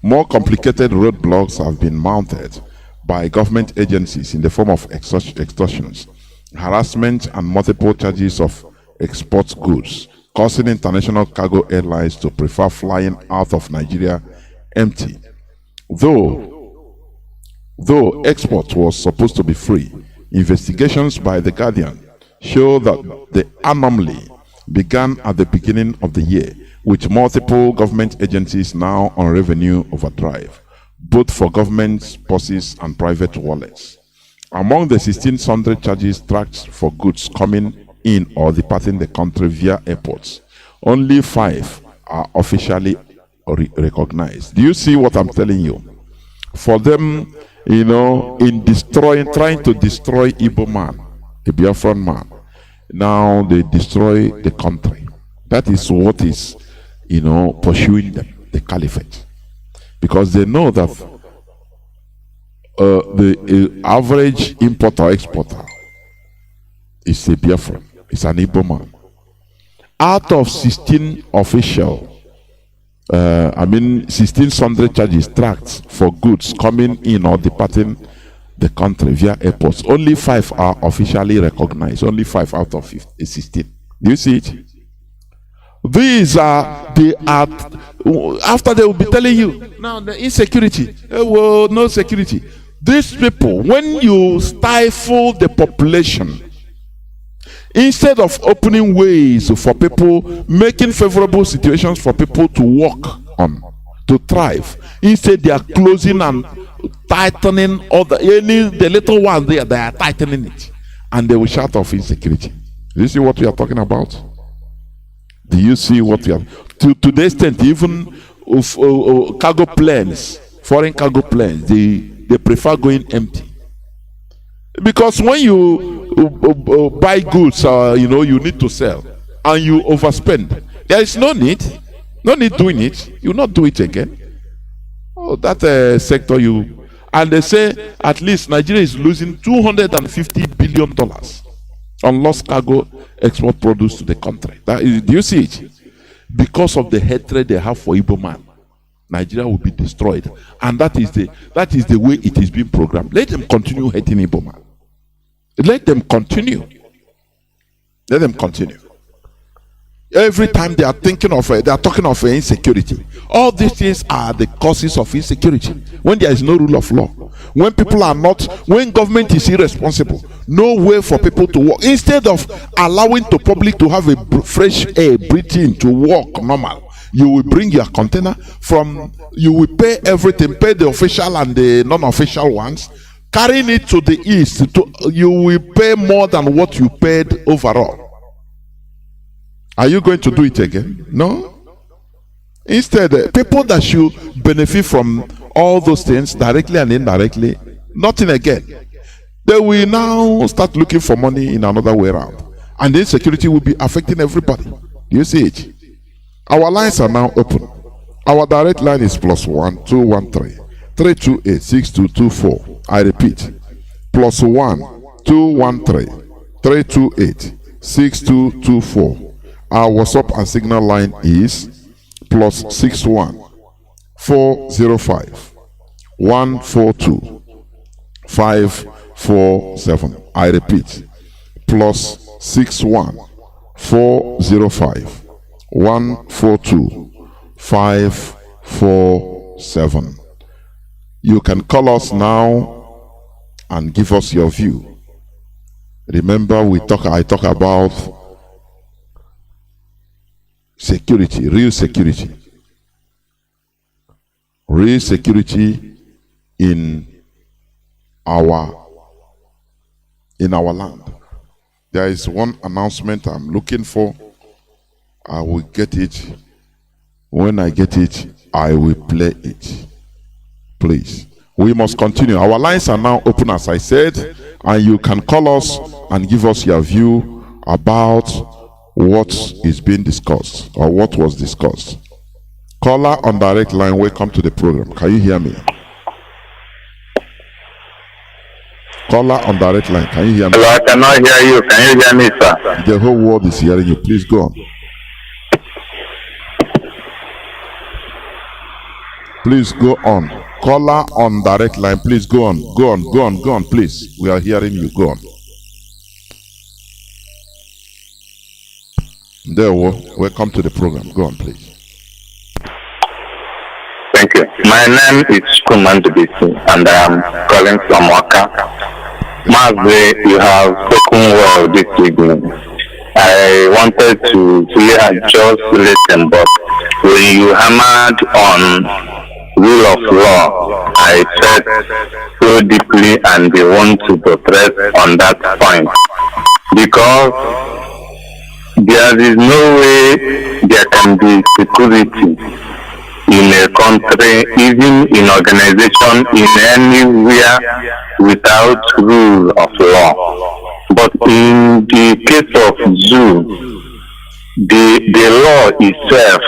more complicated roadblocks have been mounted by government agencies in the form of extortions, harassment, and multiple charges of export goods, causing international cargo airlines to prefer flying out of Nigeria empty. Though export was supposed to be free, investigations by The Guardian show that the anomaly began at the beginning of the year, with multiple government agencies now on revenue overdrive, both for government purses and private wallets. Among the 1,600 charges tracked for goods coming in or departing the country via airports, only 5 are officially recognized. Do you see what I'm telling you? For them, in trying to destroy Igbo man, a Biafran man, now they destroy the country. That is what is, pursuing them, the caliphate. Because they know that the average importer exporter is a Biafran, is an Igbo man. Out of 16 official, 1,600 charges tracked for goods coming in or departing the country via airports, only 5 are officially recognized. Only 5 out of 16. Do you see it? These are after they will be telling you now the insecurity. Well, no security. These people, when you stifle the population, instead of opening ways for people, making favorable situations for people to work on, to thrive, instead they are closing and tightening the little ones there, they are tightening it, and they will shout of insecurity. Do you see what we are talking about? Do you see what we are to the extent even of cargo planes, foreign cargo planes, they prefer going empty, because when you buy goods, you need to sell and you overspend, there is no need doing it. You not do it again. Oh, that sector and they say at least Nigeria is losing $250 billion on lost cargo export produce to the country. Do you see it? Because of the hatred they have for Igbo man, Nigeria will be destroyed, and that is the way it is being programmed. Let them continue hating Igbo man. Let them continue. Let them continue. Every time they are talking of insecurity. All these things are the causes of insecurity. When there is no rule of law, when people are not, when government is irresponsible, no way for people to work. Instead of allowing the public to have a fresh air, breathing, to work normal, you will bring your container you will pay everything, pay the official and the non-official ones, carrying it to the east. You will pay more than what you paid overall. Are you going to do it again? No. Instead, people that should benefit from all those things directly and indirectly, nothing again. They will now start looking for money in another way around, and the insecurity will be affecting everybody. Do you see it? Our lines are now open. Our direct line is +1 213 328-6224. I repeat, +1 213 328-6224. Our WhatsApp and Signal line is +61 405 142 547. I repeat, +61 405 142 547. You can call us now and give us your view. Remember, I talk about security, real security in our land. There is one announcement I'm looking for. I will get it. When I get it, I will play it. Please, we must continue. Our lines are now open, as I said, and you can call us and give us your view about what is being discussed or what was discussed. Caller on direct line, welcome to the program. Can you hear me? Caller on direct line, can you hear me? Hello, I cannot hear you. Can you hear me, sir? The whole world is hearing you. Please go on. Please go on. Caller on direct line, please go on. Go on, please. We are hearing you. Go on. There, welcome to the program. Go on, please. Thank you. My name is Nnamdi, and I am calling from Waka. Mazi, you have spoken well this evening. I wanted to just listen, but when you hammered on rule of law, I felt so deeply and they want to press on that point. Because there is no way there can be security in a country, even in organization, in anywhere, without rule of law. But in the case of zoo, the law itself,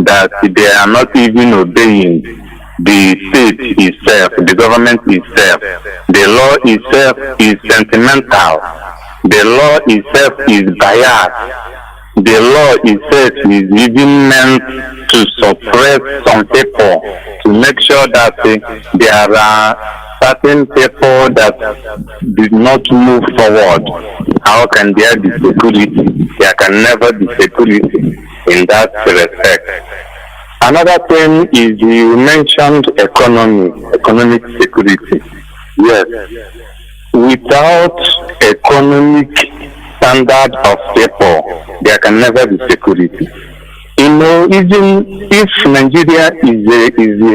that they are not even obeying, the state itself, the government itself, the law itself is sentimental, the law itself is biased, the law itself is even meant to suppress some people, to make sure that there are certain people that did not move forward. How can there be security? There can never be security in that respect. Another thing is you mentioned economic security. Yes. Without economic standard of people, there can never be security. You know, even if Nigeria is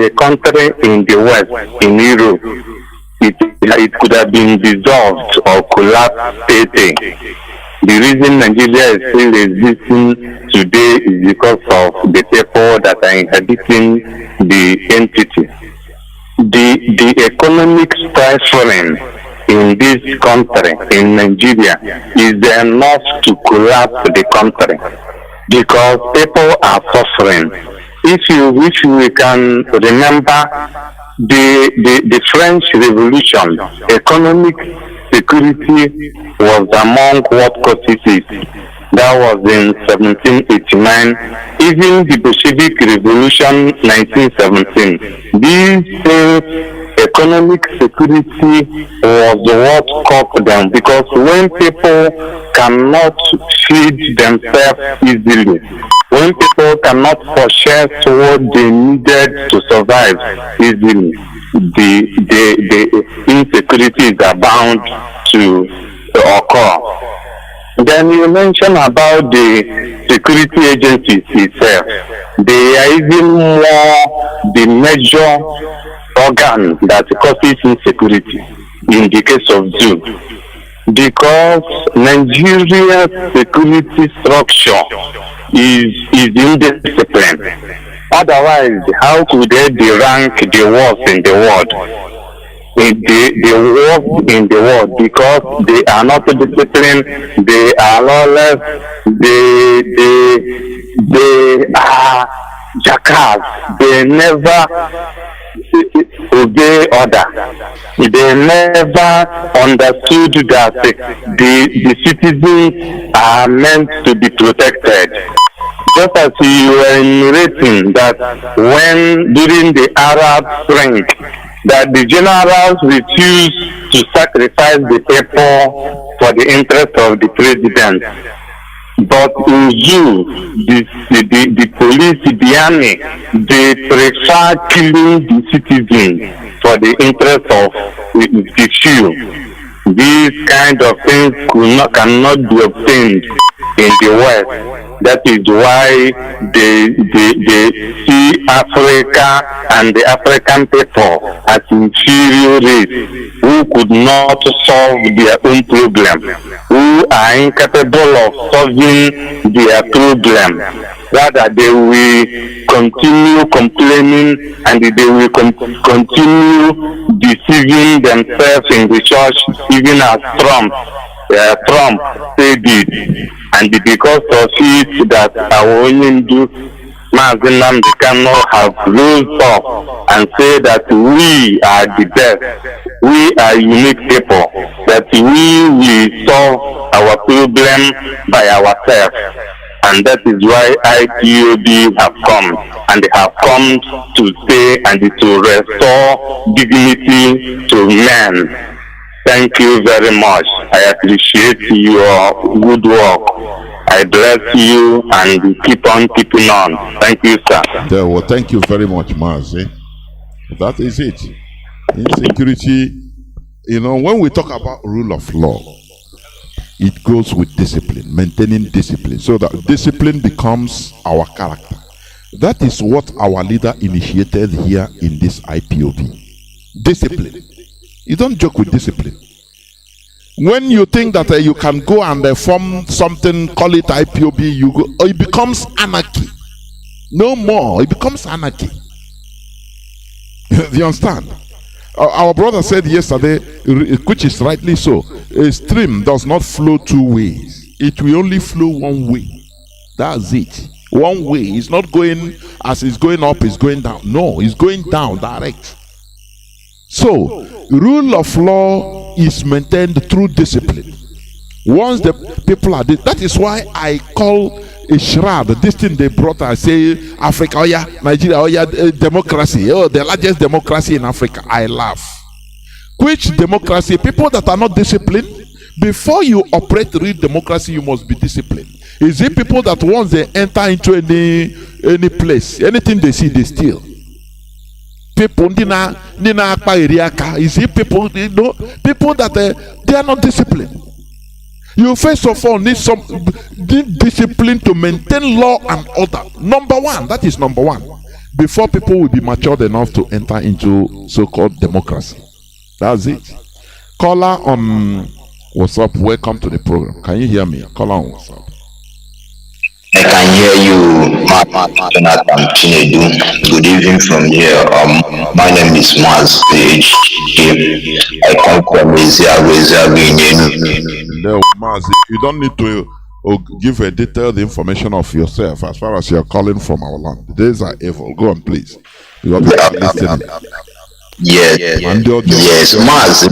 a country in the West, in Europe, it could have been dissolved or collapsed. The reason Nigeria is still existing today is because of the people that are inhabiting the entity. The economic suffering in this country, in Nigeria, is enough to collapse the country because people are suffering. If we can remember the French Revolution, economic security was among what causes it. That was in 1789. Even the Bolshevik Revolution, 1917. These things, economic security was what caught them, because when people cannot feed themselves easily, when people cannot purchase what they needed to survive easily, the insecurity is bound to occur. Then you mentioned about the security agencies itself. They are even more the major organ that causes insecurity in the case of zoo, because Nigeria's security structure is indisciplined. Otherwise, how could they rank the worst in the world? The worst in the world, because they are not disciplined, they are lawless, they are jackass. They never obey order. They never understood that the citizens are meant to be protected. Just as you were narrating that when during the Arab Spring, that the generals refused to sacrifice the people for the interest of the president. But in you, the police, the army, they prefer killing the citizens for the interest of the few. These kind of things cannot be obtained in the West. That is why they see Africa and the African people as inferior race who could not solve their own problem, who are incapable of solving their problem. Rather, they will continue complaining and they will continue deceiving themselves in the church, even as Trump said it. And because of it, that our Hindu Mazi Nnamdi Kanu have rose up and say that we are the best, we are unique people, that we will solve our problem by ourselves. And that is why IPOB have come, and they have come to stay and to restore dignity to men. Thank you very much. I appreciate your good work. I bless you and keep on keeping on. Thank you, sir. Well, thank you very much, Mazi. That is it. Insecurity, when we talk about rule of law, it goes with discipline, maintaining discipline, so that discipline becomes our character. That is what our leader initiated here in this IPOB. Discipline. You don't joke with discipline. When you think that you can go and form something, call it IPOB, it becomes anarchy. No more. It becomes anarchy. Do you understand? Our brother said yesterday, which is rightly so, a stream does not flow two ways. It will only flow one way. That's it. One way. It's not going as it's going up, it's going down. No, it's going down direct. So, rule of law is maintained through discipline. Once the people are, that is why I call a shroud, this thing they brought, I say, Africa, oh yeah, Nigeria, oh yeah, democracy, oh, the largest democracy in Africa. I laugh. Which democracy? People that are not disciplined. Before you operate real democracy, you must be disciplined. Is it people that once they enter into any place, anything they see, they steal? People is it people, people that they are not disciplined. You first of all need some discipline to maintain law and order. Number one, that is number one. Before people will be matured enough to enter into so-called democracy. That's it. Caller on WhatsApp, welcome to the program. Can you hear me? Caller on WhatsApp. I can hear you, Mazi Johnathan. Good evening from here. My name is Mazi. I come from No, Mazi, you don't need to give a detailed information of yourself as far as you're calling from our land. The days are evil. Go on, please. You are listening. Yes, Mazi.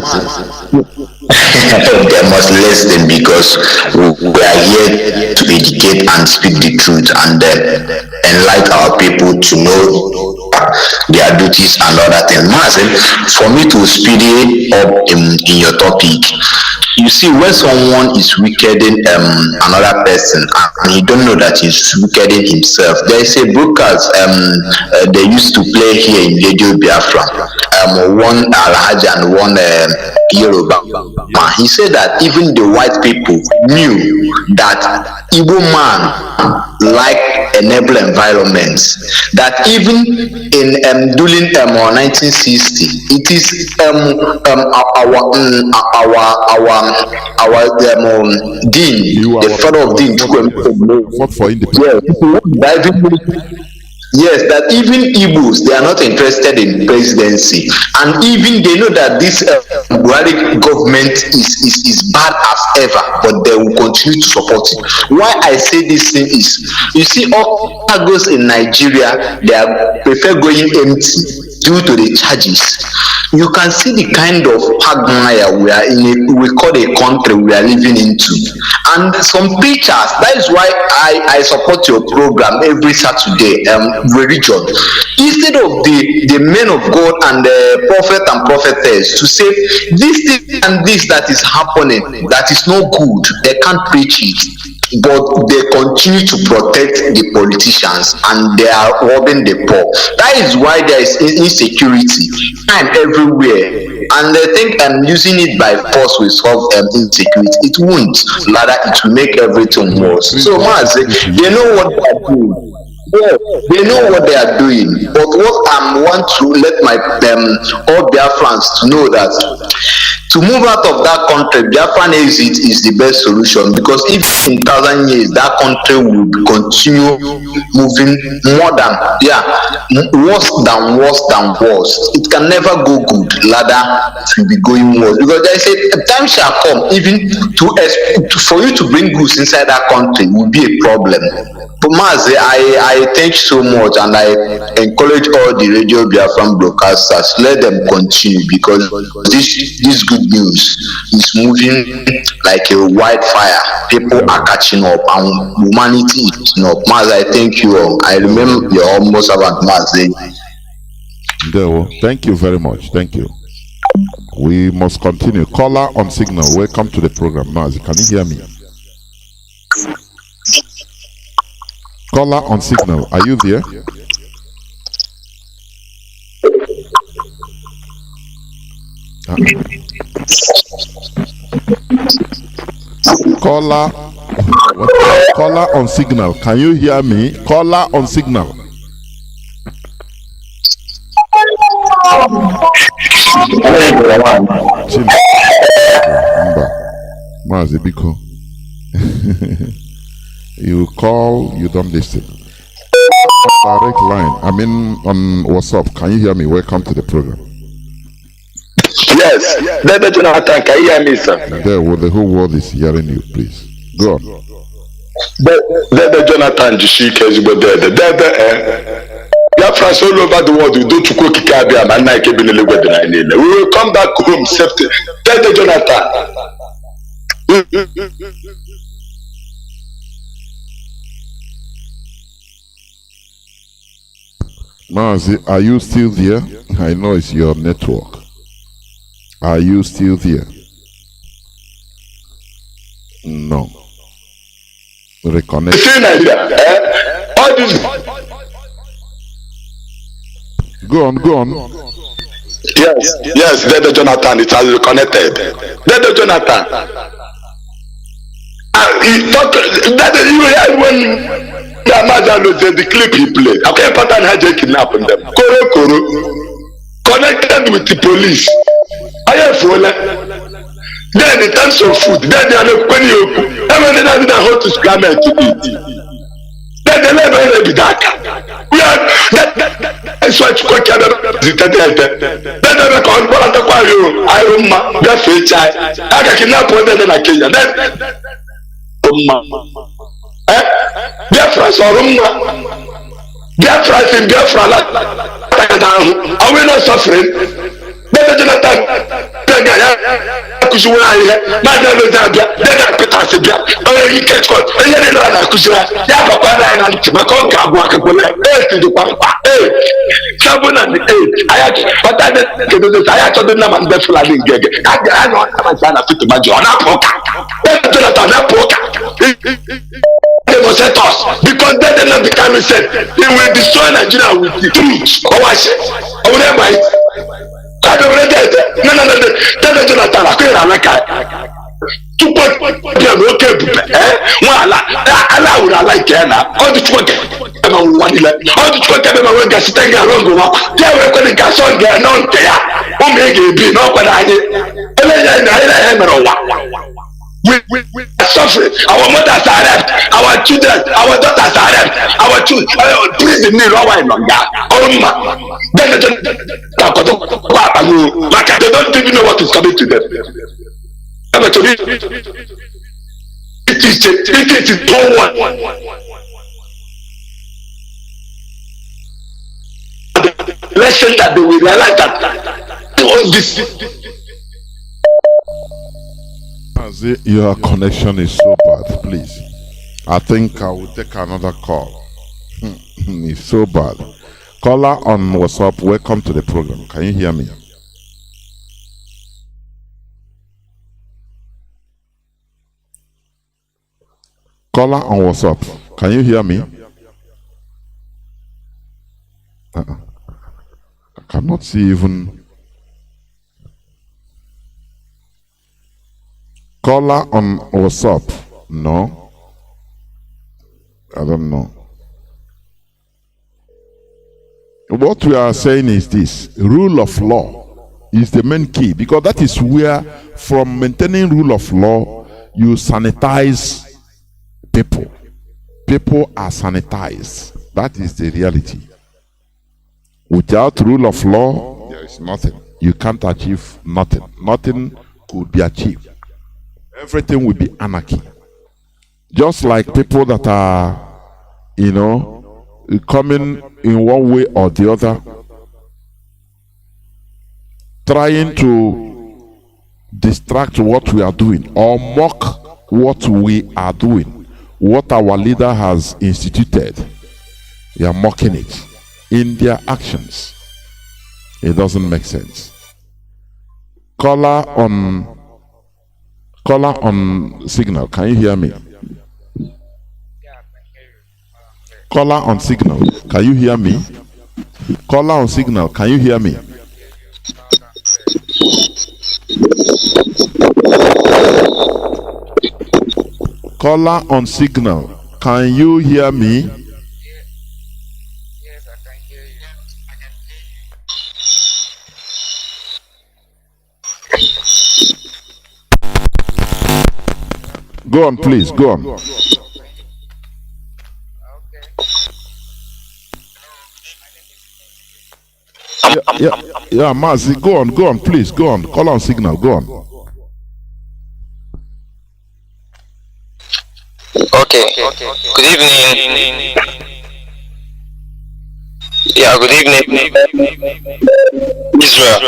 They must listen because we are here to educate and speak the truth and enlighten our people to know their duties and other things. Mazi, for me to speed it up in your topic, you see, when someone is wickeding another person and he don't know that he's wickeding himself, there is a broadcast they used to play here in Radio Biafra. One Alhaji and one Yoruba. He said that even the white people knew that Igbo man like enable environments. That even in during 1960, it is our dean, the father of dean, yes, that even Igbos, they are not interested in presidency, and even they know that this Buhari government is bad as ever, but they will continue to support it. Why I say this thing is, you see, all cargoes in Nigeria, they prefer going empty due to the charges. You can see the kind of quagmire we call a country we are living into. And some preachers, that is why I support your program every Saturday, religion. Instead of the men of God and the prophet and prophetess to say this thing and this that is happening, that is not good, they can't preach it. But they continue to protect the politicians and they are robbing the poor. That is why there is insecurity and everywhere. And they think using it by force will solve insecurity. It won't. Rather, it will make everything worse. So, Mazi, they know what they are doing. Yeah, they know what they are doing. But what I want to let my all Biafrans to know that to move out of that country, Biafran exit is the best solution, because if in 1,000 years that country will continue moving more than worse than worse, it can never go good. Rather, it will be going worse, because there is a time shall come even for you to bring goods inside that country will be a problem. But Mazi, I thank you so much, and I encourage all the Radio Biafran broadcasters, let them continue, because this good news is moving like a wildfire. People are catching up and humanity is catching up. Mazi, I thank you all. I remember your almost about Mazi. Thank you very much. Thank you. We must continue. Caller on signal. Welcome to the program. Mazi, can you hear me? Caller on signal. Are you there? Caller on signal. Can you hear me? Caller on signal. Mazi Biko. You call, you don't listen. Direct line. I mean on WhatsApp. Can you hear me? Welcome to the program. Yes. Johnathan, can you hear me, sir? The whole world is hearing you, please. Go on. Johnathan, Biafrans all over the world, we don't go Kikabia, and I can be we will come back home safety. Johnathan. Mazi, are you still there? I know it's your network. Are you still there? No. Reconnect. Go on. Yes, Johnathan, it has reconnected. Johnathan. You heard when the clip he played. Okay, pattern had kidnapping them. Koro connected with the police. I have fallen. Then in terms of food, then they are not going to everything that they hold to scramble to eat. Then they never be dark. We are that's why you can't get then they call one of the quarry. I don't get free child. I can kidnap one then I kill you. Biafrans or Biafrans in Biafra, are we not suffering? Johnathan, they must set us, because then they not become said they will destroy Nigeria with the truth. Or what? I will never mind. I don't know that. No. Tell the Johnathan, I can't like it. To put them okay, Allah would like it. All the truck, all the truck, everyone gets taken around. They were going to get on there, not there. Who make it be? No, but I did. We are suffering. Our mothers are left. Our children, our daughters are left. Our children, please, the need our longer. They don't even know what is coming to them. It is no one. election that they will realize that all this. Your connection is so bad, please. I think I will take another call. It's so bad. Caller on WhatsApp, welcome to the program. Can you hear me? Caller on WhatsApp, can you hear me? I cannot see even. Caller on WhatsApp, no. I don't know. What we are saying is this: rule of law is the main key, because that is where, from maintaining rule of law, you sanitize people. People are sanitized. That is the reality. Without rule of law, there is nothing. You can't achieve nothing. Nothing could be achieved. Everything will be anarchy. Just like people that are, coming in one way or the other, trying to distract what we are doing or mock what we are doing, what our leader has instituted. They are mocking it in their actions. It doesn't make sense. Caller on signal, can you hear me? Caller on signal, can you hear me? Caller on signal, can you hear me? Caller on signal, can you hear me? Yes, I can hear you. Go on, please, go on. Yeah, Mazi, go on, please, go on. Call on signal, go on. Okay. Good evening. Yeah, good evening. Israel.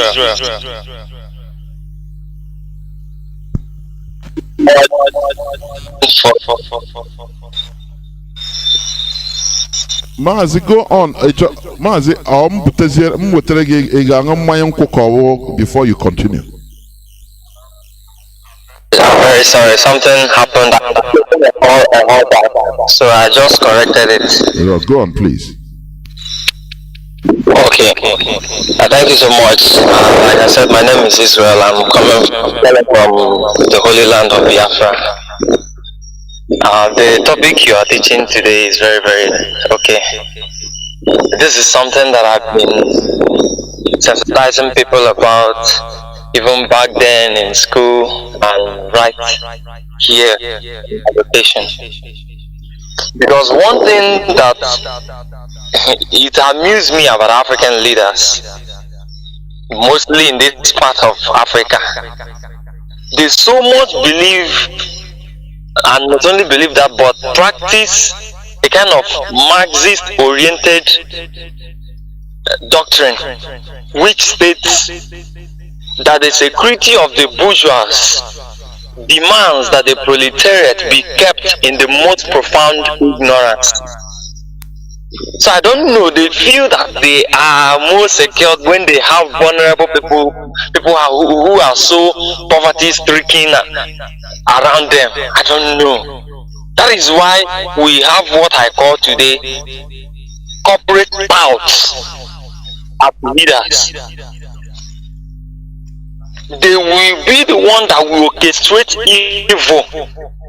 Mazi, go on. Mazi, before you continue. I'm very sorry. Something happened. So I just corrected it. Yeah, go on, please. Okay. Thank you so much. Like I said, my name is Israel. I'm coming from the holy land of Biafra. The topic you are teaching today is very, very okay. This is something that I've been sensitizing people about even back then in school and right here in education. Because one thing that it amused me about African leaders, mostly in this part of Africa, they so much believe, and not only believe that, but practice a kind of Marxist-oriented doctrine, which states that the security of the bourgeois demands that the proletariat be kept in the most profound ignorance. So I don't know, they feel that they are more secured when they have vulnerable people who are so poverty-stricken around them. I don't know. That is why we have what I call today corporate bouts as leaders. They will be the one that will orchestrate evil.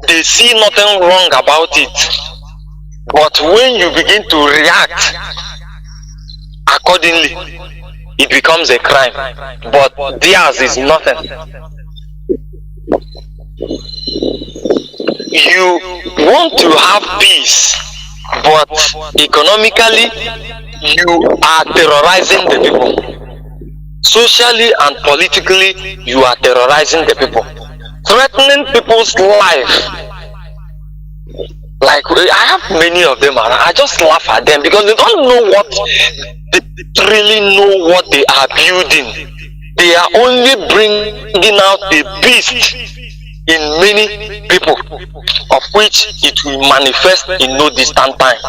They see nothing wrong about it. But when you begin to react accordingly, it becomes a crime. But theirs is nothing. You want to have peace, but economically, you are terrorizing the people. Socially and politically, you are terrorizing the people, threatening people's life. Like I have many of them, and I just laugh at them because they don't know what they really know what they are building. They are only bringing out a beast in many people, of which it will manifest in no distant time.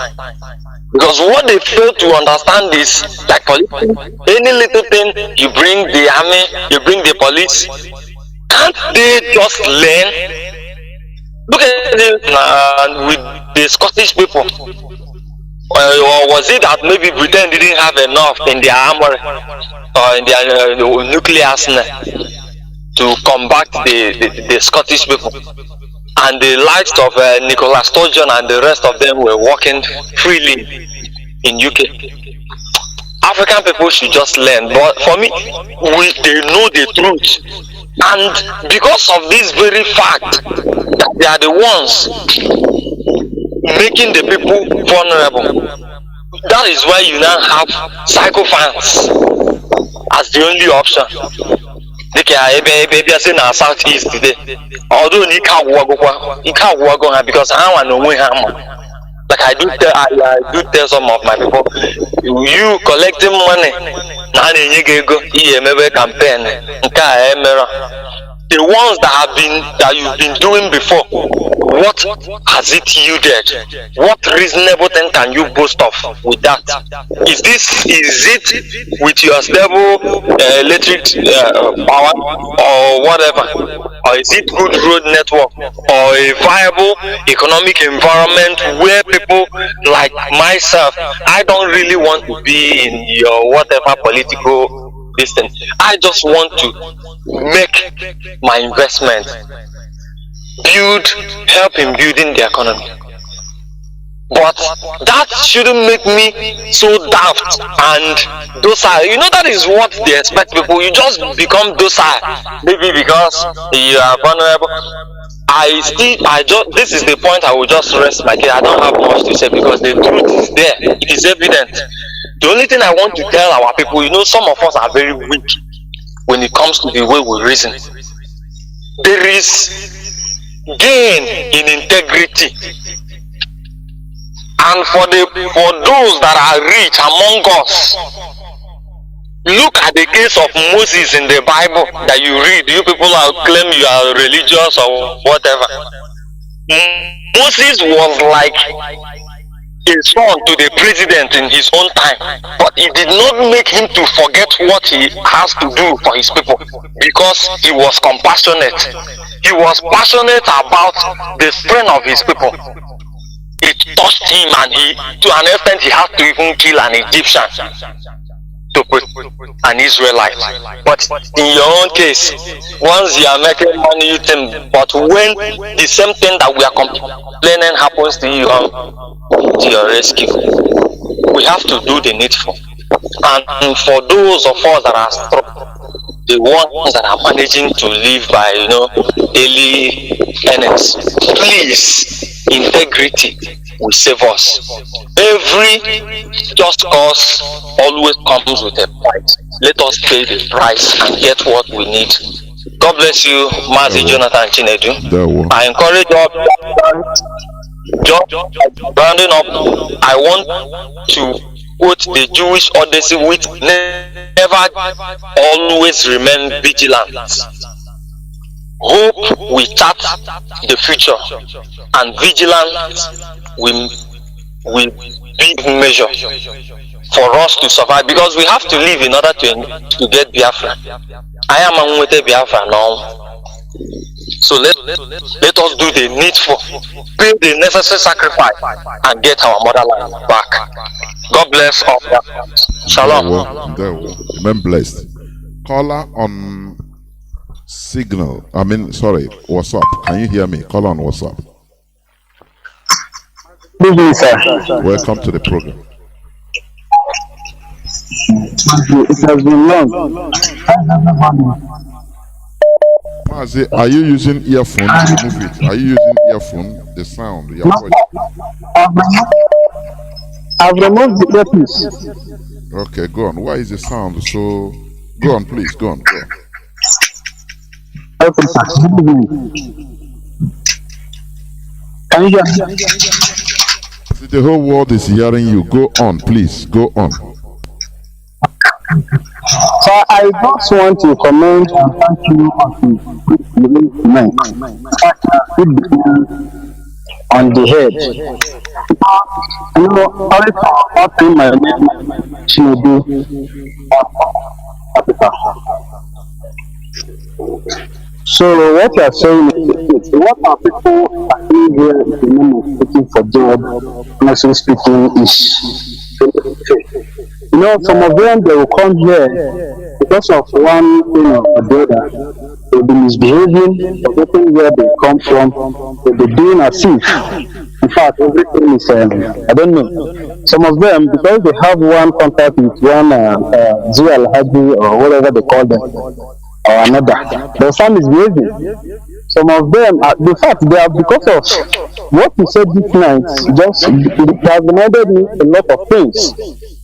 Because what they fail to understand is, like any little thing, you bring the army, you bring the police, can't they just learn? Look at it with the Scottish people. Or was it that maybe Britain didn't have enough in their armory or in their nuclear arsenal to combat the Scottish people? And the likes of Nicola Sturgeon and the rest of them were walking freely in UK. African people should just learn, but for me, they know the truth, and because of this very fact that they are the ones making the people vulnerable, that is why you now have psychophants as the only option. Maybe I say now Southeast today. Although you can't walk on her because I want to win her. Like I do tell some of my people, you collecting money, campaign, the ones that you've been doing before, what has it yielded? What reasonable thing can you boast of with that? Is it with your stable electric power or whatever? Or is it good road network or a viable economic environment where people like myself, I don't really want to be in your whatever political distance. I just want to make my investment help in building the economy. But that shouldn't make me so daft and docile. You know, that is what they expect people. You just become docile, maybe because you are vulnerable. This is the point I will just rest my case. I don't have much to say because the truth is there. It is evident. The only thing I want to tell our people, you know, some of us are very weak when it comes to the way we reason. There is gain in integrity. And for those that are rich among us, look at the case of Moses in the Bible that you read. You people claim you are religious or whatever. Moses was like a son to the president in his own time, but it did not make him to forget what he has to do for his people because he was compassionate. He was passionate about the strength of his people. It touched him, and to an extent he had to even kill an Egyptian to put an Israelite. But in your own case, once you are making money, you think, but when the same thing that we are complaining happens to you, to your rescue, we have to do the needful. And for those of us that are the ones that are managing to live by, daily earnings, please, integrity will save us. Every just cause always comes with a price. Let us pay the price and get what we need. God bless you, Mazi Johnathan Chinedu. I encourage all just rounding up. I want to quote the Jewish Odyssey, which never always remain vigilant. Hope we chart the future, and vigilance will be measure for us to survive, because we have to live in order to get Biafra. I am on with Biafra now. So let us do the needful, pay the necessary sacrifice, and get our motherland back. God bless all. Shalom. Remain blessed. Caller on Signal. What's up? Can you hear me? Call on WhatsApp. Good evening, sir. Welcome to the program. It has been long. Mazi, are you using earphone? Remove it. Are you using earphone? The sound. I've removed the earpiece. Okay, go on. Why is the sound so? Go on, please. Go on. Okay, sir. Good evening. Can you hear me? The whole world is hearing you. Go on, please. Go on. So I just want to comment and thank you on the head. You know, sorry for not saying my name, Chinedu. So what you are saying is what our people are doing here in the name of looking for job, honestly speaking, is you know, some of them they will come here because of one thing or the other. They'll be misbehaving, forgetting where they come from, they'll be doing as if. In fact, everything is, I don't know. Some of them, because they have one contact with one Zia Haji or whatever they call them, or another, the son is behaving. Some of them, in fact, they are because of what you said this night, just it has reminded me a lot of things.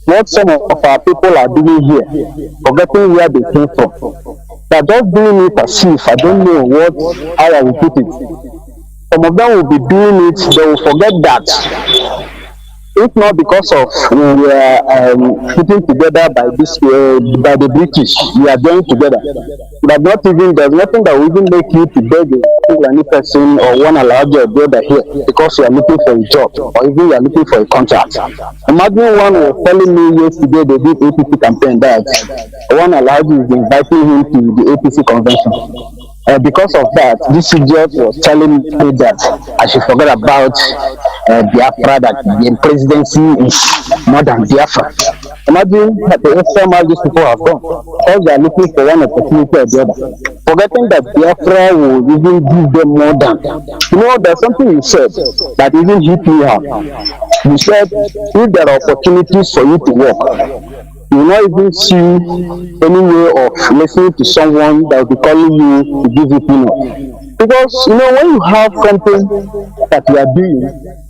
What some of our people are doing here, forgetting where they came from. They are just doing it as if, I don't know how I will put it. Some of them will be doing it, they will forget that. If not because of we were putting together by this by the British, we are joined together. But not even there's nothing that will even make you to beg any person or one allowed your brother here because you are looking for a job or even you are looking for a contract. Imagine one was telling me yesterday they did APC campaign that one allowed is inviting him to the APC convention. Because of that, this idiot was telling me that I should forget about Biafra, that the presidency is more than Biafra. Imagine that the extra these people have done because they are looking for one opportunity or the other, forgetting that Biafra will even give them more than. You know, there's something you said that even hit me hard. You said if there are opportunities for you to work, you will not even see any way of listening to someone that will be calling you to give you peanuts. Because, you know, when you have something that you are doing,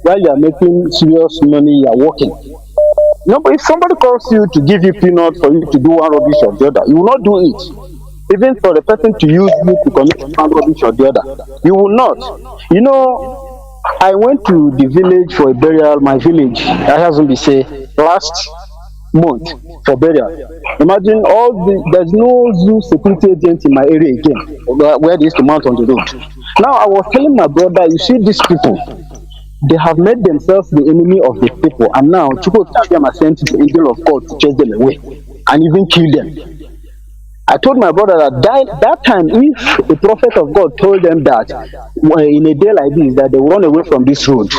while you are making serious money, you are working. No, but if somebody calls you to give you peanuts for you to do one rubbish or the other, you will not do it. Even for the person to use you to commit one rubbish or the other, you will not. You know, I went to the village for a burial, my village, I hasn't been say, last month for burial. Imagine there's no zoo security agent in my area again, where they used to mount on the road. Now I was telling my brother, you see these people, they have made themselves the enemy of the people, and now people are sent to the angel of God to chase them away and even kill them. I told my brother that time, if a prophet of God told them that in a day like this that they will run away from this road,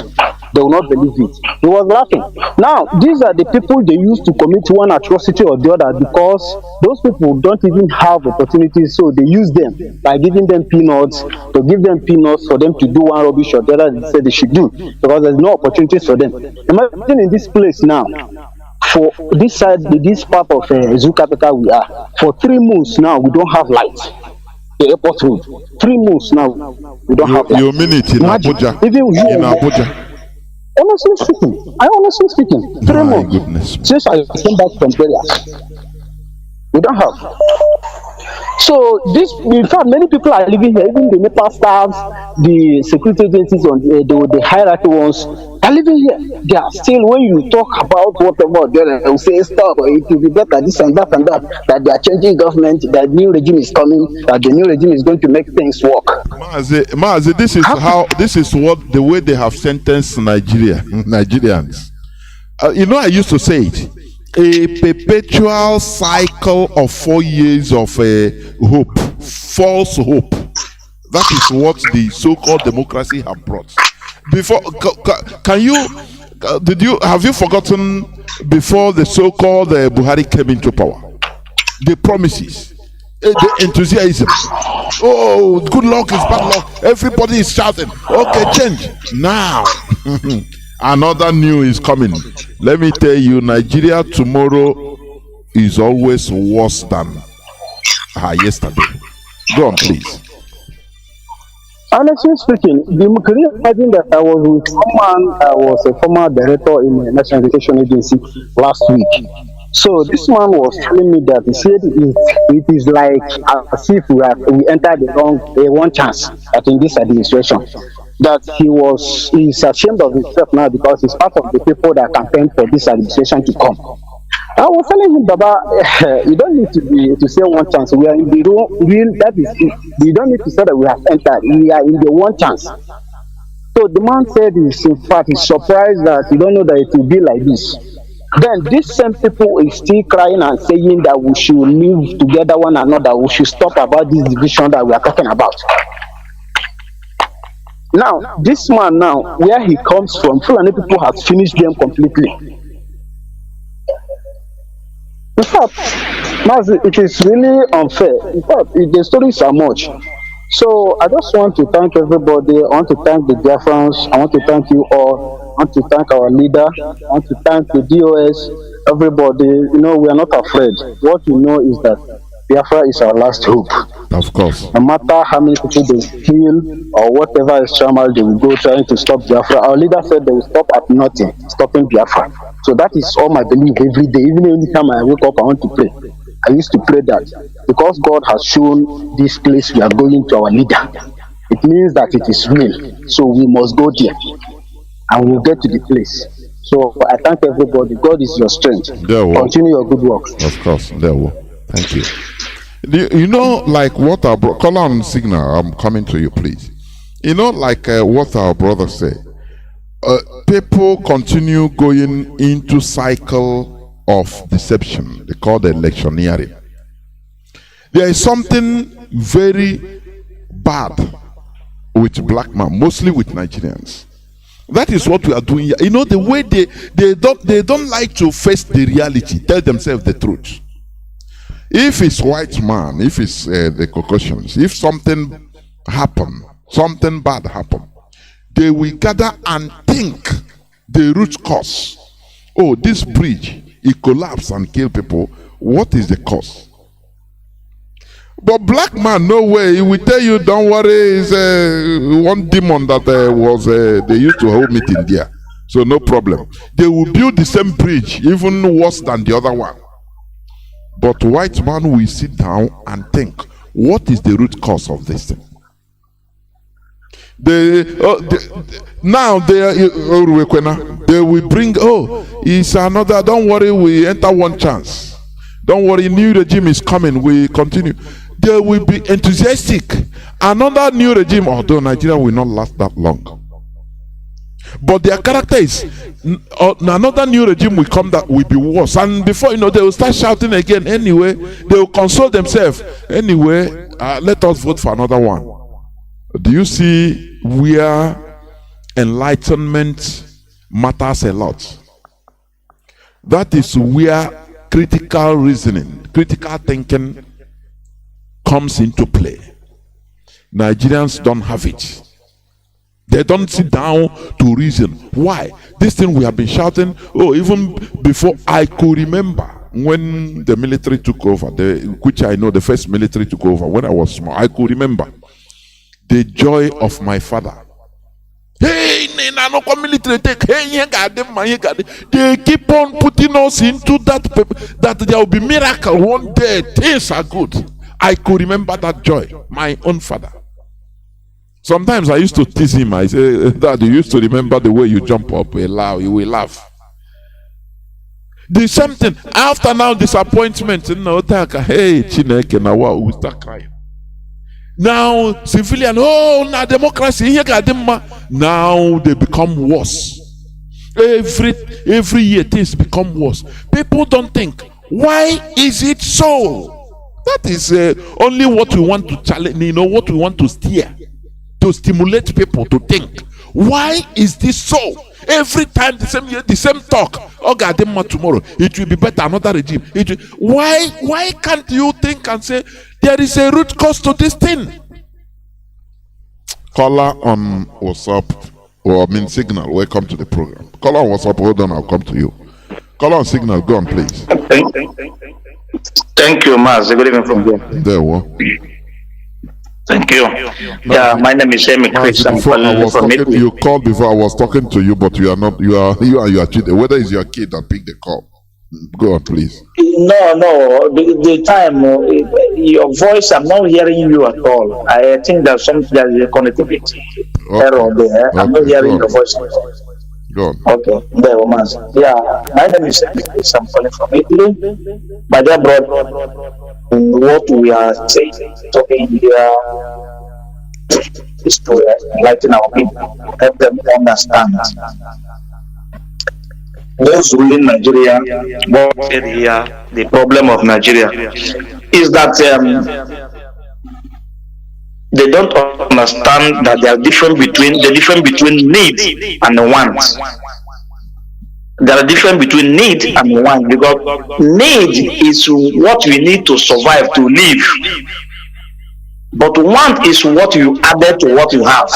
they will not believe it. He was laughing. Now, these are the people they use to commit one atrocity or the other because those people don't even have opportunities, so they use them by giving them peanuts, to give them peanuts for them to do one rubbish or the other they say they should do because there's no opportunities for them. Imagine in this place now, for this side, this part of Zoo Capital we are, for 3 months now, we don't have light. The airport road. 3 months now, we don't have light. You mean it in Abuja? Even in Abuja? Honestly speaking, 3 months goodness. Since I came back from Nigeria, we don't have. So this, in fact, many people are living here. Even the Nepal staffs, the security agencies, on the hierarchy ones are living here. They are still, when you talk about whatever, they will say stop. It will be better this and that and that. That they are changing government. That new regime is coming. That the new regime is going to make things work. Mazi, this is what the way they have sentenced Nigerians. You know, I used to say it. A perpetual cycle of 4 years of hope, false hope. That is what the so-called democracy have brought. Before, have you forgotten before the so-called Buhari came into power? The promises, the enthusiasm. Oh, good luck is bad luck. Everybody is shouting. Okay, change now. Another new is coming. Let me tell you, Nigeria tomorrow is always worse than yesterday. Go on, please. Honestly speaking, can you imagine that I was with someone, I was a former director in a National Education Agency last week. So this man was telling me that he said it is like as if we entered the wrong one chance in this administration. that he's ashamed of himself now because he's part of the people that campaigned for this administration to come. I was telling him, Baba, you don't need to say one chance. We are in the real, that is it. You don't need to say that we have entered. We are in the one chance. So the man said he's surprised that you don't know that it will be like this. Then these same people is still crying and saying that we should live together one another. We should stop about this division that we are talking about. Now, this man now, where he comes from, Fulani people have finished them completely. In fact, Mazi, it is really unfair. In fact, the stories are much. So I just want to thank everybody. I want to thank the Biafrans. I want to thank you all. I want to thank our leader. I want to thank the DOS. Everybody, we are not afraid. What we know is that Biafra is our last hope. Of course. No matter how many people they kill or whatever is trauma they will go trying to stop Biafra. Our leader said they will stop at nothing, stopping Biafra. So that is all my belief every day. Even anytime I wake up, I want to pray. I used to pray that because God has shown this place we are going to our leader, it means that it is real. So we must go there and we'll get to the place. So I thank everybody. God is your strength. Continue your good work. Of course, there will. Thank you. Like what our call on signal, I'm coming to you, please. Like what our brother said. People continue going into cycle of deception. They call it electioneering. There is something very bad with black men, mostly with Nigerians. That is what we are doing here. The way they don't like to face the reality, tell themselves the truth. If it's white man, if it's the Caucasians, if something bad happen, they will gather and think the root cause. Oh, this bridge, it collapsed and killed people. What is the cause? But black man, no way. He will tell you, don't worry, it's one demon that they used to hold meeting there. So no problem. They will build the same bridge, even worse than the other one. But white man will sit down and think, what is the root cause of this thing? They will bring, it's another, don't worry, we enter one chance. Don't worry, new regime is coming, we continue. They will be enthusiastic. Another new regime, although Nigeria will not last that long. But their character is another new regime will come that will be worse. And before they will start shouting again anyway. They will console themselves. Anyway, let us vote for another one. Do you see where enlightenment matters a lot? That is where critical reasoning, critical thinking comes into play. Nigerians don't have it. They don't sit down to reason. Why? This thing we have been shouting, even before I could remember when the military took over, which I know the first military took over when I was small. I could remember the joy of my father. Hey, military take. Hey, they keep on putting us into that there will be miracle one day. Things are good. I could remember that joy. My own father. Sometimes I used to tease him. I say, Dad, you used to remember the way you jump up, you will laugh. The same thing. After now disappointment, hey, Chineke, now we start crying. Now civilian, now democracy, now they become worse. Every year things become worse. People don't think, why is it so? That is only what we want to challenge, what we want to steer. To stimulate people to think, why is this so? Every time the same talk. Oh God, tomorrow it will be better. Another regime. Why can't you think and say there is a root cause to this thing? Caller on WhatsApp or Signal. Welcome to the program. Caller on WhatsApp. Hold on, I'll come to you. Caller on Signal. Go on, please. Thank you, Mazi. Good evening from here. There we go. Thank you. Yeah, my name is Amy Chris. I'm calling from Italy. You called before I was talking to you, but you are not. You and your kid. Whether it's your kid that picked the call. Go on, please. No. The time, your voice, I'm not hearing you at all. I think there's a connectivity. error there. I'm not hearing your voice. Go on. Okay, there, Mazi. Yeah, my name is I'm calling from Italy. My dear brother, what we are saying, talking here is to enlighten our people, help them understand. Those ruling Nigeria, what said here, the problem of Nigeria is that they don't understand that there are difference between need and want. There are difference between need and want, because need is what we need to survive, to live, but want is what you added to what you have.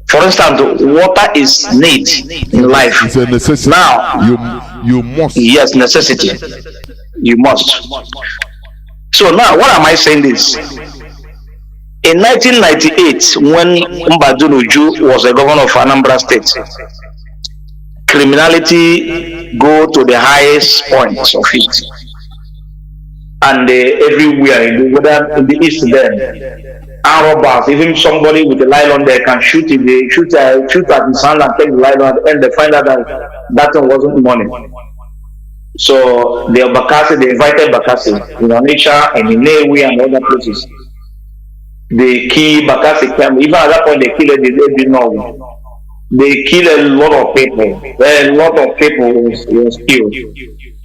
For instance, water is need in life. It's a necessity. Now you must. Yes, necessity. You must. So now, what am I saying this? In 1998, when Mbadunuju was the governor of Anambra State, criminality go to the highest points of it, and everywhere, whether in the east then, armed robbers, even somebody with a nylon there can shoot at his hand and take the nylon, and they find out that that one wasn't money. So they invited Bakassi in Onitsha and in Newe and other places. They kill Bakassi camp. Even at that point, they killed They killed a lot of people. A lot of people was killed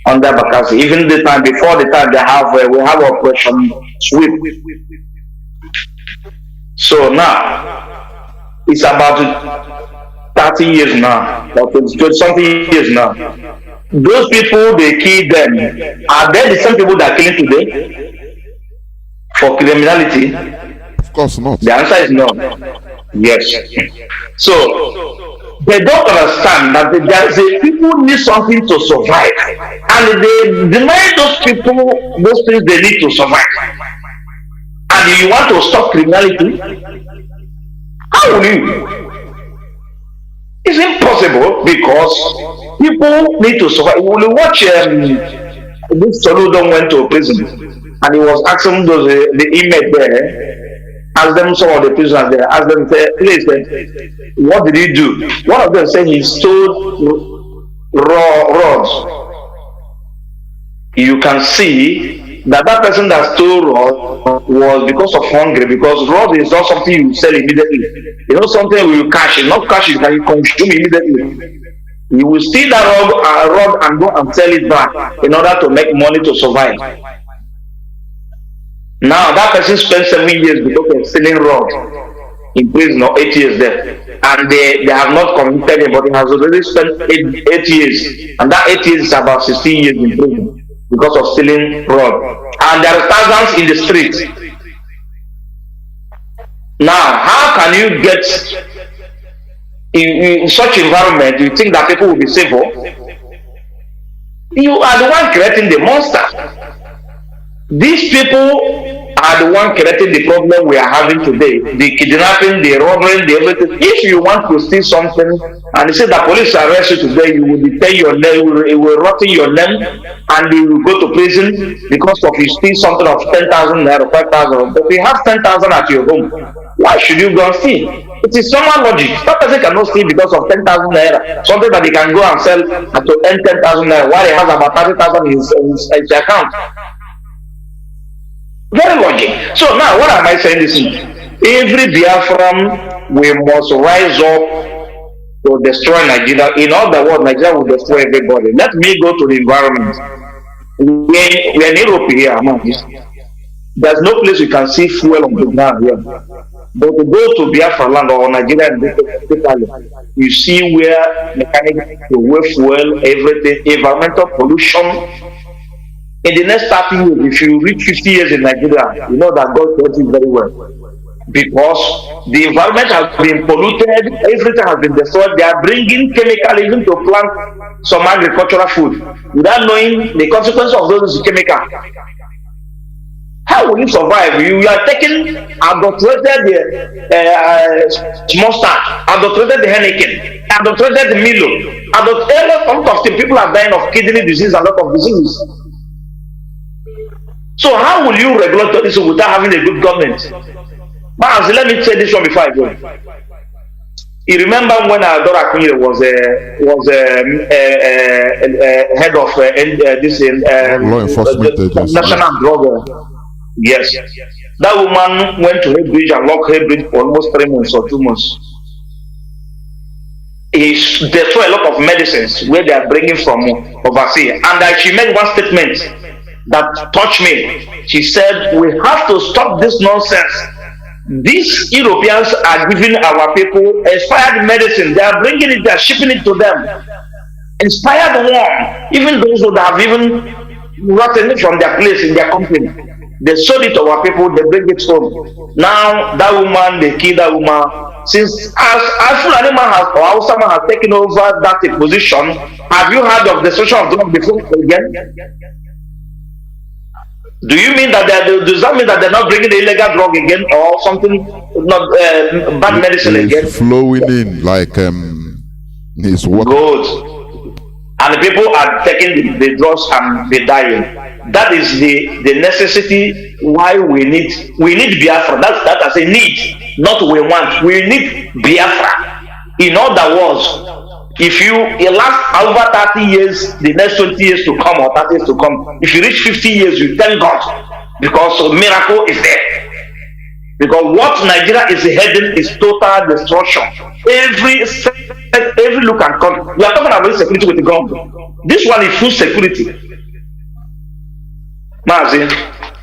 under Bakassi. Even the time before the time we have Operation Sweep. So now it's about 30 years now, or 20 something years now. Those people they kill them. Are they the same people that are killing today for criminality? Of course not. The answer is no. Yes. So they don't understand that people need something to survive, and they deny those people those things they need to survive. And you want to stop criminality? How will you? It's impossible, because people need to survive. When you watch this Soludo went to a prison, and he was asking those the inmate there. Ask them, some of the prisoners there, ask them, say, please, what did he do? One of them said he stole rods. You can see that person that stole rods was because of hunger, because rod is not something you sell immediately. It's not something you cash. It's not cash, you can consume immediately. You will steal that rod and go and sell it back in order to make money to survive. Now that person spent 7 years because of stealing rod in prison, or 8 years there, and they have not convicted him, but he has already spent 8 years, and that 8 years is about 16 years in prison because of stealing rod. And there are thousands in the streets. Now, how can you get in such environment? You think that people will be civil? You are the one creating the monster. These people are the one creating the problem we are having today. The kidnapping, the robbery, the everything. If you want to steal something and you say the police arrest you today, you will detain your name, it will rotten your name, and you will go to prison because of you steal something of 10,000 naira, 5,000. But you have 10,000 at your home. Why should you go and steal? It is someone logic. That person cannot steal because of 10,000 naira. Something that he can go and sell and to earn 10,000 naira while he has about 30,000 in his account. Very logic. So now, what am I saying this in? Every Biafran, we must rise up to destroy Nigeria. In other words, Nigeria will destroy everybody. Let me go to the environment. We are in Europe here, there's no place you can see fuel on the ground here. But to go to Biafra land or Nigeria, you see where mechanics, fuel, everything, environmental pollution. In the next 30 years, if you reach 50 years in Nigeria, you know that God does it very well. Because the environment has been polluted, everything has been destroyed. They are bringing chemical even to plant some agricultural food without knowing the consequence of those chemicals. How will you survive? You are taking adulterated small starch, adulterated the Henneken, adulterated the Milo, adulterated a lot of things. People are dying of kidney disease and a lot of diseases. So how will you regulate this without having a good government? Mazi, let me say this one before I go. You remember when Dora Kunye was head of this law enforcement agency, national drug? Yes, that woman went to her bridge and locked her bridge for almost 3 months or 2 months. They throw a lot of medicines where they are bringing from overseas, and she made one statement that touched me. She said, "We have to stop this nonsense. These Europeans are giving our people expired medicine. They are bringing it, they are shipping it to them. Inspired one, even those who have even gotten it from their place in their company. They sold it to our people, they bring it home. Now that woman, they kill that woman. Since as Fulani man has or Hausa man has taken over that position, have you heard of the social of drug before again? Do you mean that does that mean that they're not bringing the illegal drug again or something, not bad medicine again? Flowing in like his water. Good. And the people are taking the drugs and they dying. That is the necessity why we need Biafra. That as a need, not we want. We need Biafra. In other words, if you last over 30 years, the next 20 years to come or 30 years to come, if you reach 50 years, you thank God because a miracle is there. Because what Nigeria is heading is total destruction. Every look and come. We are talking about security with the government. This one is full security. Mazi,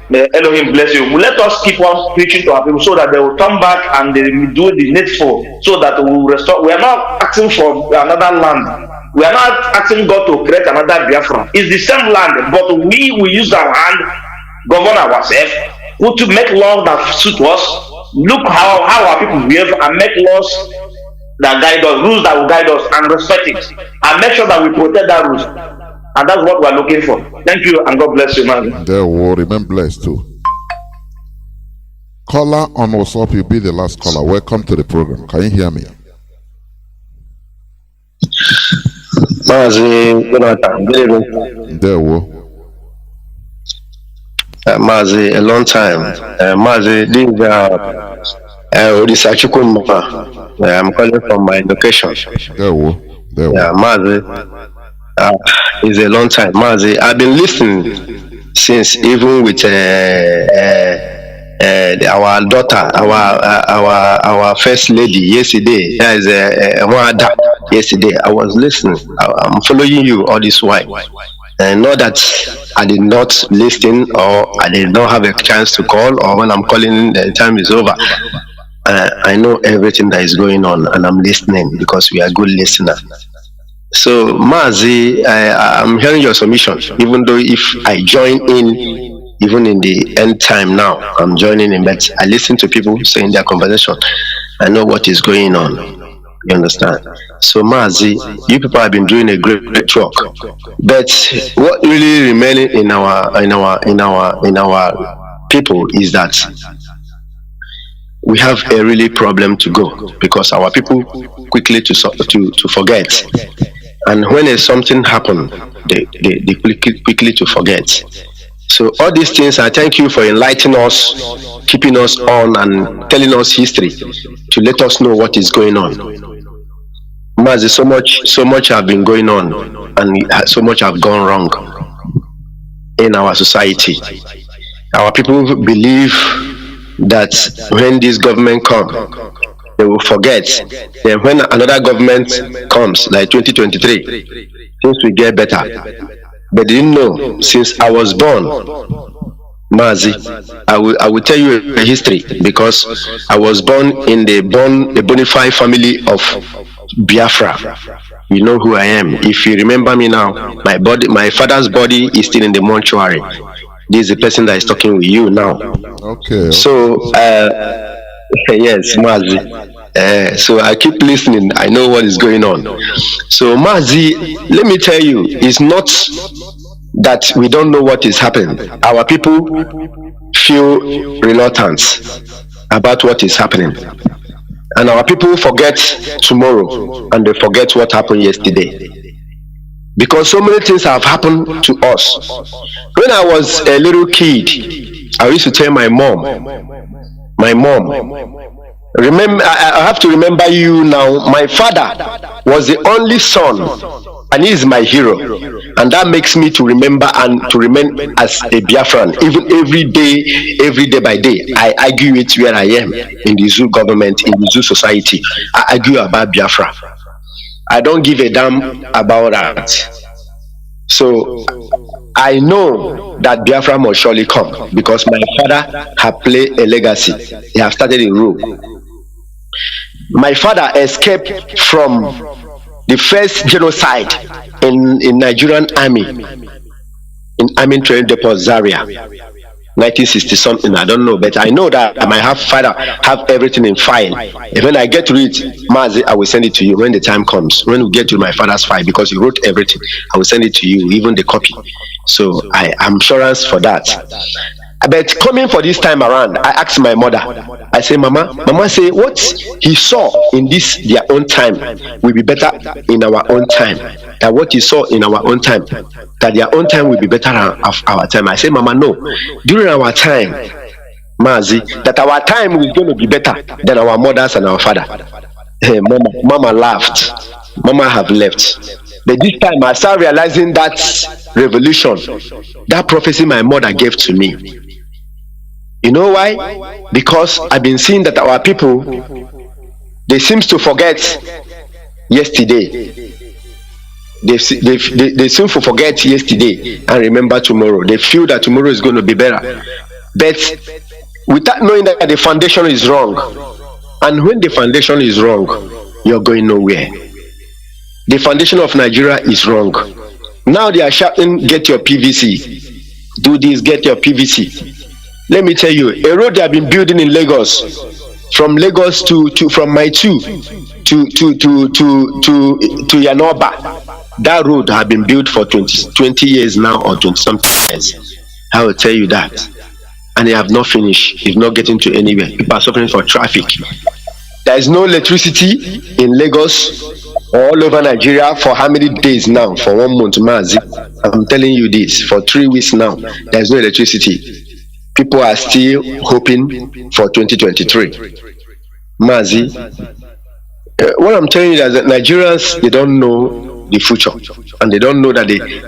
may Elohim bless you. Let us keep on preaching to our people so that they will come back and they will do the needful so that we will restore. We are not asking for another land. We are not asking God to create another Biafra. It's the same land, but we will use our hand, govern ourselves, to make laws that suit us. Look how our people behave and make laws that guide us, rules that will guide us and respect it. And make sure that we protect that rules. And that's what we are looking for. Thank you and God bless you, man. There will remain blessed too. Caller on WhatsApp, you'll be the last caller. Welcome to the program. Can you hear me? Mazi Johnathan, good evening. There will. Mazi, a long time. Mazi, this is I'm calling from my location. There will. Yeah, Mazi. It's a long time. Mazi, I've been listening since even with our daughter, our first lady yesterday. There is yesterday. I was listening. I'm following you all this while. And know that I did not listen or I did not have a chance to call, or when I'm calling, the time is over. I know everything that is going on and I'm listening because we are good listeners. So, Mazi, I'm hearing your submission, even though if I join in, even in the end time now, I'm joining in, but I listen to people saying their conversation. I know what is going on. You understand? So, Mazi, you people have been doing a great work. But what really remaining in our people is that we have a really problem to go because our people quickly to forget. And when something happens, they quickly to forget. So all these things, I thank you for enlightening us, keeping us on and telling us history to let us know what is going on. Mazi, so much have been going on and so much have gone wrong in our society. Our people believe that when this government comes, they will forget. Then when another government comes, like 2023, things will get better. But they didn't know since I was born, Mazi. I will tell you a history because I was born in the bona fide family of Biafra. You know who I am. If you remember me now, my father's body is still in the mortuary. This is the person that is talking with you now. Okay. So, yes, Mazi. So I keep listening. I know what is going on. So, Mazi, let me tell you, it's not that we don't know what is happening. Our people feel reluctant about what is happening. And our people forget tomorrow and they forget what happened yesterday. Because so many things have happened to us. When I was a little kid, I used to tell my mom my mom. Remember, I have to remember you now. My father was the only son, and he is my hero, and that makes me to remember and to remain as a Biafran. Even every day by day, I argue it where I am in the zoo government, in the zoo society. I argue about Biafra. I don't give a damn about that. So I know that Biafra must surely come because my father have played a legacy. He have started a role. My father escaped from the first genocide in Nigerian army, in army training depot Zaria, 1960 something. I don't know, but I know that my father have everything in file. And when I get to it, Mazi, I will send it to you when the time comes. When we get to my father's file, because he wrote everything, I will send it to you, even the copy. So I am assurance for that. But coming for this time around, I asked my mother, I say, Mama say, what he saw in this their own time will be better in our own time. That what he saw in our own time, that their own time will be better than of our time. I say, Mama, no. During our time, Mazi, that our time is going to be better than our mothers and our father. Hey, Mama laughed. Mama have left. But this time I started realizing that revolution, that prophecy my mother gave to me. You know why? Because I've been seeing that our people, they seem to forget yesterday. They seem to forget yesterday and remember tomorrow. They feel that tomorrow is going to be better. But without knowing that the foundation is wrong. And when the foundation is wrong, you're going nowhere. The foundation of Nigeria is wrong. Now they are shouting, get your PVC. Do this, get your PVC. Let me tell you, a road they have been building in Lagos, from Lagos from Maitu to Yanoba. That road has been built for 20 years now, or 20 something years. I will tell you that. And they have not finished. It's not getting to anywhere. People are suffering for traffic. There is no electricity in Lagos or all over Nigeria for how many days now? For 1 month, Mazi. I'm telling you this. For 3 weeks now, there is no electricity. People are still hoping for 2023. Mazi, what I'm telling you is that Nigerians, they don't know the future. And they don't know that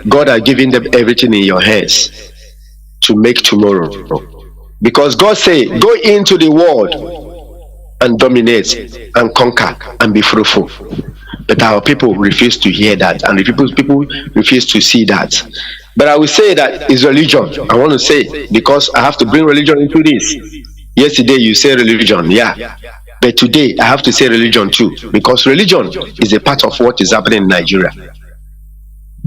God has given them everything in your hands to make tomorrow. Because God said, go into the world and dominate and conquer and be fruitful. But our people refuse to hear that, and the people refuse to see that. But I will say that it's religion. I want to say, because I have to bring religion into this. Yesterday you say religion, yeah. But today I have to say religion too, because religion is a part of what is happening in Nigeria.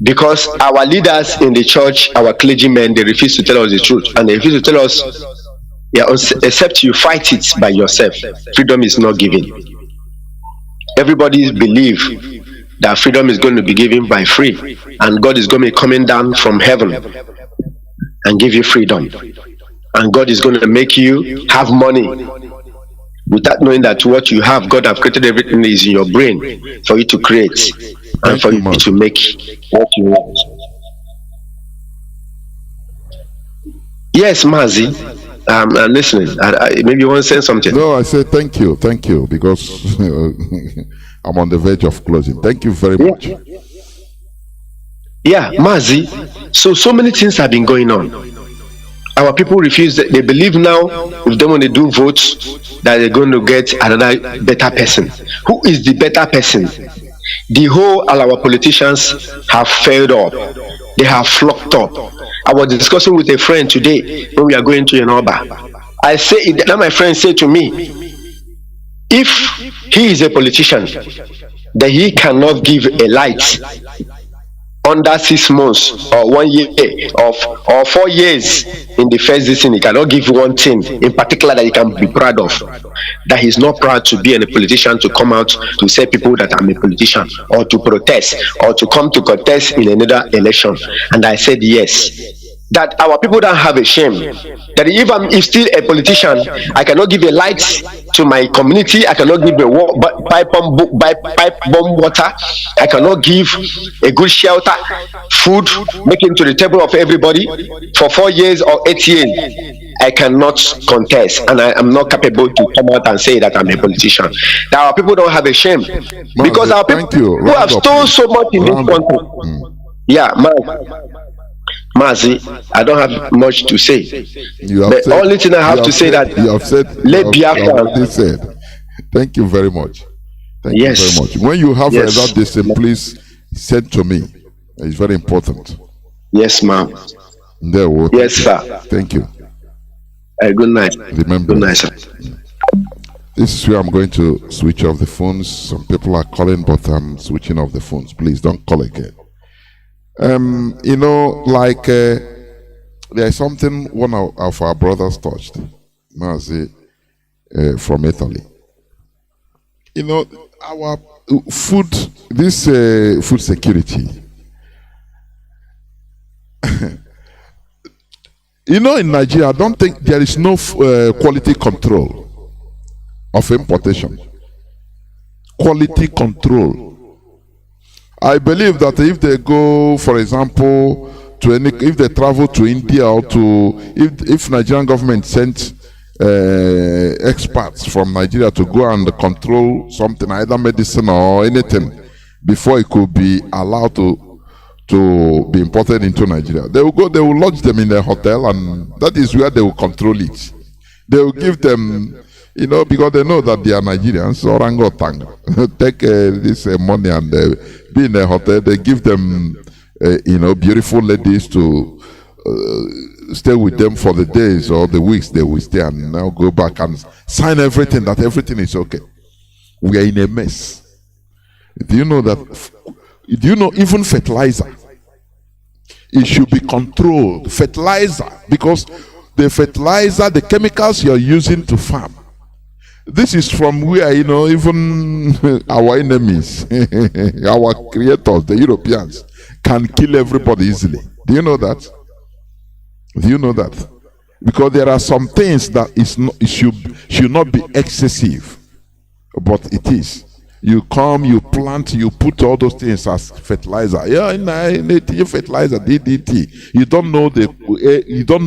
Because our leaders in the church, our clergymen, they refuse to tell us the truth, and they refuse to tell us, yeah, except you fight it by yourself. Freedom is not given. Everybody believes that freedom is going to be given by free, and God is going to be coming down from heaven and give you freedom, and God is going to make you have money without knowing that what you have, God have created everything is in your brain for you to create and for you to make what you want. Yes, Mazi, I'm listening. Maybe you want to say something. No, I say thank you, because I'm on the verge of closing. Thank you very much. Yeah, Mazi. So many things have been going on. Our people refuse. They believe now if they want to do votes that they're going to get another better person. Who is the better person? All our politicians have failed up. They have flocked up. I was discussing with a friend today when we are going to Yanoba. I say that my friend said to me, if he is a politician, then he cannot give a light under 6 months or 1 year or 4 years in the first season. He cannot give one thing in particular that he can be proud of. That he's not proud to be a politician, to come out to say people that I'm a politician, or to protest, or to come to contest in another election. And I said yes. That our people don't have a shame. That if I'm still a politician, I cannot give a light to my community. I cannot give a pipe bomb water. I cannot give a good shelter, food, making to the table of everybody for 4 years or 8 years. I cannot contest, and I am not capable to come out and say that I'm a politician. That our people don't have a shame, because our people who have stolen so much in this country. Yeah, Mazi, I don't have much to say. The only thing I have to say that you have said, let Biafra said. Thank you very much. Thank you very much. When you have that decision, please send to me. It's very important. Yes, ma'am. Yes, sir. Thank you. Good night. Remember. Good night, sir. This is where I'm going to switch off the phones. Some people are calling, but I'm switching off the phones. Please don't call again. You know, like there's something one of our brothers touched, Mazi, from Italy. You know, our food, this food security. You know, in Nigeria, I don't think there is no quality control of importation. Quality control. I believe that if they go, for example, if they travel to India or if Nigerian government sent experts from Nigeria to go and control something, either medicine or anything, before it could be allowed to be imported into Nigeria, they will lodge them in a hotel, and that is where they will control it. They will give them, you know, because they know that they are Nigerians, Orango Tango. Take this money and be in a hotel. They give them, you know, beautiful ladies to stay with them for the days or the weeks they will stay, and now go back and sign everything that everything is okay. We are in a mess. Do you know that? Do you know even fertilizer? It should be controlled. Fertilizer, because the fertilizer, the chemicals you are using to farm, this is from where, you know, even our enemies, our creators, the Europeans, can kill everybody easily. Do you know that? Do you know that? Because there are some things that should not be excessive, but it is. You come, you plant, you put all those things as fertilizer. Yeah, in fertilizer, DDT. You don't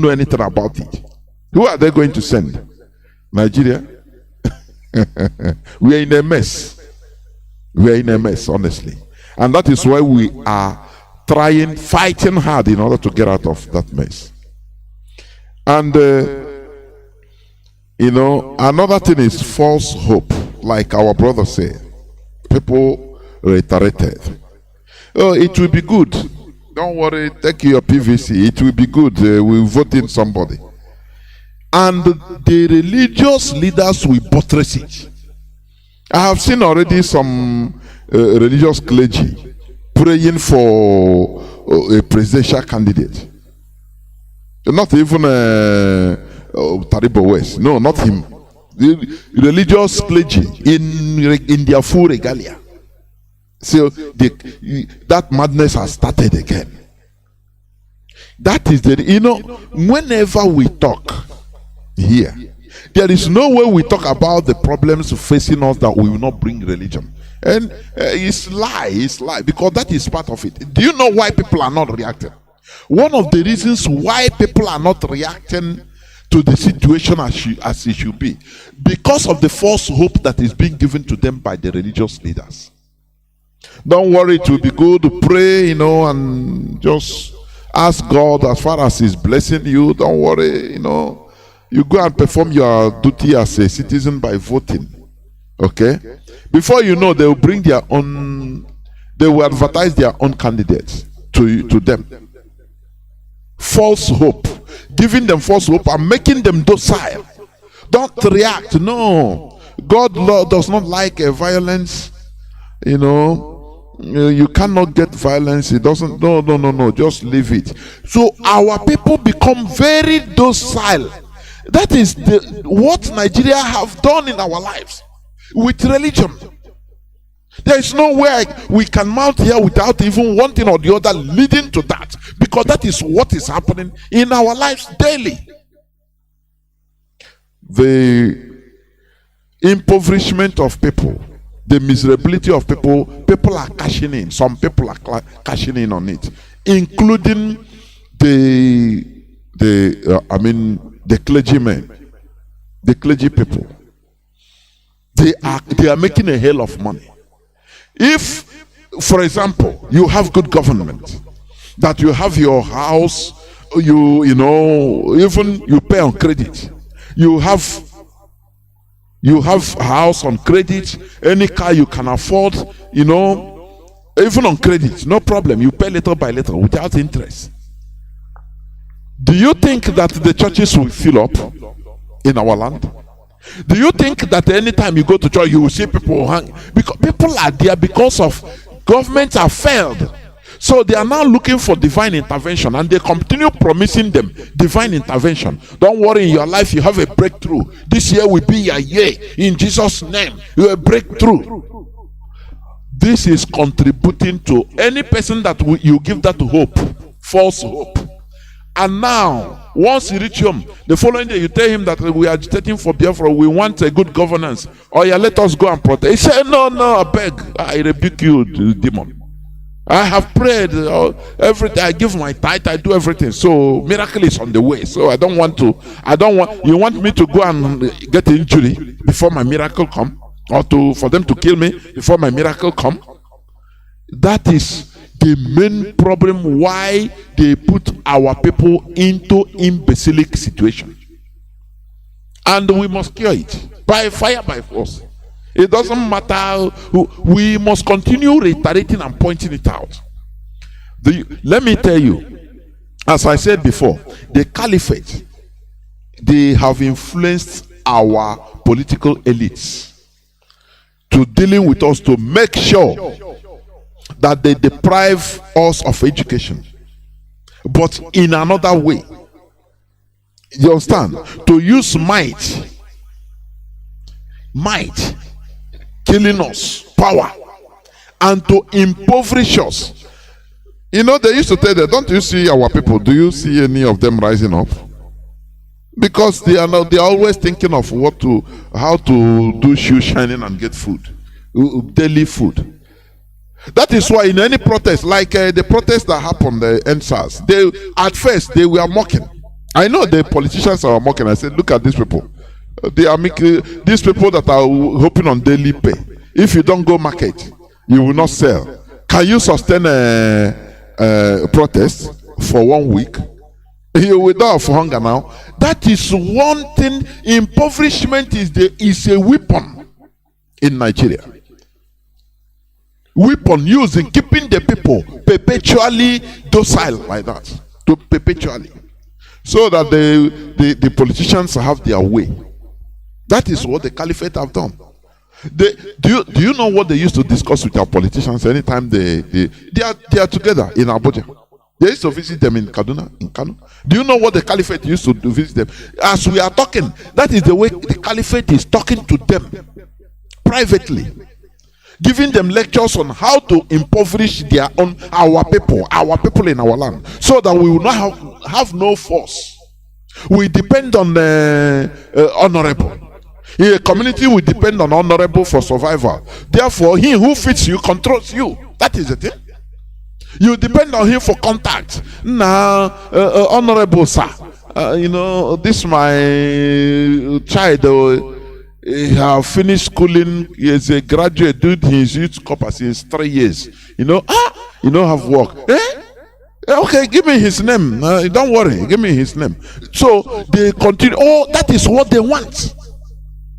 know anything about it. Who are they going to send? Nigeria? We are in a mess. We are in a mess, honestly. And that is why we are fighting hard in order to get out of that mess. And you know, another thing is false hope, like our brother said. People reiterated, oh, it will be good, don't worry, take your PVC, it will be good, we'll vote in somebody. And the religious leaders will buttress it. I have seen already some religious clergy praying for a presidential candidate. Not even Taribo West, no, not him. The religious clergy in their full regalia. So that madness has started again. That is you know, whenever we talk here, there is no way we talk about the problems facing us that we will not bring religion. And it's lie, because that is part of it. Do you know why people are not reacting? One of the reasons why people are not reacting to the situation as it should be, because of the false hope that is being given to them by the religious leaders. Don't worry, it will be good to pray, you know, and just ask God as far as He's blessing you. Don't worry, you know, you go and perform your duty as a citizen by voting. Okay? Before you know, they will bring their own, they will advertise their own candidates to them. False hope, giving them false hope and making them docile. Don't react. No, God does not like violence. You know, you cannot get violence. It doesn't. No. Just leave it. So our people become very docile. That is what Nigeria have done in our lives with religion. There is no way we can mount here without even one thing or the other leading to that, because that is what is happening in our lives daily. The impoverishment of people, the miserability of people are cashing in. Some people are cashing in on it, including the clergymen, the clergy people. They are making a hell of money. If, for example, you have good government, that you have your house, you know, even you pay on credit. You have a house on credit, any car you can afford, you know, even on credit, no problem. You pay little by little without interest. Do you think that the churches will fill up in our land? Do you think that anytime you go to church, you will see people hang? Because people are there because of governments have failed. So they are now looking for divine intervention, and they continue promising them divine intervention. Don't worry, in your life you have a breakthrough. This year will be your year. In Jesus' name, you will break through. This is contributing to any person that you give that hope, false hope. And now, once you reach home, the following day you tell him that we are agitating for Biafra, we want a good governance. Oh yeah, let us go and protest. He said, no, I beg, I rebuke you, the demon. I have prayed every day. I give my tithe. I do everything. So miracle is on the way. So I don't want. You want me to go and get injury before my miracle come, or for them to kill me before my miracle come? That is the main problem why they put our people into imbecilic situation, and we must cure it by fire, by force. It doesn't matter. We must continue reiterating and pointing it out. Let me tell you, as I said before, the caliphate, they have influenced our political elites to dealing with us to make sure that they deprive us of education, but in another way. You understand? To use might, killing us, power, and to impoverish us. You know, they used to tell them, don't you see our people? Do you see any of them rising up? Because they are always thinking of how to do shoe shining and get food, daily food. That is why in any protest, like the protest that happened, the NSAS, at first they were mocking. I know the politicians are mocking. I said, look at these people. They are making these people that are hoping on daily pay. If you don't go market, you will not sell. Can you sustain a protest for 1 week? You will die of hunger now. That is one thing. Impoverishment is a weapon in Nigeria. Weapon used in keeping the people perpetually docile like that. Perpetually. So that the politicians have their way. That is what the caliphate have done. Do you know what they used to discuss with our politicians anytime they are together in Abuja? They used to visit them in Kanu. Do you know what the caliphate used to do visit them? As we are talking, that is the way the caliphate is talking to them privately, giving them lectures on how to impoverish our people in our land, so that we will not have no force. We depend on honorable. In a community, we depend on honorable for survival. Therefore, he who fits you controls you. That is the thing. You depend on him for contact. Now, honorable sir, you know, this my child. He have finished schooling. He is a graduate. Dude, he's youth corps since 3 years. You know, you don't have work. Okay, give me his name. Don't worry, give me his name. So they continue. Oh, that is what they want.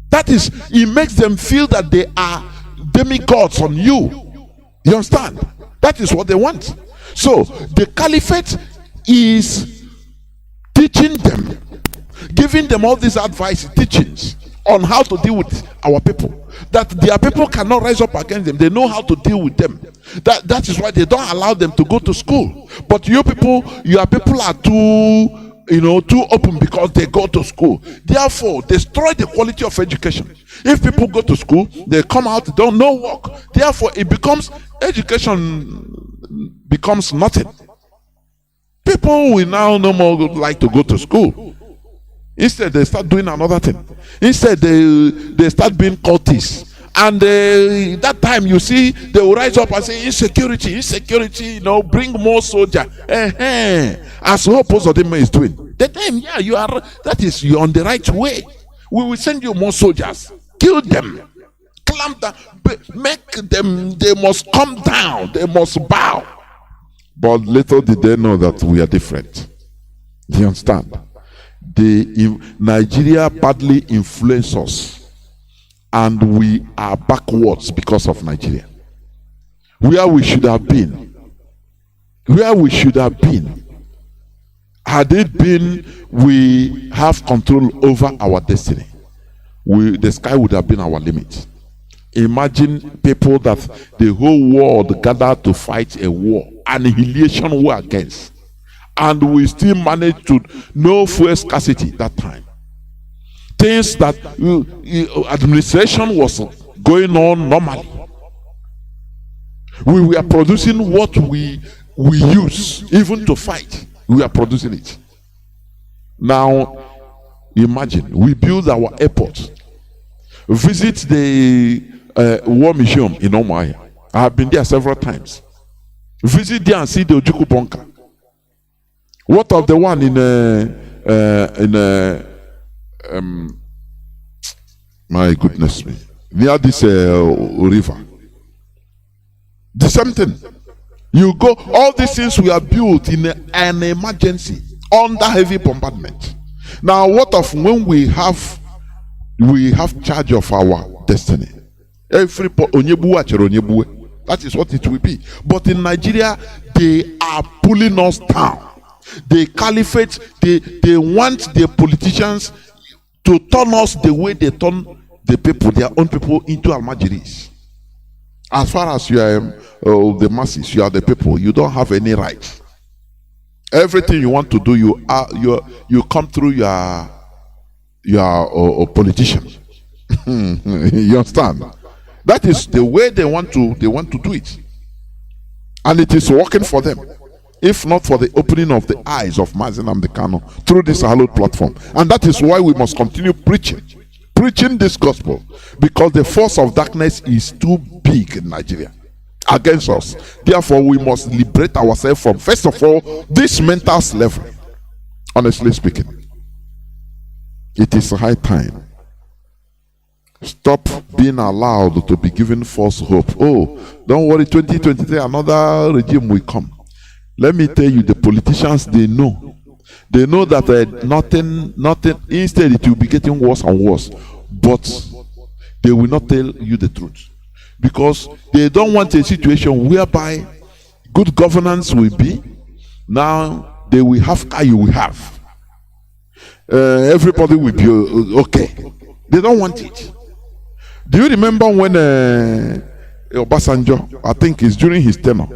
That is, it makes them feel that they are demigods on you. You understand? That is what they want. So the caliphate is teaching them, giving them all these advice, teachings on how to deal with our people. That their people cannot rise up against them. They know how to deal with them. That is why they don't allow them to go to school. But your people are too open because they go to school. Therefore, destroy the quality of education. If people go to school, they come out, don't know work. Therefore, education becomes nothing. People will now no more like to go to school. Instead, they start doing another thing. Instead, they start being cultists. And that time, you see, they will rise up and say, insecurity, bring more soldiers. As Opposite is doing. The time, yeah, you're on the right way. We will send you more soldiers. Kill them. Clamp down. Make them, they must come down. They must bow. But little did they know that we are different. Do you understand? Nigeria badly influenced us. And we are backwards because of Nigeria. Where we should have been. Had it been we have control over our destiny, the sky would have been our limit. Imagine people that the whole world gathered to fight a war, annihilation war against, and we still managed to no fuel scarcity that time. Things that administration was going on normally. We were producing what we use even to fight. We are producing it. Now, imagine we build our airport. Visit the War Museum in Omaya. I have been there several times. Visit there and see the Ojuku bunker. What of the one in my goodness me, near this river? The same thing. You go, all these things we are built in an emergency under heavy bombardment. Now, what of when we have charge of our destiny? That is what it will be. But in Nigeria, they are pulling us down. The caliphate, they want the politicians to turn us the way they turn the people, their own people, into Almajiris. As far as you are the masses, you are the people, you don't have any right. Everything you want to do, you come through your politician. You understand? That is the way they want to do it, and it is working for them. If not for the opening of the eyes of Mazi Kanu through this hallowed platform, and that is why we must continue preaching this gospel, because the force of darkness is too big in Nigeria against us. Therefore, we must liberate ourselves from, first of all, this mental slavery. Honestly speaking, it is high time. Stop being allowed to be given false hope. Oh, don't worry, 2023, another regime will come. Let me tell you, the politicians, they know that nothing, instead it will be getting worse and worse. But they will not tell you the truth, because they don't want a situation whereby good governance will be. Now they will have car, you will have. Everybody will be okay. They don't want it. Do you remember when Obasanjo, I think it's during his tenure,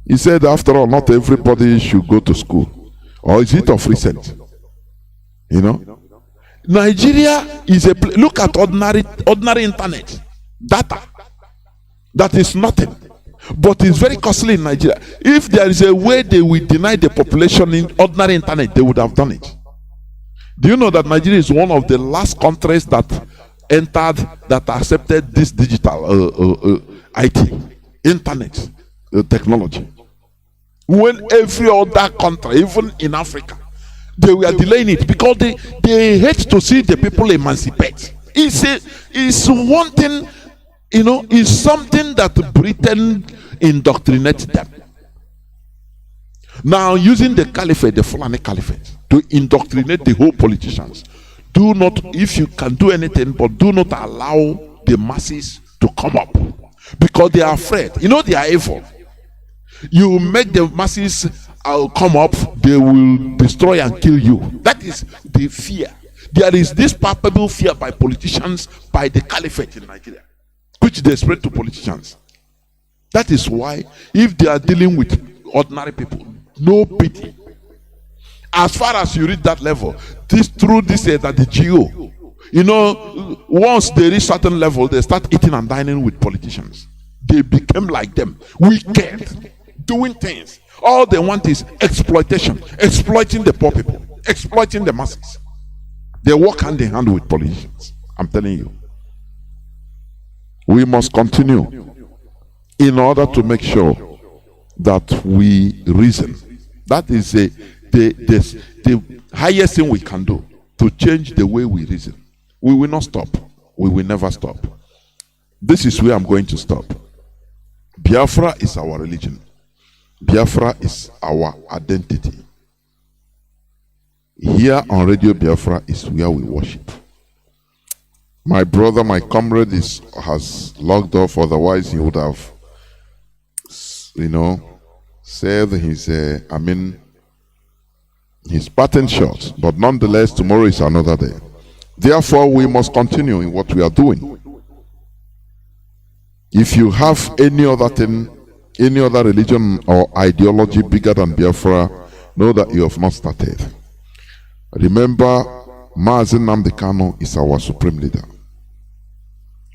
he said, after all, not everybody should go to school. Or is it of recent? You know? Nigeria is a look at ordinary internet data. That is nothing, but it's very costly in Nigeria. If there is a way they will deny the population in ordinary internet, they would have done it. Do you know that Nigeria is one of the last countries that accepted this digital IT, internet technology? When every other country, even in Africa, they were delaying it because they hate to see the people emancipate. It's one thing, it's something that Britain indoctrinated them. Now, using the caliphate, the Fulani caliphate, to indoctrinate the whole politicians. Do not, if you can do anything, but do not allow the masses to come up, because they are afraid. They are evil. You make the masses come up, they will destroy and kill you. That is the fear. There is this palpable fear by politicians, by the caliphate in Nigeria, which they spread to politicians. That is why, if they are dealing with ordinary people, no pity. As far as you reach that level, that the GO, once they reach certain level, they start eating and dining with politicians. They become like them, wicked, doing things. All they want is exploitation, exploiting the poor people, exploiting the masses. They work hand in hand with politicians. I'm telling you. We must continue in order to make sure that we reason. That is the highest thing we can do to change the way we reason. We will not stop. We will never stop. This is where I'm going to stop. Biafra is our religion. Biafra is our identity. Here on Radio Biafra is where we worship. My brother, my comrade has logged off, otherwise he would have, said his patent shot. But nonetheless, tomorrow is another day. Therefore, we must continue in what we are doing. If you have any other thing, any other religion or ideology bigger than Biafra, know that you have not started. Remember, Mazi Nnamdi Kanu is our supreme leader.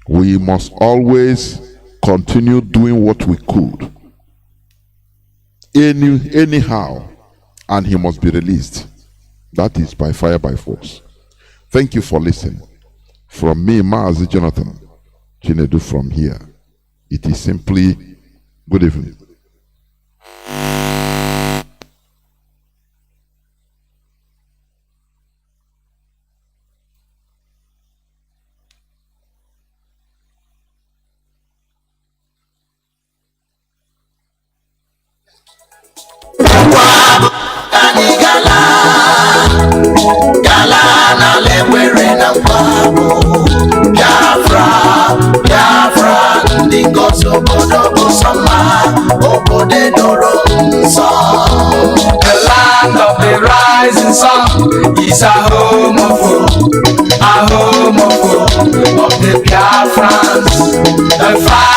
We must always continue doing what we could. Anyhow, and he must be released. That is by fire, by force. Thank you for listening. From me, Mazi Johnathan, Chinedu from here. It is simply good evening. The land of the rising sun is a home of the Biafrans. The fire